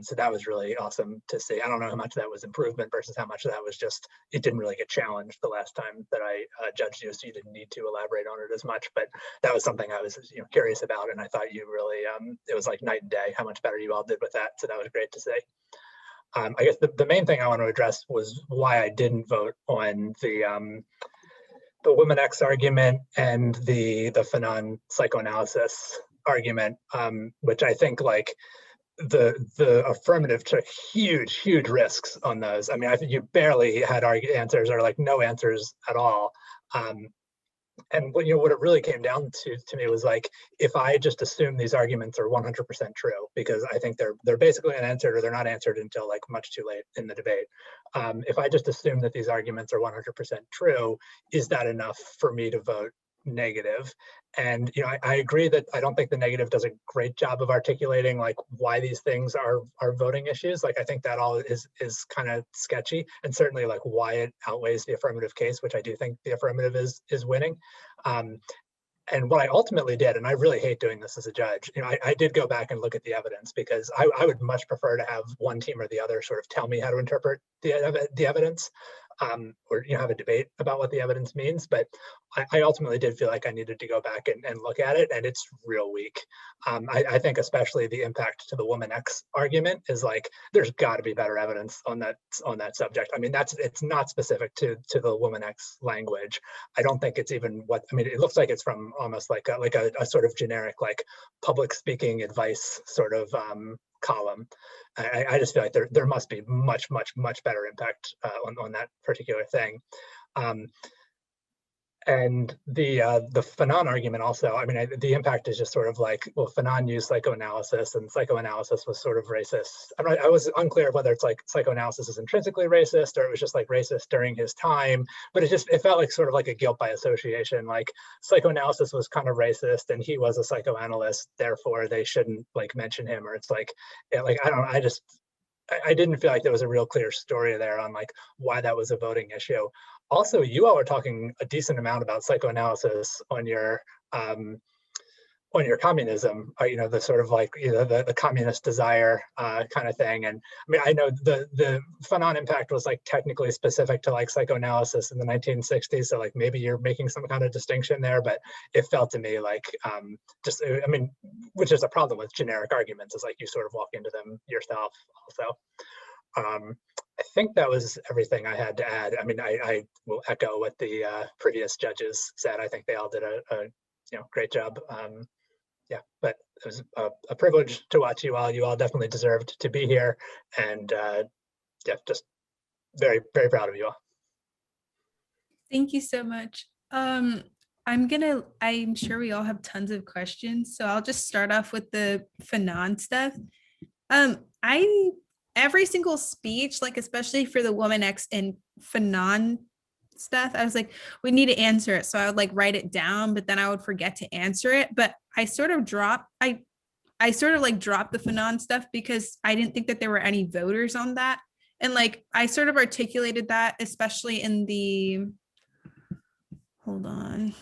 So that was really awesome to see. I don't know how much that was improvement versus how much that was just, it didn't really get challenged the last time that I judged you, so you didn't need to elaborate on it as much. But that was something I was curious about, and I thought you really, it was like night and day how much better you all did with that. So that was great to see. I guess the main thing I want to address was why I didn't vote on the Woman X argument and the Fanon psychoanalysis argument, which I think like the affirmative took huge risks on those. I mean, I think you barely had answers or like no answers at all. And what it really came down to me was like, if I just assume these arguments are 100% true, because I think they're basically unanswered or they're not answered until like much too late in the debate. If I just assume that these arguments are 100% true, is that enough for me to vote negative? And I agree that I don't think the negative does a great job of articulating like why these things are voting issues. Like, I think that all is kind of sketchy, and certainly like why it outweighs the affirmative case, which I do think the affirmative is winning. And what I ultimately did, and I really hate doing this as a judge, I did go back and look at the evidence, because I would much prefer to have one team or the other sort of tell me how to interpret the evidence, or have a debate about what the evidence means. But I ultimately did feel like I needed to go back and look at it, and it's real weak. I think especially the impact to the Woman X argument is like, there's got to be better evidence on that subject. I mean, it's not specific to the Woman X language. I don't think it's even it looks like it's from almost like a sort of generic like public speaking advice sort of column. I just feel like there must be much better impact on that particular thing. And the Fanon argument also, I mean, the impact is just sort of like, well, Fanon used psychoanalysis, and psychoanalysis was sort of racist. I was unclear whether it's like psychoanalysis is intrinsically racist or it was just like racist during his time, but it felt like sort of like a guilt by association. Like, psychoanalysis was kind of racist and he was a psychoanalyst, therefore they shouldn't like mention him. Or it's like, I didn't feel like there was a real clear story there on like why that was a voting issue. Also, you all were talking a decent amount about psychoanalysis on your communism, the sort of like the communist desire kind of thing. And I mean, I know the Fanon impact was like technically specific to like psychoanalysis in the 1960s, so like maybe you're making some kind of distinction there, but it felt to me like which is a problem with generic arguments, is like you sort of walk into them yourself also. I think that was everything I had to add. I mean, I will echo what the previous judges said. I think they all did a great job. Yeah, but it was a privilege to watch you all. You all definitely deserved to be here, and yeah, just very proud of you all. Thank you so much. I'm sure we all have tons of questions, so I'll just start off with the Fanon stuff. Every single speech, like especially for the Woman X and Fanon stuff, I was like, we need to answer it. So I would like write it down, but then I would forget to answer it. But I sort of I I sort of like dropped the Fanon stuff because I didn't think that there were any voters on that. And like I sort of articulated that, especially in the, hold on,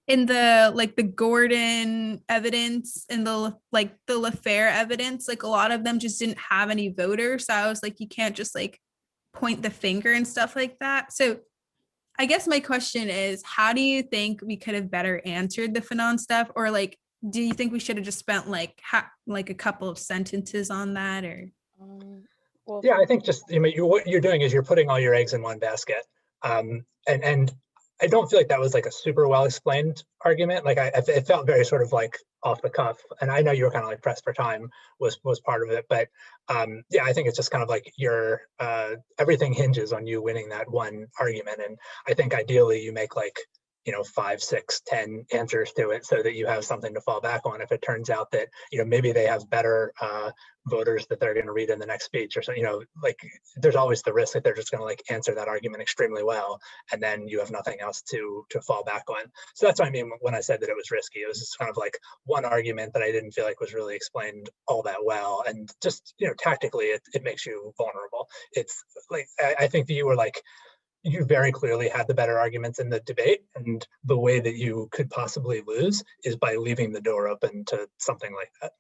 in the like the Gordon evidence and the like the LaFair evidence, like a lot of them just didn't have any voters. So I was like, you can't just like point the finger and stuff like that. So I guess my question is, how do you think we could have better answered the Fanon stuff? Or like, do you think we should have just spent like like a couple of sentences on that? Or Well, Yeah, I think just what you're doing is you're putting all your eggs in one basket, and I don't feel like that was like a super well explained argument. Like it felt very sort of like off the cuff, and I know you were kind of like pressed for time was part of it, but yeah, I think it's just kind of like your everything hinges on you winning that one argument, and I think ideally you make like 5, 6, 10 answers to it so that you have something to fall back on if it turns out that maybe they have better voters that they're going to read in the next speech or so. Like there's always the risk that they're just going to like answer that argument extremely well, and then you have nothing else to fall back on. So that's what I mean when I said that it was risky. It was just kind of like one argument that I didn't feel like was really explained all that well, and just tactically it makes you vulnerable. It's like I think that you were like, you very clearly had the better arguments in the debate, and the way that you could possibly lose is by leaving the door open to something like that.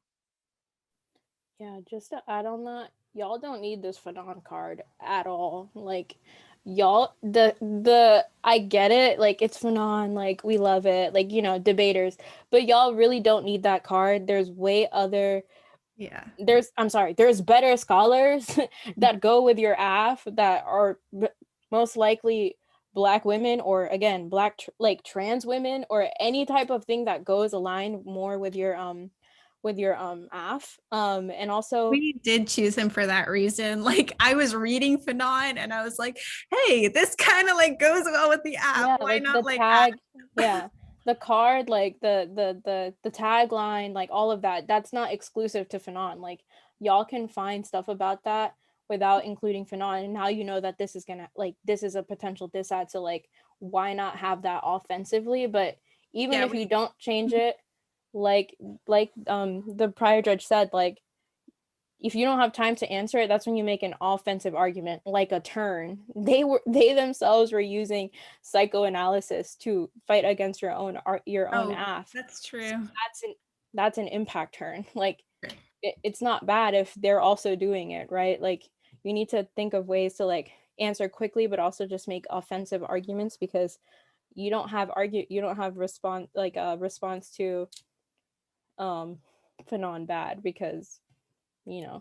yeah, just to add on that, y'all don't need this Fanon card at all. Like, y'all, I get it, like, it's Fanon, like, we love it, like, debaters, but y'all really don't need that card. There's way other, yeah, there's better scholars that go with your AF that are most likely Black women, or again, Black like trans women, or any type of thing that goes aligned more with your AF. And also we did choose him for that reason. Like I was reading Fanon and I was like, hey, this kind of like goes well with the app. yeah, Why like not the like tag, yeah, the card, like the tagline, like all of that, that's not exclusive to Fanon. Like y'all can find stuff about that without including Fanon, and now you know that this is gonna, like, this is a potential diss ad, so like why not have that offensively? But even Yeah, if you don't change it, like the prior judge said, like if you don't have time to answer it, that's when you make an offensive argument, like a turn. They themselves were using psychoanalysis to fight against your own AF. that's true. So that's an impact turn. Like it's not bad if they're also doing it, right? Like you need to think of ways to like answer quickly, but also just make offensive arguments, because you don't have response to Fanon bad, because you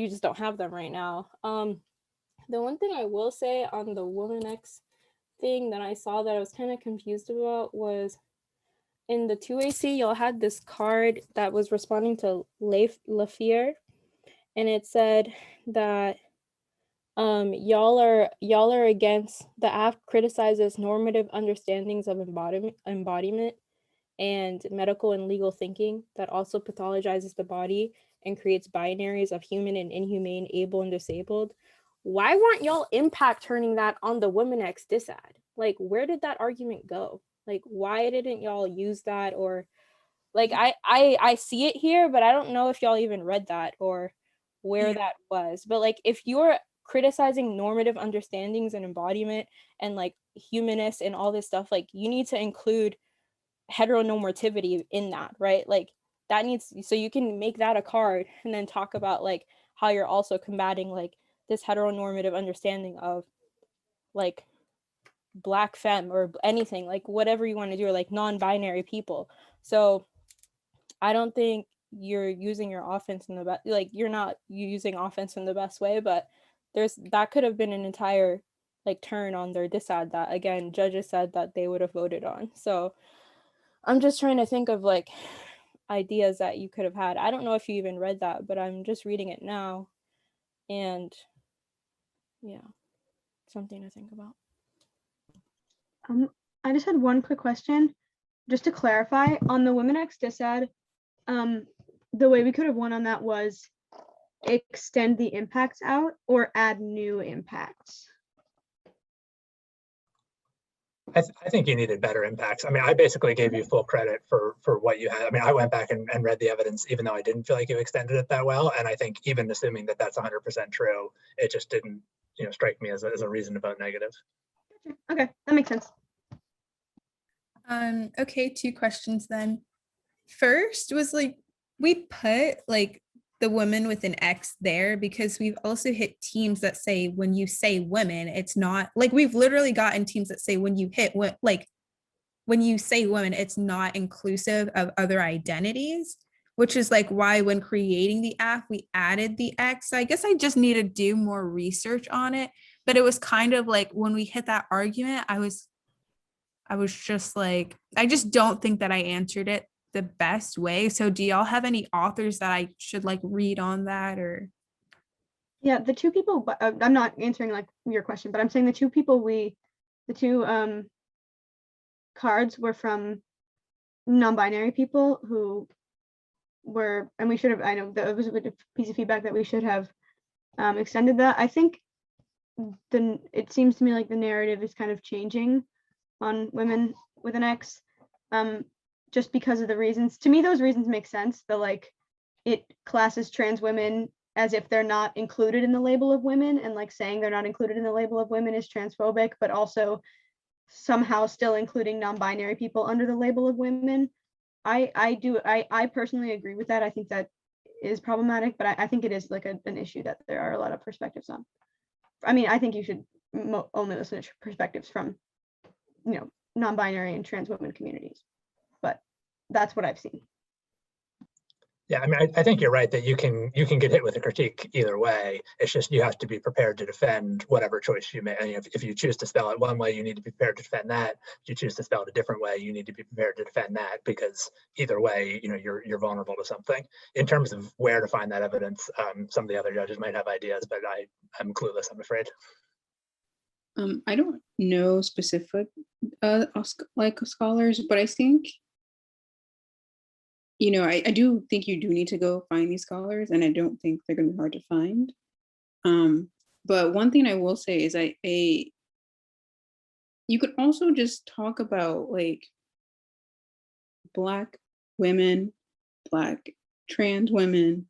just don't have them right now. The one thing I will say on the Woman X thing that I saw that I was kind of confused about was in the 2AC, y'all had this card that was responding to LaFair, and it said that y'all are against, the AF criticizes normative understandings of embodiment and medical and legal thinking that also pathologizes the body and creates binaries of human and inhumane, able and disabled. Why weren't y'all impact turning that on the Woman X diss ad? Like, where did that argument go? Like, why didn't y'all use that? Or like, I see it here, but I don't know if y'all even read that or where that was. But like, if you're criticizing normative understandings and embodiment and like humanists and all this stuff, like you need to include heteronormativity in that, right? Like that needs, so you can make that a card and then talk about like how you're also combating like this heteronormative understanding of like Black femme or anything, like whatever you want to do, or like non-binary people. So I don't think you're using your offense in the best, like you're not using offense in the best way, but that could have been an entire like turn on their diss ad that again judges said that they would have voted on. So I'm just trying to think of like ideas that you could have had. I don't know if you even read that, but I'm just reading it now. And yeah, something to think about. I just had one quick question, just to clarify on the Women X diss ad. The way we could have won on that was extend the impacts out or add new impacts. I think you needed better impacts. I mean, I basically gave you full credit for what you had. I mean, I went back and read the evidence, even though I didn't feel like you extended it that well. And I think even assuming that that's 100% true, it just didn't, strike me as a reason to vote negative. Okay, that makes sense. Okay, 2 questions then. First was like, we put like the women with an X there because we've also hit teams that say when you say women, it's not like we've literally gotten teams that say when you hit what like when you say women, it's not inclusive of other identities, which is like why when creating the app, we added the X. So I guess I just need to do more research on it. But it was kind of like when we hit that argument, I was just like, I just don't think that I answered it the best way. So do y'all have any authors that I should like read on that or? Yeah, the 2 people, I'm not answering like your question, but I'm saying the 2 people the 2 cards were from non-binary people who were, and we should have, I know that was a piece of feedback that we should have extended that. I think it seems to me like the narrative is kind of changing on women with an X, just because of the reasons. To me, those reasons make sense. The like, it classes trans women as if they're not included in the label of women, and like saying they're not included in the label of women is transphobic, but also somehow still including non-binary people under the label of women. I personally agree with that. I think that is problematic, but I think it is like an issue that there are a lot of perspectives on. I mean, I think you should only listen to perspectives from, non-binary and trans women communities, but that's what I've seen. Yeah, I mean, I think you're right that you can get hit with a critique either way. It's just you have to be prepared to defend whatever choice you make. And if you choose to spell it one way, you need to be prepared to defend that. If you choose to spell it a different way, you need to be prepared to defend that, because either way, you're vulnerable to something. In terms of where to find that evidence, some of the other judges might have ideas, but I'm clueless, I'm afraid. I don't know specific like scholars, but I think, I do think you do need to go find these scholars, and I don't think they're going to be hard to find. But one thing I will say is you could also just talk about like Black women, Black trans women.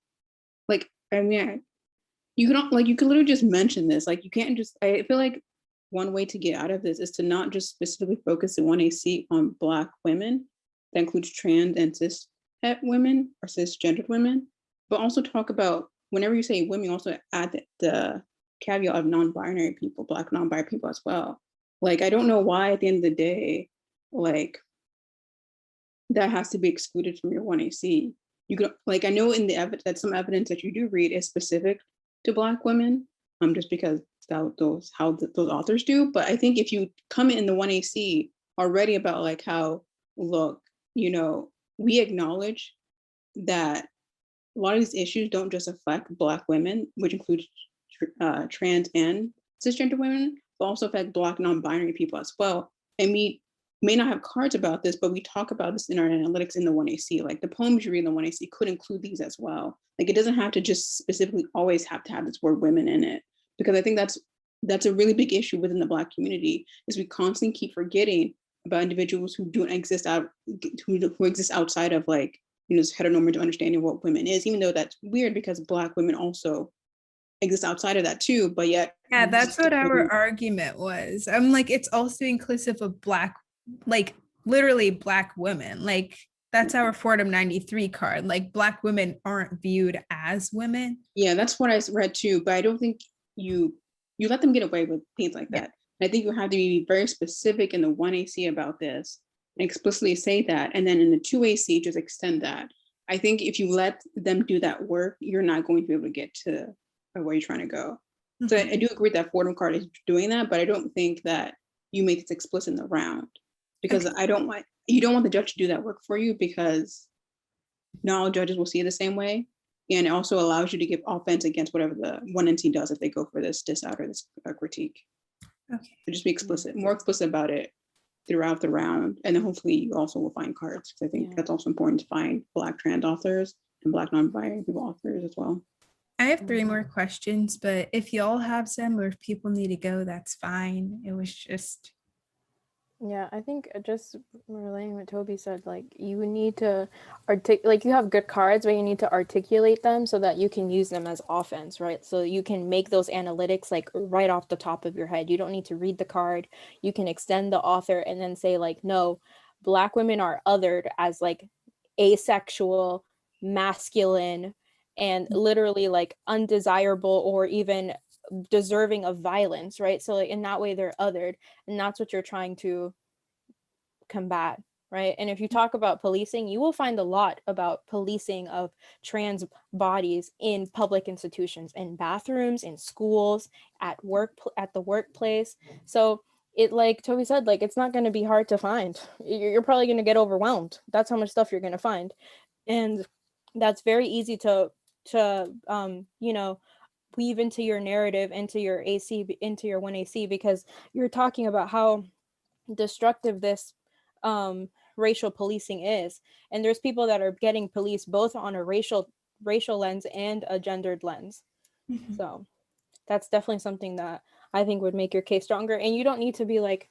Like, I mean, you could literally just mention this. Like, you can't just, I feel like one way to get out of this is to not just specifically focus in 1AC on Black women. That includes trans and cis women or cisgendered women, but also talk about, whenever you say women, you also add the caveat of non-binary people, Black non-binary people as well. Like, I don't know why at the end of the day, like, that has to be excluded from your 1AC. You could, like, I know in the evidence that some evidence that you do read is specific to Black women, just because those authors do. But I think if you come in the 1AC already about like how, look, we acknowledge that a lot of these issues don't just affect Black women, which includes trans and cisgender women, but also affect Black non-binary people as well. And we may not have cards about this, but we talk about this in our analytics in the 1AC. Like, the poems you read in the 1AC could include these as well. Like, it doesn't have to just specifically always have to have this word women in it, because I think that's a really big issue within the Black community, is we constantly keep forgetting about individuals who don't exist who exist outside of like, this heteronormative understanding of what women is, even though that's weird because Black women also exist outside of that too, but yet. Yeah, that's what our argument was. I'm like, it's also inclusive of Black, like literally Black women. Like, that's our Fordham 93 card. Like, Black women aren't viewed as women. Yeah, that's what I read too, but I don't think you let them get away with things like that. I think you have to be very specific in the 1AC about this and explicitly say that. And then in the 2AC, just extend that. I think if you let them do that work, you're not going to be able to get to where you're trying to go. Mm-hmm. So I do agree that Fordham card is doing that, but I don't think that you make this explicit in the round, because you don't want the judge to do that work for you, because not all judges will see it the same way. And it also allows you to give offense against whatever the 1NC does if they go for this diss-out or this critique. Okay. So just be more explicit about it throughout the round. And then hopefully you also will find cards, because I think that's also important to find Black trans authors and Black non-binary people authors as well. I have 3 more questions, but if y'all have some or if people need to go, that's fine. It was just Yeah, I think just relating what Toby said, like you need to like you have good cards, but you need to articulate them so that you can use them as offense, right? So you can make those analytics like right off the top of your head. You don't need to read the card. You can extend the author and then say like, no, Black women are othered as like asexual, masculine, and literally like undesirable or even deserving of violence, right? So like, in that way they're othered, and that's what you're trying to combat, right? And if you talk about policing, you will find a lot about policing of trans bodies in public institutions, in bathrooms, in schools, at work, at the workplace. So it, like Toby said, like it's not going to be hard to find. You're probably going to get overwhelmed. That's how much stuff you're going to find, and that's very easy to you know, weave into your narrative, into your AC, into your 1AC, because you're talking about how destructive this racial policing is, and there's people that are getting policed both on a racial lens and a gendered lens. So that's definitely something that I think would make your case stronger. And you don't need to be like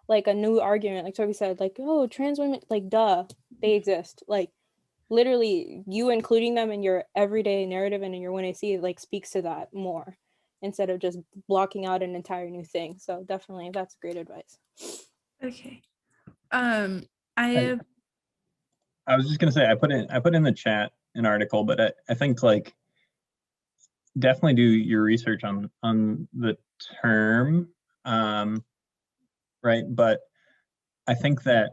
a new argument, like Toby said, like, oh, trans women, like, duh, they exist. Like literally you including them in your everyday narrative and in your 1AC like speaks to that more, instead of just blocking out an entire new thing. So definitely that's great advice. Okay. I have I was just gonna say I put in the chat an article, but I think like definitely do your research on the term, right? But I think that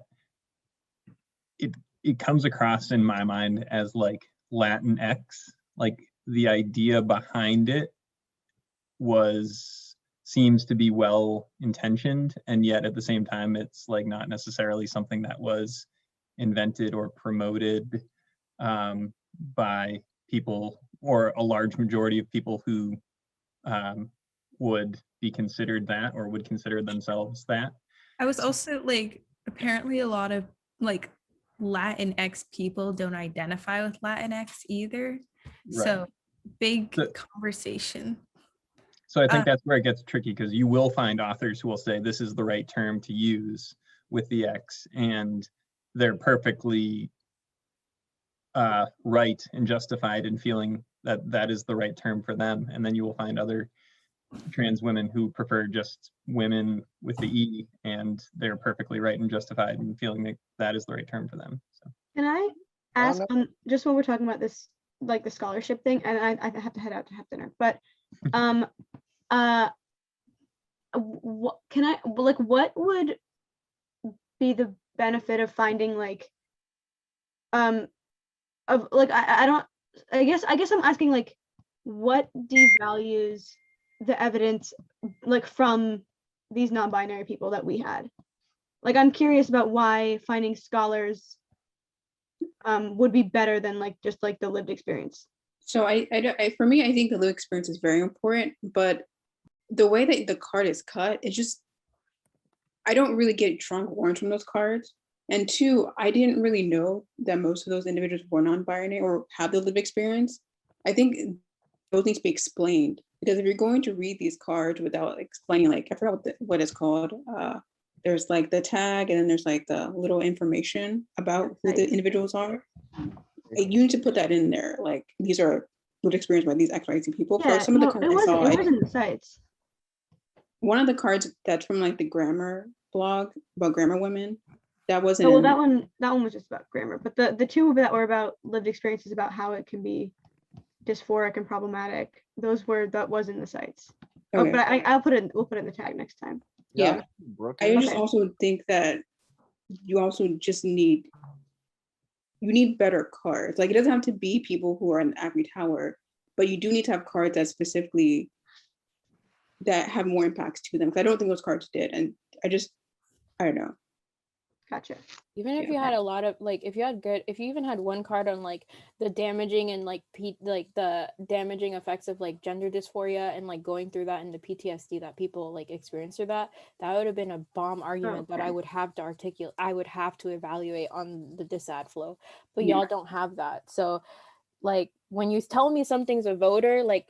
it comes across in my mind as like Latinx, like the idea behind it seems to be well intentioned, and yet at the same time it's like not necessarily something that was invented or promoted by people, or a large majority of people who would be considered that or would consider themselves that. I was also like, apparently a lot of like Latinx people don't identify with Latinx either. Right. So big conversation. So I think that's where it gets tricky, because you will find authors who will say this is the right term to use with the X, and they're perfectly right and justified in feeling that that is the right term for them. And then you will find other trans women who prefer just women with the E, and they're perfectly right and justified in feeling that that is the right term for them. So Can I ask, just when we're talking about this, like the scholarship thing, and I have to head out to have dinner, but what can I, like, what would be the benefit of finding like of like I don't, I guess I'm asking like what devalues the evidence like from these non-binary people that we had? Like I'm curious about why finding scholars would be better than like just like the lived experience. So for me, I think the lived experience is very important, but the way that the card is cut, it's just, I don't really get strong warrants from those cards. And two, I didn't really know that most of those individuals were non-binary or have the lived experience. I think those need to be explained, because if you're going to read these cards without explaining, like, I forgot what it's called. There's like the tag, and then there's like the little information about who the individuals are. You need to put that in there. Like, these are lived experience by these XYZ people. Yeah, For some of the cards I saw, it was in the sites. One of the cards that's from like the grammar blog about grammar women, that wasn't. Oh, well, that one was just about grammar, but the two that were about lived experiences about how it can be dysphoric and problematic, that was in the sites. Okay. Oh, but we'll put it in the tag next time. Yeah. I just also think that you also just need better cards. Like, it doesn't have to be people who are in the ivory tower, but you do need to have cards that specifically that have more impacts to them, because I don't think those cards did. And I don't know. Gotcha. Even if you had a lot of like, if you even had one card on like the damaging and like the damaging effects of like gender dysphoria and like going through that and the PTSD that people like experience through that would have been a bomb argument that I would have to articulate. I would have to evaluate on the dissad flow, but y'all don't have that. So like when you tell me something's a voter, like